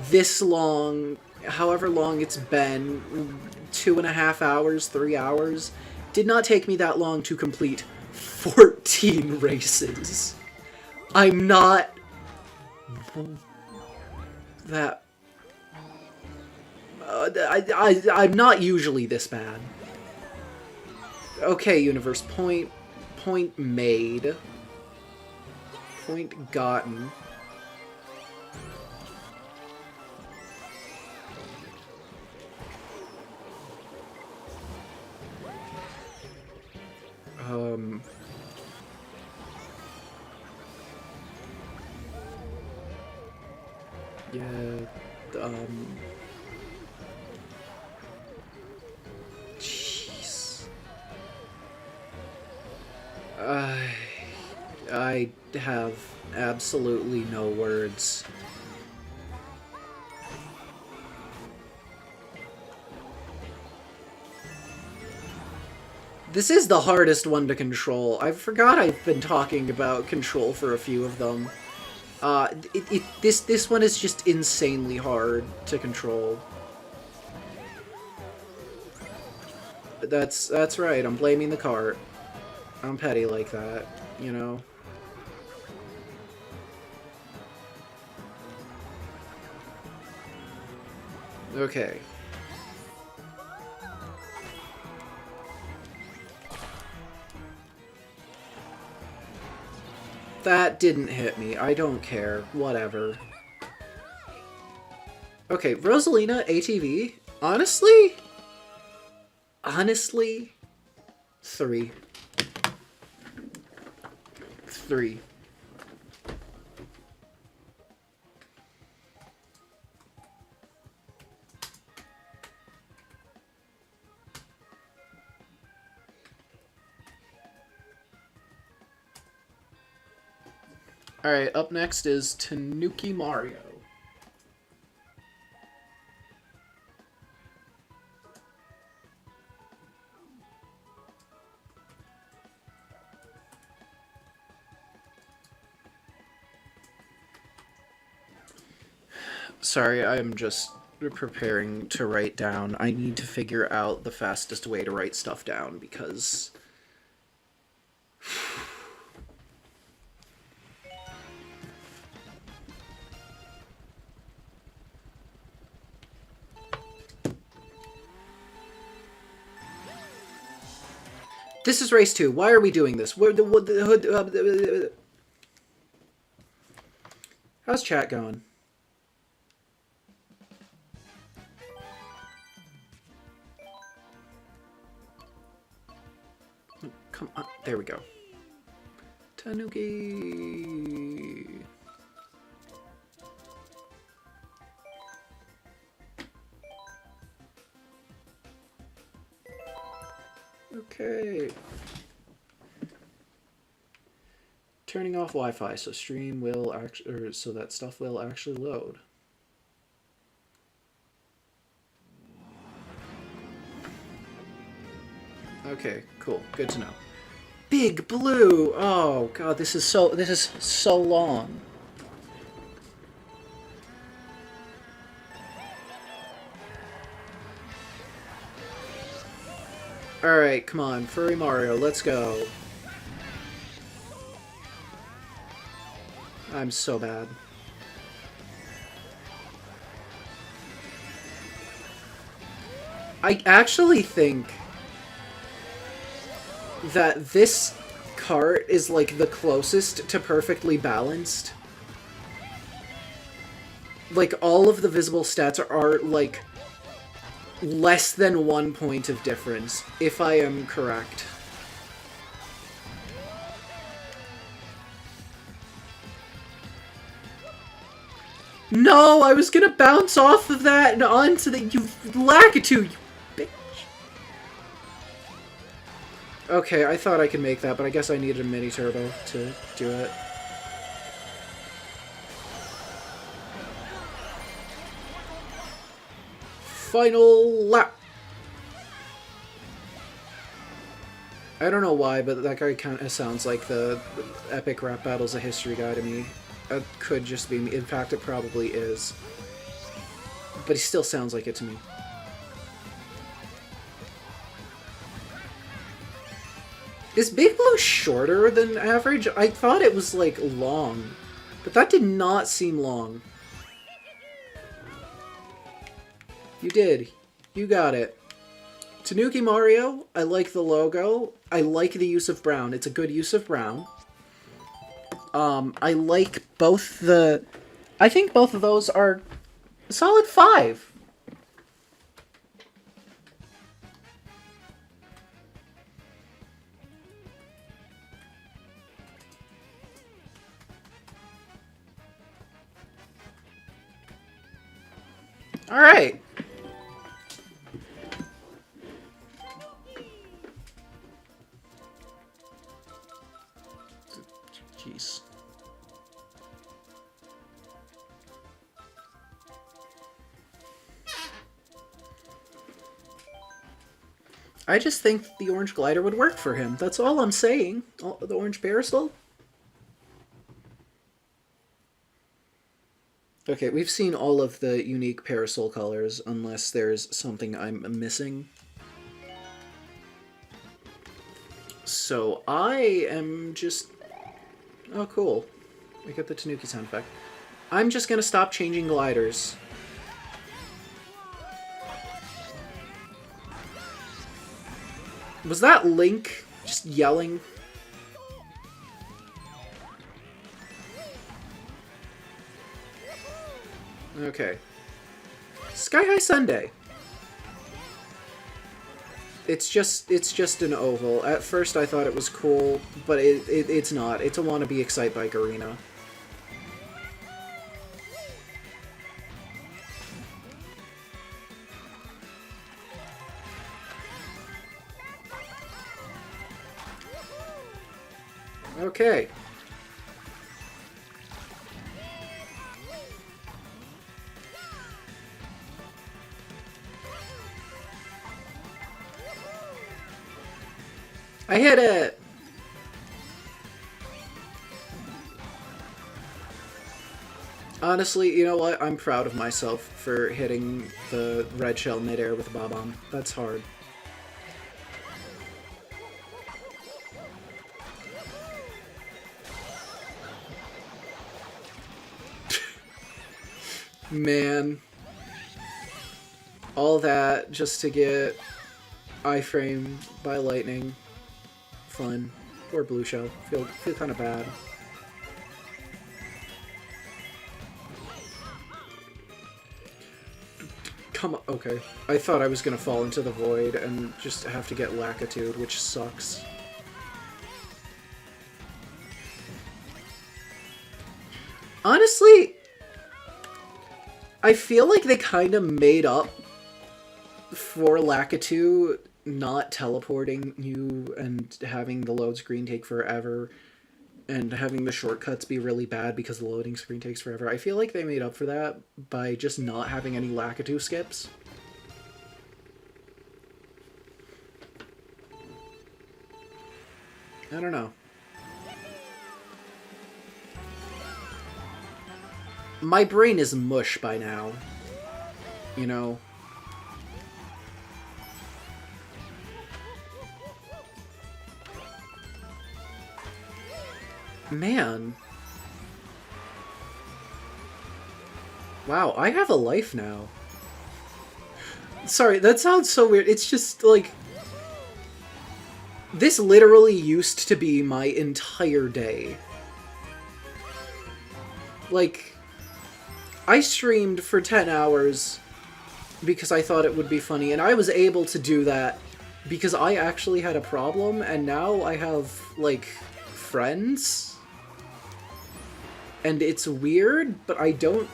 this long, however long it's been, 2.5 hours, 3 hours, did not take me that long to complete 14 races. I'm not that... I'm not usually this bad. Okay, universe, point made. Point gotten. Yeah, jeez. I have absolutely no words. This is the hardest one to control. I forgot I've been talking about control for a few of them. This one is just insanely hard to control. But that's right, I'm blaming the cart. I'm petty like that, you know? Okay. That didn't hit me. I don't care. Whatever. Okay, Rosalina, ATV. Honestly? Honestly? 3. 3. Alright, up next is Tanuki Mario. Sorry, I'm just preparing to write down. I need to figure out the fastest way to write stuff down because... This is race 2. Why are we doing this? How's chat going? Come on. There we go. Tanuki. Okay. Turning off Wi-Fi so stream will actually, so that stuff will actually load. Okay, cool. Good to know. Big Blue. Oh god, this is so long. Alright, come on, Furry Mario, let's go. I'm so bad. I actually think that this cart is like the closest to perfectly balanced. Like all of the visible stats are like less than 1 point of difference, if I am correct. No, I was gonna bounce off of that and onto the... You Lakitu, you bitch. Okay, I thought I could make that, but I guess I needed a mini turbo to do it. Final lap. I don't know why, but that guy kind of sounds like the epic rap battles of history guy to me. It could just be me. In fact, it probably is. But he still sounds like it to me. Is Big Blue shorter than average? I thought it was, like, long. But that did not seem long. You did. You got it. Tanuki Mario, I like the logo. I like the use of brown. It's a good use of brown. I like both the... I think both of those are a solid 5. All right. Jeez. I just think the orange glider would work for him. That's all I'm saying. Oh, the orange parasol? Okay, we've seen all of the unique parasol colors, unless there's something I'm missing. So I am just... Oh, cool. I get the Tanuki sound effect. I'm just gonna stop changing gliders. Was that Link just yelling? Okay. Sky High Sunday. It's just an oval. At first I thought it was cool, but it's not. It's a wannabe Excite Bike arena. Okay. I hit it! Honestly, you know what? I'm proud of myself for hitting the red shell midair with a Bob-omb. That's hard. Man. All that just to get iframe by lightning. Fun. Poor Blue Shell. Feel kind of bad. Come on. Okay. I thought I was gonna fall into the void and just have to get Lakitu, which sucks. Honestly, I feel like they kind of made up for Lakitu not teleporting you and having the load screen take forever and having the shortcuts be really bad because the loading screen takes forever. I feel like they made up for that by just not having any Lakitu skips. I don't know. My brain is mush by now. You know? Man. Wow, I have a life now. Sorry, that sounds so weird. It's just, like... This literally used to be my entire day. Like, I streamed for 10 hours because I thought it would be funny, and I was able to do that because I actually had a problem, and now I have, like, friends. And it's weird, but I don't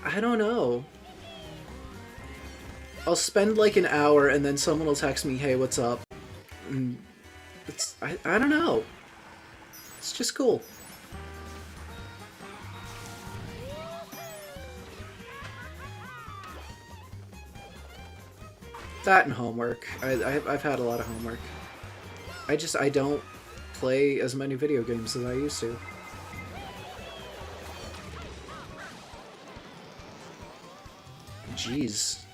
know. I'll spend like an hour and then someone will text me, hey, what's up? And it's, I don't know. It's just cool. That and homework. I've had a lot of homework. I don't play as many video games as I used to. Jeez.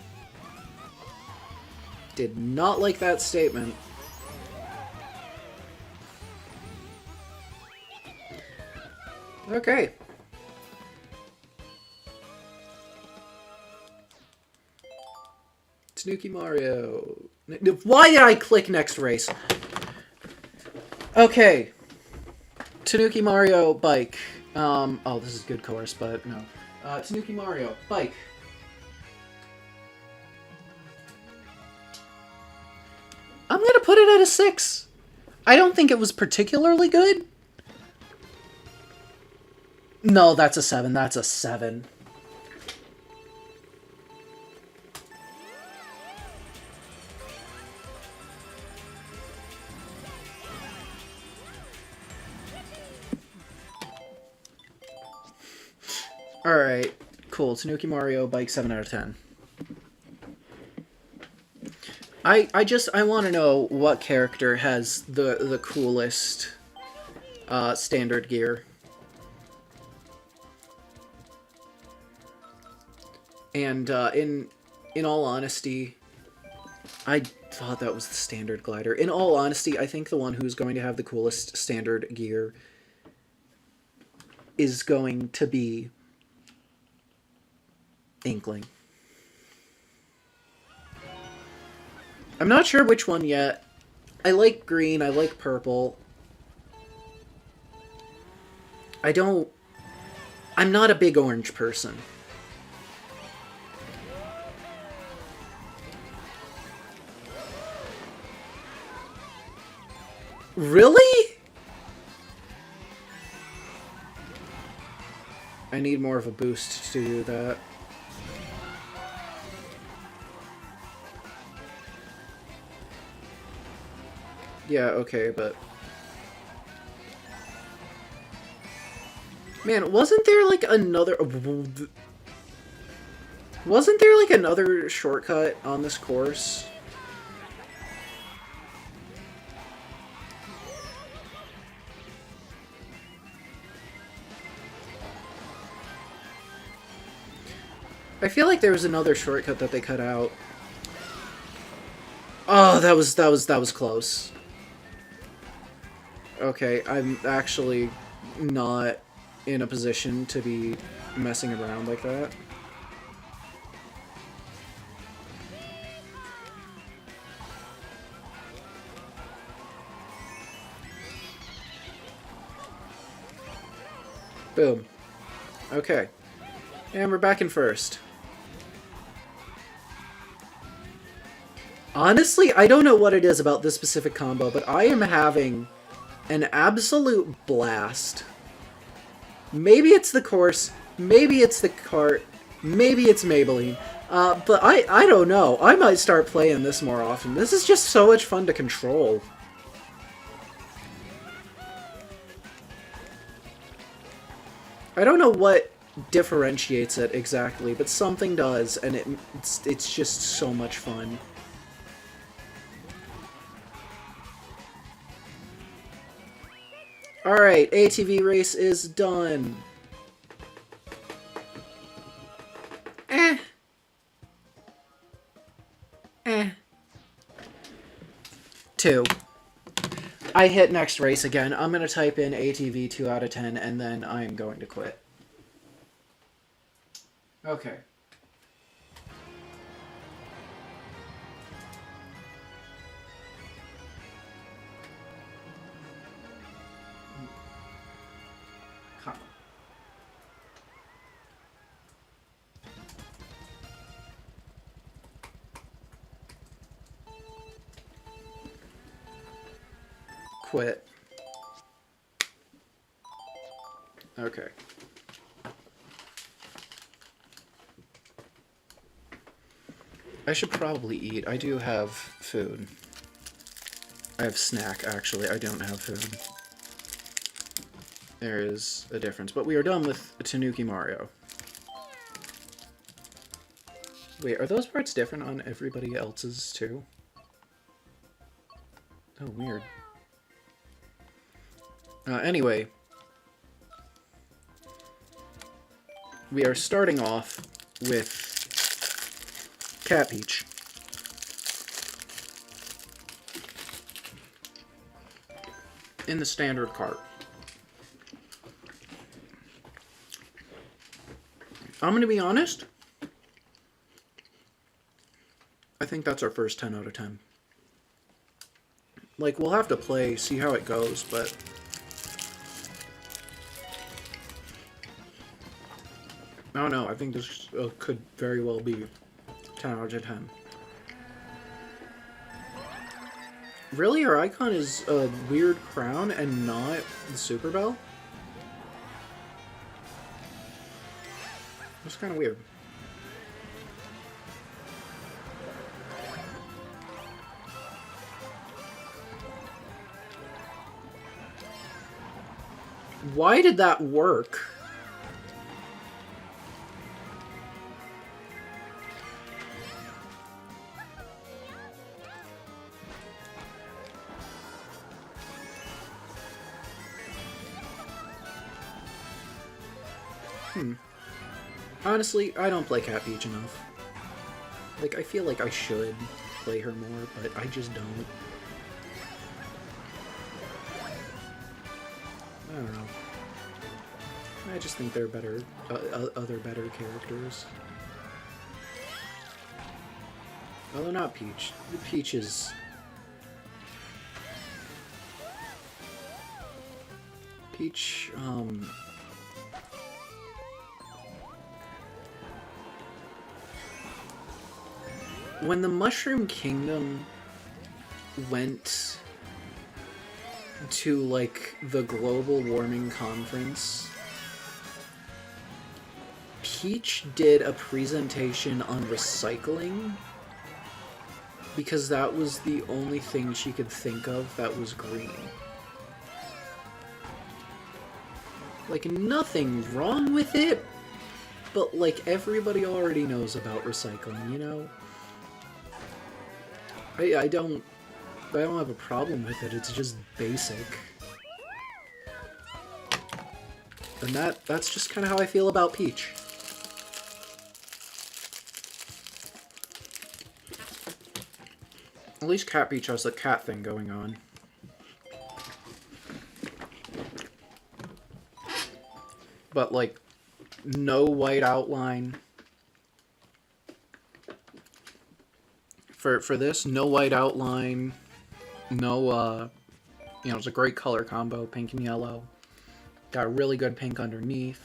Did not like that statement. Okay. Tanuki Mario. Why did I click next race? Okay. Tanuki Mario bike. Oh, this is good course, but no. Tanuki Mario bike. I'm gonna put it at a 6. I don't think it was particularly good. No, that's a 7. That's a 7. Alright, cool. Tanuki Mario bike 7 out of 10. I want to know what character has the coolest standard gear. And in all honesty, I thought that was the standard glider. In all honesty, I think the one who's going to have the coolest standard gear is going to be Inkling. I'm not sure which one yet. I like green, I like purple. I'm not a big orange person. Really? I need more of a boost to do that. Yeah, okay, but... Man, wasn't there, like, another... Wasn't there, like, another shortcut on this course? I feel like there was another shortcut that they cut out. Oh, that was close. Okay, I'm actually not in a position to be messing around like that. Boom. Okay. And we're back in first. Honestly, I don't know what it is about this specific combo, but I am having an absolute blast. Maybe it's the course, maybe it's the cart, maybe it's Maybelline, but I don't know. I might start playing this more often. This is just so much fun to control. I don't know what differentiates it exactly, but something does, and it's just so much fun. Alright, ATV race is done. 2. I hit next race again. I'm going to type in ATV 2 out of 10, and then I'm going to quit. Okay. quit. Okay. I should probably eat. I do have food. I have snack, actually. I don't have food. There is a difference. But we are done with Tanuki Mario. Wait, are those parts different on everybody else's, too? Oh, weird. Anyway. We are starting off with Cat Peach. In the standard cart. I'm gonna be honest. I think that's our first 10 out of 10. Like, we'll have to play, see how it goes, but... I don't know, I think this could very well be 10 out of 10. Really? Her icon is a weird crown and not the Super Bell? That's kind of weird. Why did that work? Honestly, I don't play Cat Peach enough. Like, I feel like I should play her more, but I just don't. I don't know. I just think there are better, other better characters. Although not Peach. Peach is... Peach, when the Mushroom Kingdom went to, like, the global warming conference, Peach did a presentation on recycling because that was the only thing she could think of that was green. Like, nothing wrong with it, but, like, everybody already knows about recycling, you know? I don't have a problem with it, it's just basic. And that's just kind of how I feel about Peach. At least Cat Peach has the cat thing going on. But, like, no white outline. For this, no white outline, no, you know, it's a great color combo, pink and yellow. Got a really good pink underneath.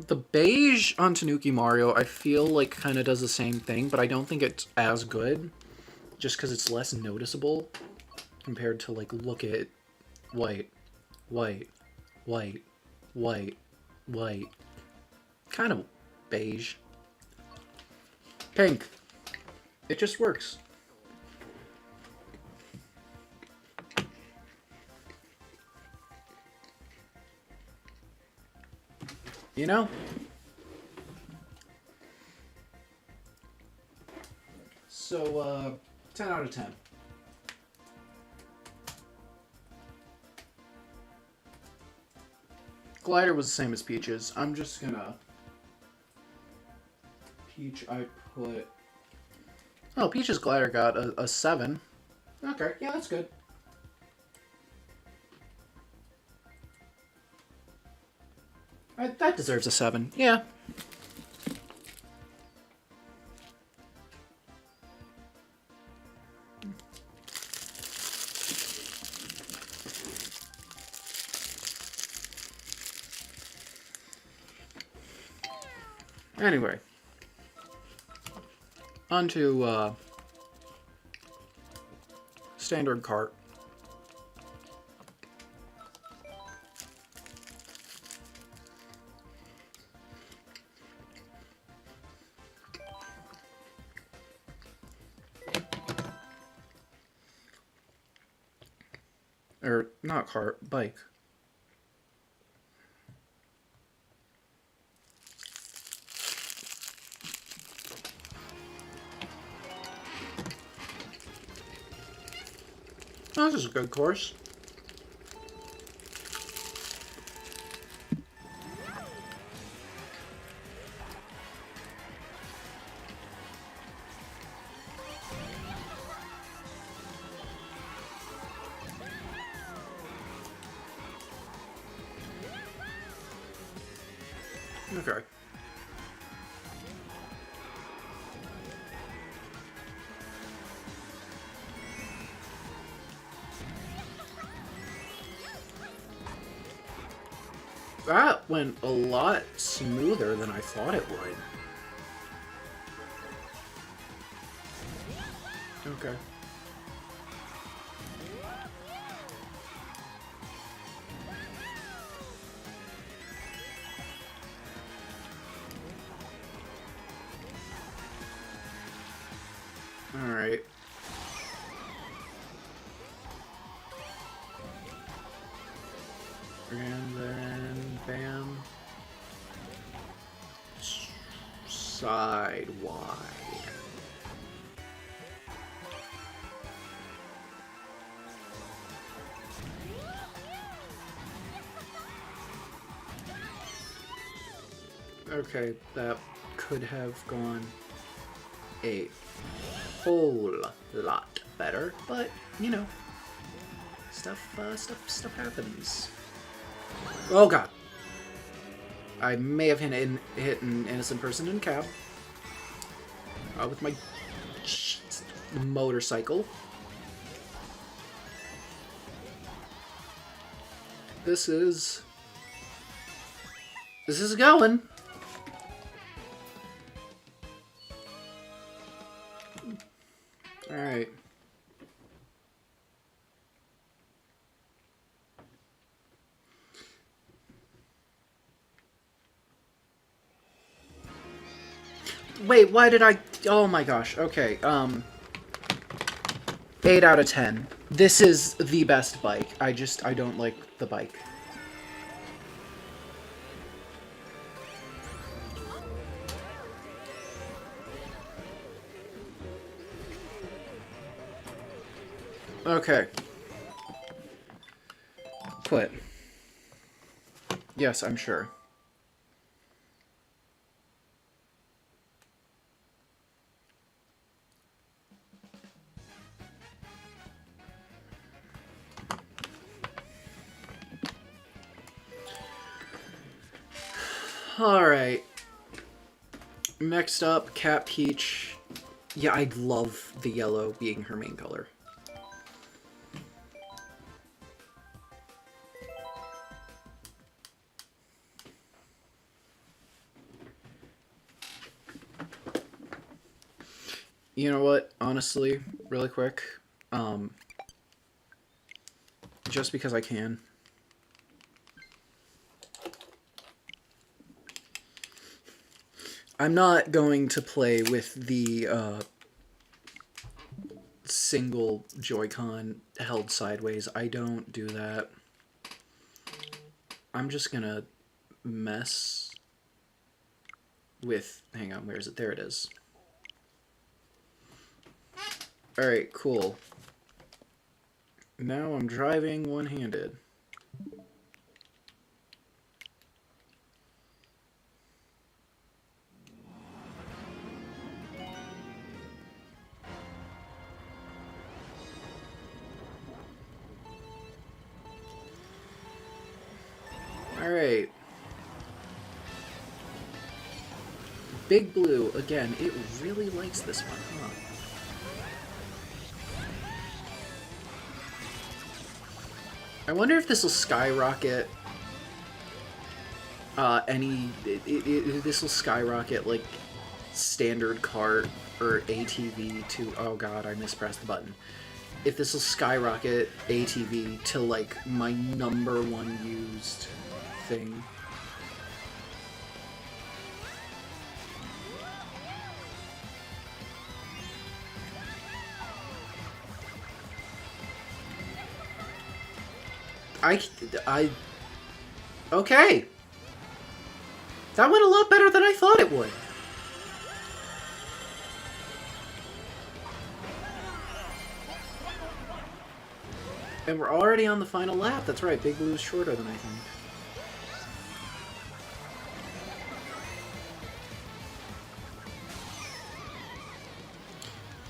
The beige on Tanuki Mario, I feel like kind of does the same thing, but I don't think it's as good, just because it's less noticeable compared to, like, look at white, white, white, white, white. Kind of beige. Pink. It just works. You know? So, 10 out of 10. Glider was the same as Peach's. I'm just gonna... Peach, I put... Oh, Peach's glider got a 7. Okay, yeah, that's good. That deserves a 7, yeah. Anyway. On to Standard cart. Or, not cart, bike. Oh, this is a good course. Okay. That went a lot smoother than I thought it would. Okay. Alright. And then, bam. Side wide. Okay, that could have gone a whole lot better, but you know, stuff happens. Oh god, I may have hit an innocent person in a cab with my motorcycle. This is going. All right. Wait, why did I... Oh my gosh, okay, 8 out of 10. This is the best bike. I don't like the bike. Okay. Quit. Yes, I'm sure. Alright. Next up, Cat Peach. Yeah, I love the yellow being her main color. You know what? Honestly, really quick, just because I can. I'm not going to play with the single Joy-Con held sideways. I don't do that. I'm just gonna mess with... Hang on, where is it? There it is. Alright, cool. Now I'm driving one-handed. Alright. Big Blue, again, it really likes this one, huh? I wonder if this will skyrocket this will skyrocket like standard cart or ATV to... Oh god, I mispressed the button. if this will skyrocket ATV to, like, my #1 used thing. Okay. That went a lot better than I thought it would. And we're already on the final lap. That's right, Big Blue's shorter than I think.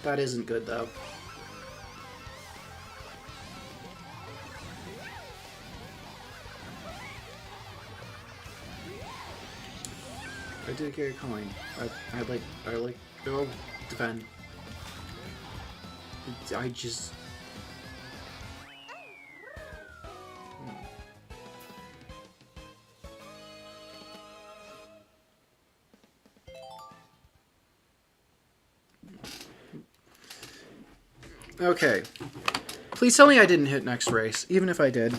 That isn't good, though. I did get a coin. I like, oh, defend. I just... Okay. Please tell me I didn't hit next race, even if I did.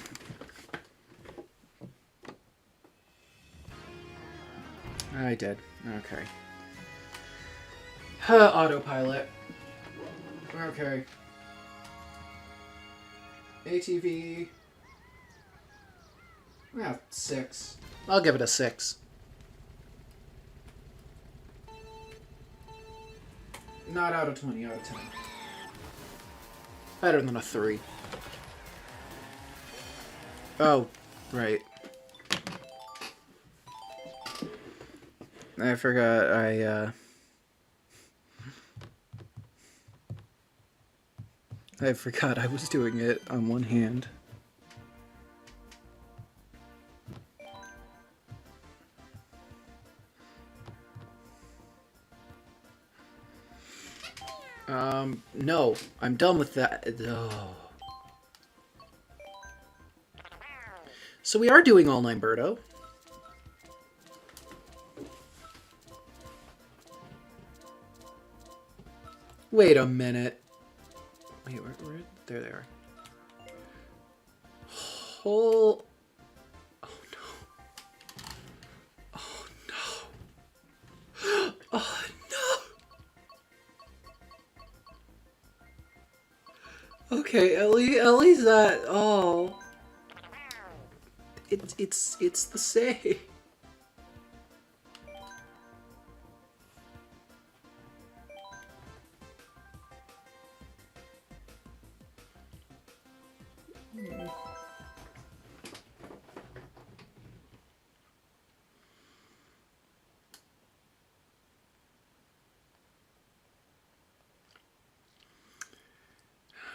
I did. Okay. Autopilot. Okay. ATV. Yeah, 6. I'll give it a 6. Not out of 20, out of 10. Better than a 3. Oh, right. I forgot I forgot I was doing it on one hand. No, I'm done with that. Oh. So we are doing all 9 Birdo. Wait a minute. Wait, where there they are. Oh no. Oh no. Oh no. Okay, Ellie's that. Oh. It's the same.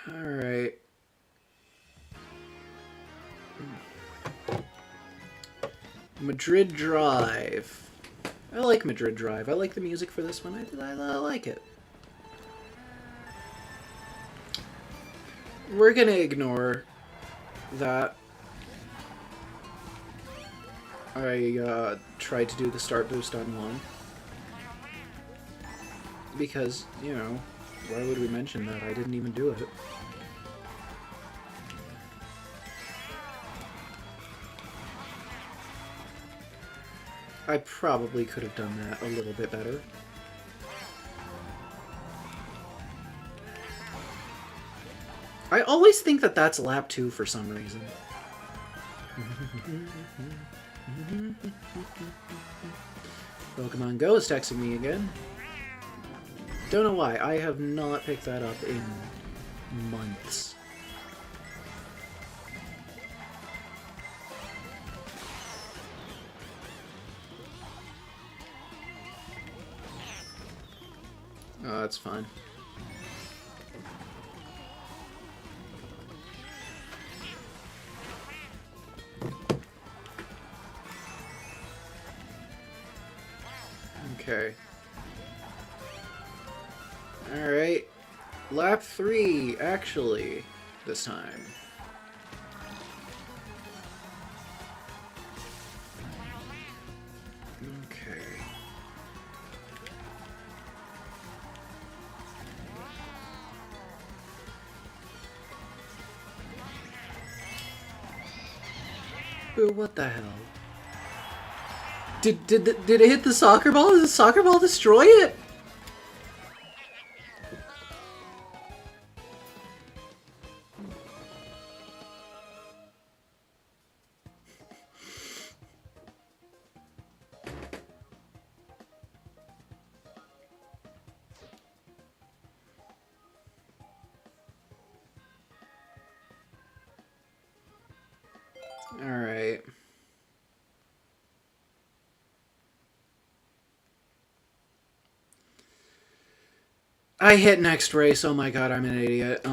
All right. Madrid Drive. I like Madrid Drive. I like the music for this one. I like it. We're gonna ignore that. I tried to do the start boost on 1. Because, you know, why would we mention that? I didn't even do it. I probably could have done that a little bit better. I always think that that's lap 2 for some reason. Pokemon Go is texting me again. Don't know why. I have not picked that up in months. Oh, that's fine. Okay. Alright. Lap 3, actually, this time. Okay. Ooh, what the hell? Did it hit the soccer ball? Did the soccer ball destroy it? Alright. I hit next race. Oh my god, I'm an idiot.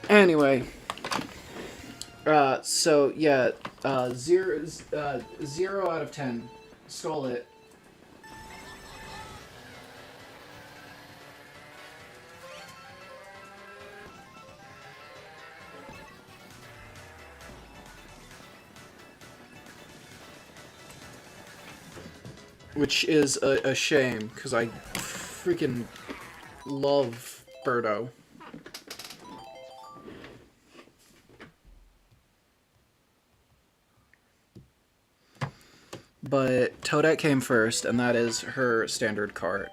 Anyway. So, yeah. 0 out of 10. Stole it. Which is a shame, because I freaking love Birdo. But Toadette came first, and that is her standard cart.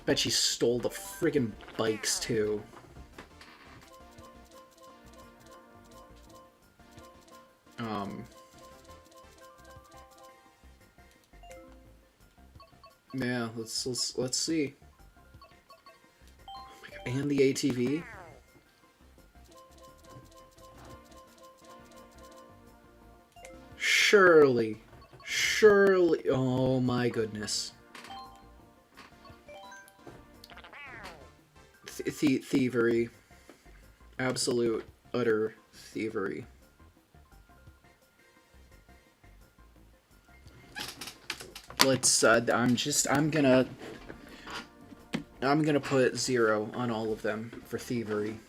Bet she stole the friggin' bikes, too. Yeah, let's see. Oh my god, and the ATV? Surely. Oh my goodness. Thievery. Absolute, utter thievery. Let's, I'm gonna put 0 on all of them for thievery.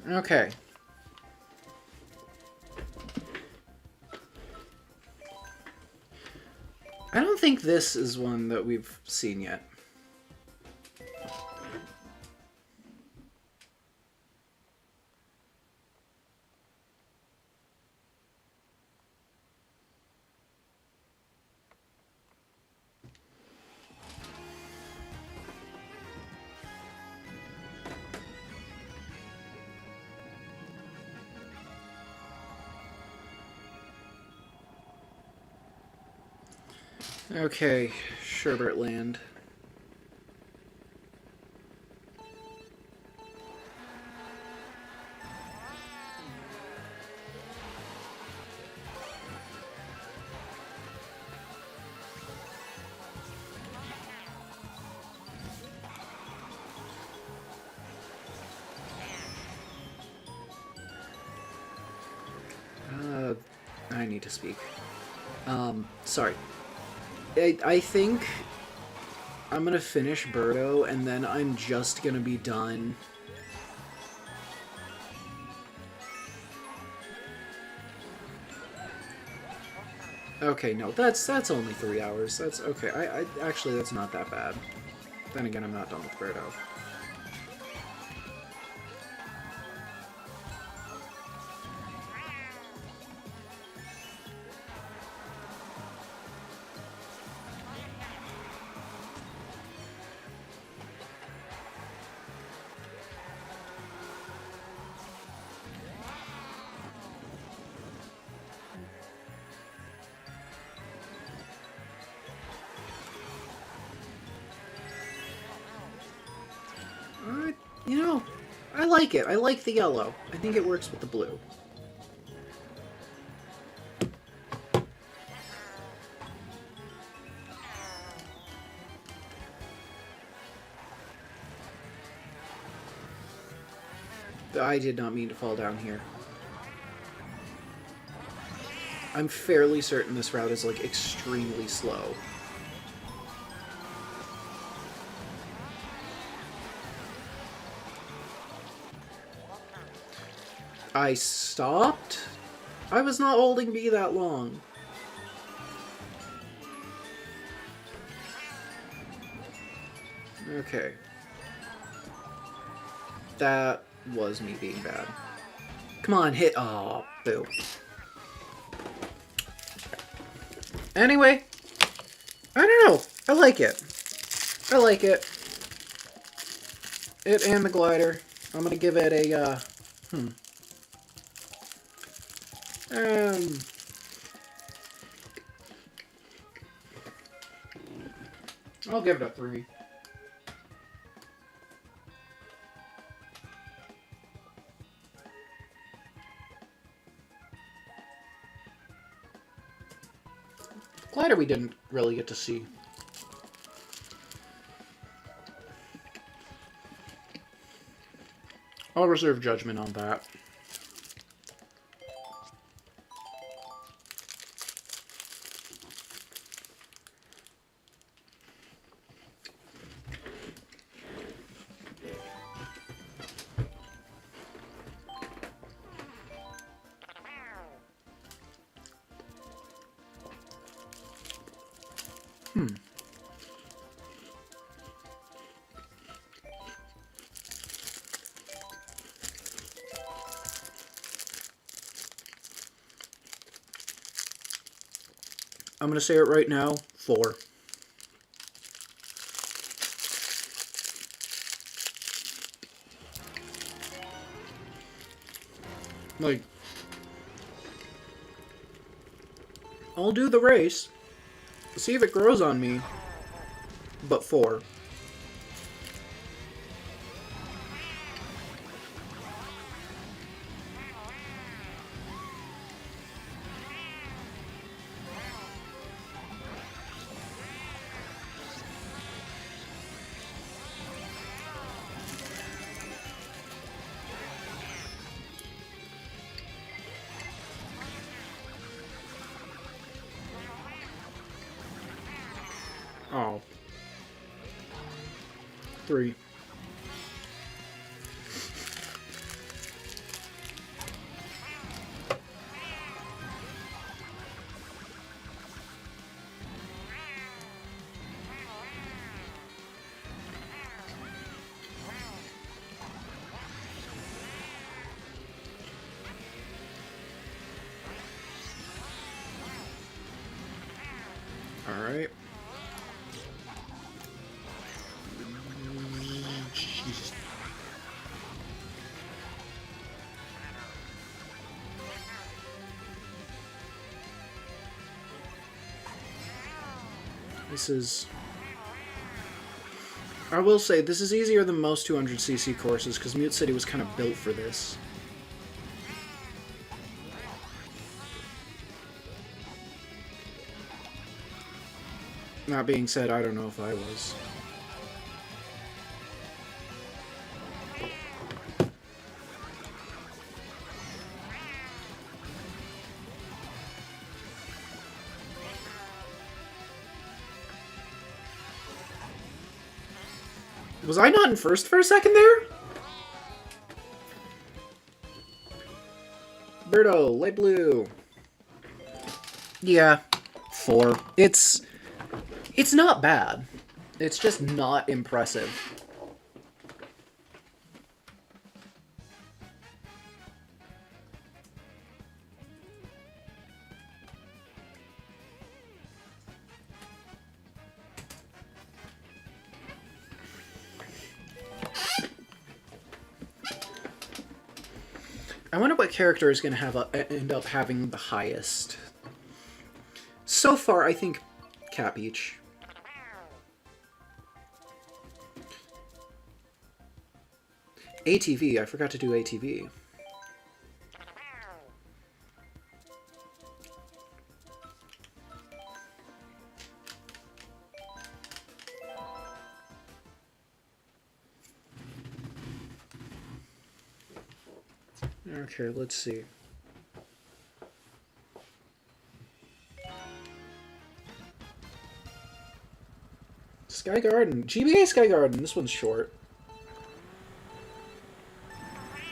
Okay. I don't think this is one that we've seen yet. Okay, Sherbert Land. I need to speak. Sorry. I think I'm gonna finish Birdo, and then I'm just gonna be done. Okay, no, that's only 3 hours. That's okay. I actually, that's not that bad. Then again, I'm not done with Birdo. You know, I like it. I like the yellow. I think it works with the blue. I did not mean to fall down here. I'm fairly certain this route is, like, extremely slow. I stopped? I was not holding B that long. Okay. That was me being bad. Come on, hit. Oh, boo. Anyway, I don't know. I like it. I like it. It and the glider. I'm gonna give it a, I'll give it a 3. Glider we didn't really get to see. I'll reserve judgment on that. I'm gonna say it right now, 4. Like, I'll do the race, see if it grows on me, but 4. Oh. 3. All right. Jesus. This is... I will say, this is easier than most 200cc courses, because Mute City was kind of built for this. That being said, I don't know if I was. Was I not in first for a second there? Birdo, light blue. Yeah, 4. It's not bad. It's just not impressive. I wonder what character is going to have end up having the highest. So far, I think Cat Beach. ATV. I forgot to do ATV. Okay, let's see. Sky Garden. GBA Sky Garden. This one's short.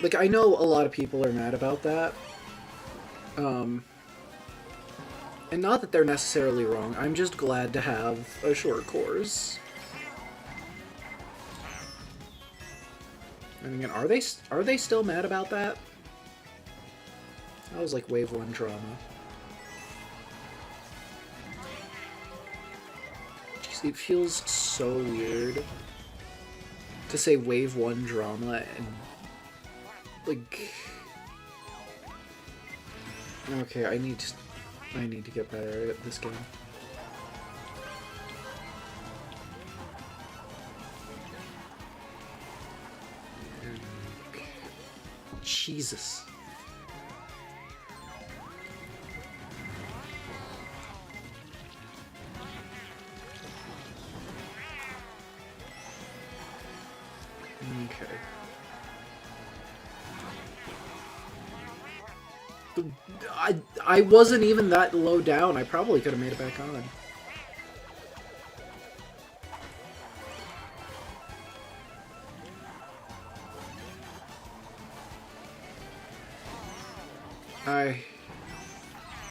Like, I know a lot of people are mad about that. And not that they're necessarily wrong. I'm just glad to have a short course. And again, are they still mad about that? That was like Wave 1 drama. Jeez, it feels so weird to say Wave 1 drama and like... Okay, I need to get better at this game. Jesus. Okay. I wasn't even that low down. I probably could have made it back on.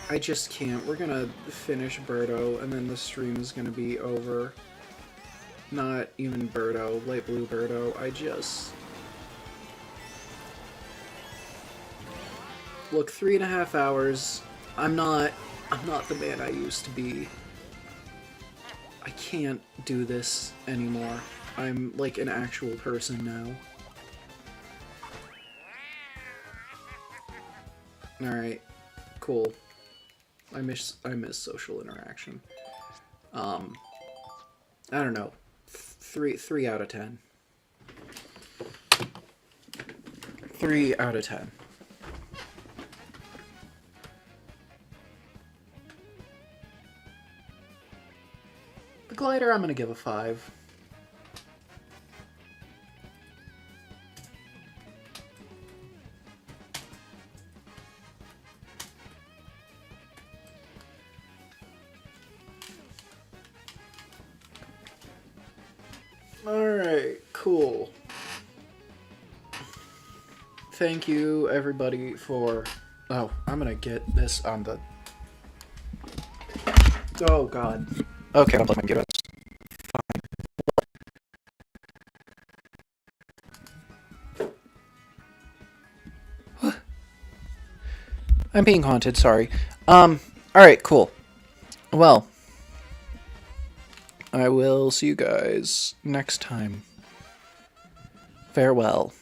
I just can't. We're gonna finish Birdo, and then the stream is gonna be over. Not even Birdo, light blue Birdo. I just... Look, 3.5 hours. I'm not the man I used to be. I can't do this anymore. I'm like an actual person now. Alright. Cool. I miss social interaction. I don't know. 3 out of 10. 3 out of 10. The glider, I'm gonna give a 5. Alright, cool. Thank you, everybody, for... Oh, I'm gonna get this on the... Oh, God. Okay, I'll plug my computer. Fine. I'm being haunted, sorry. Alright, cool. Well, I will see you guys next time. Farewell.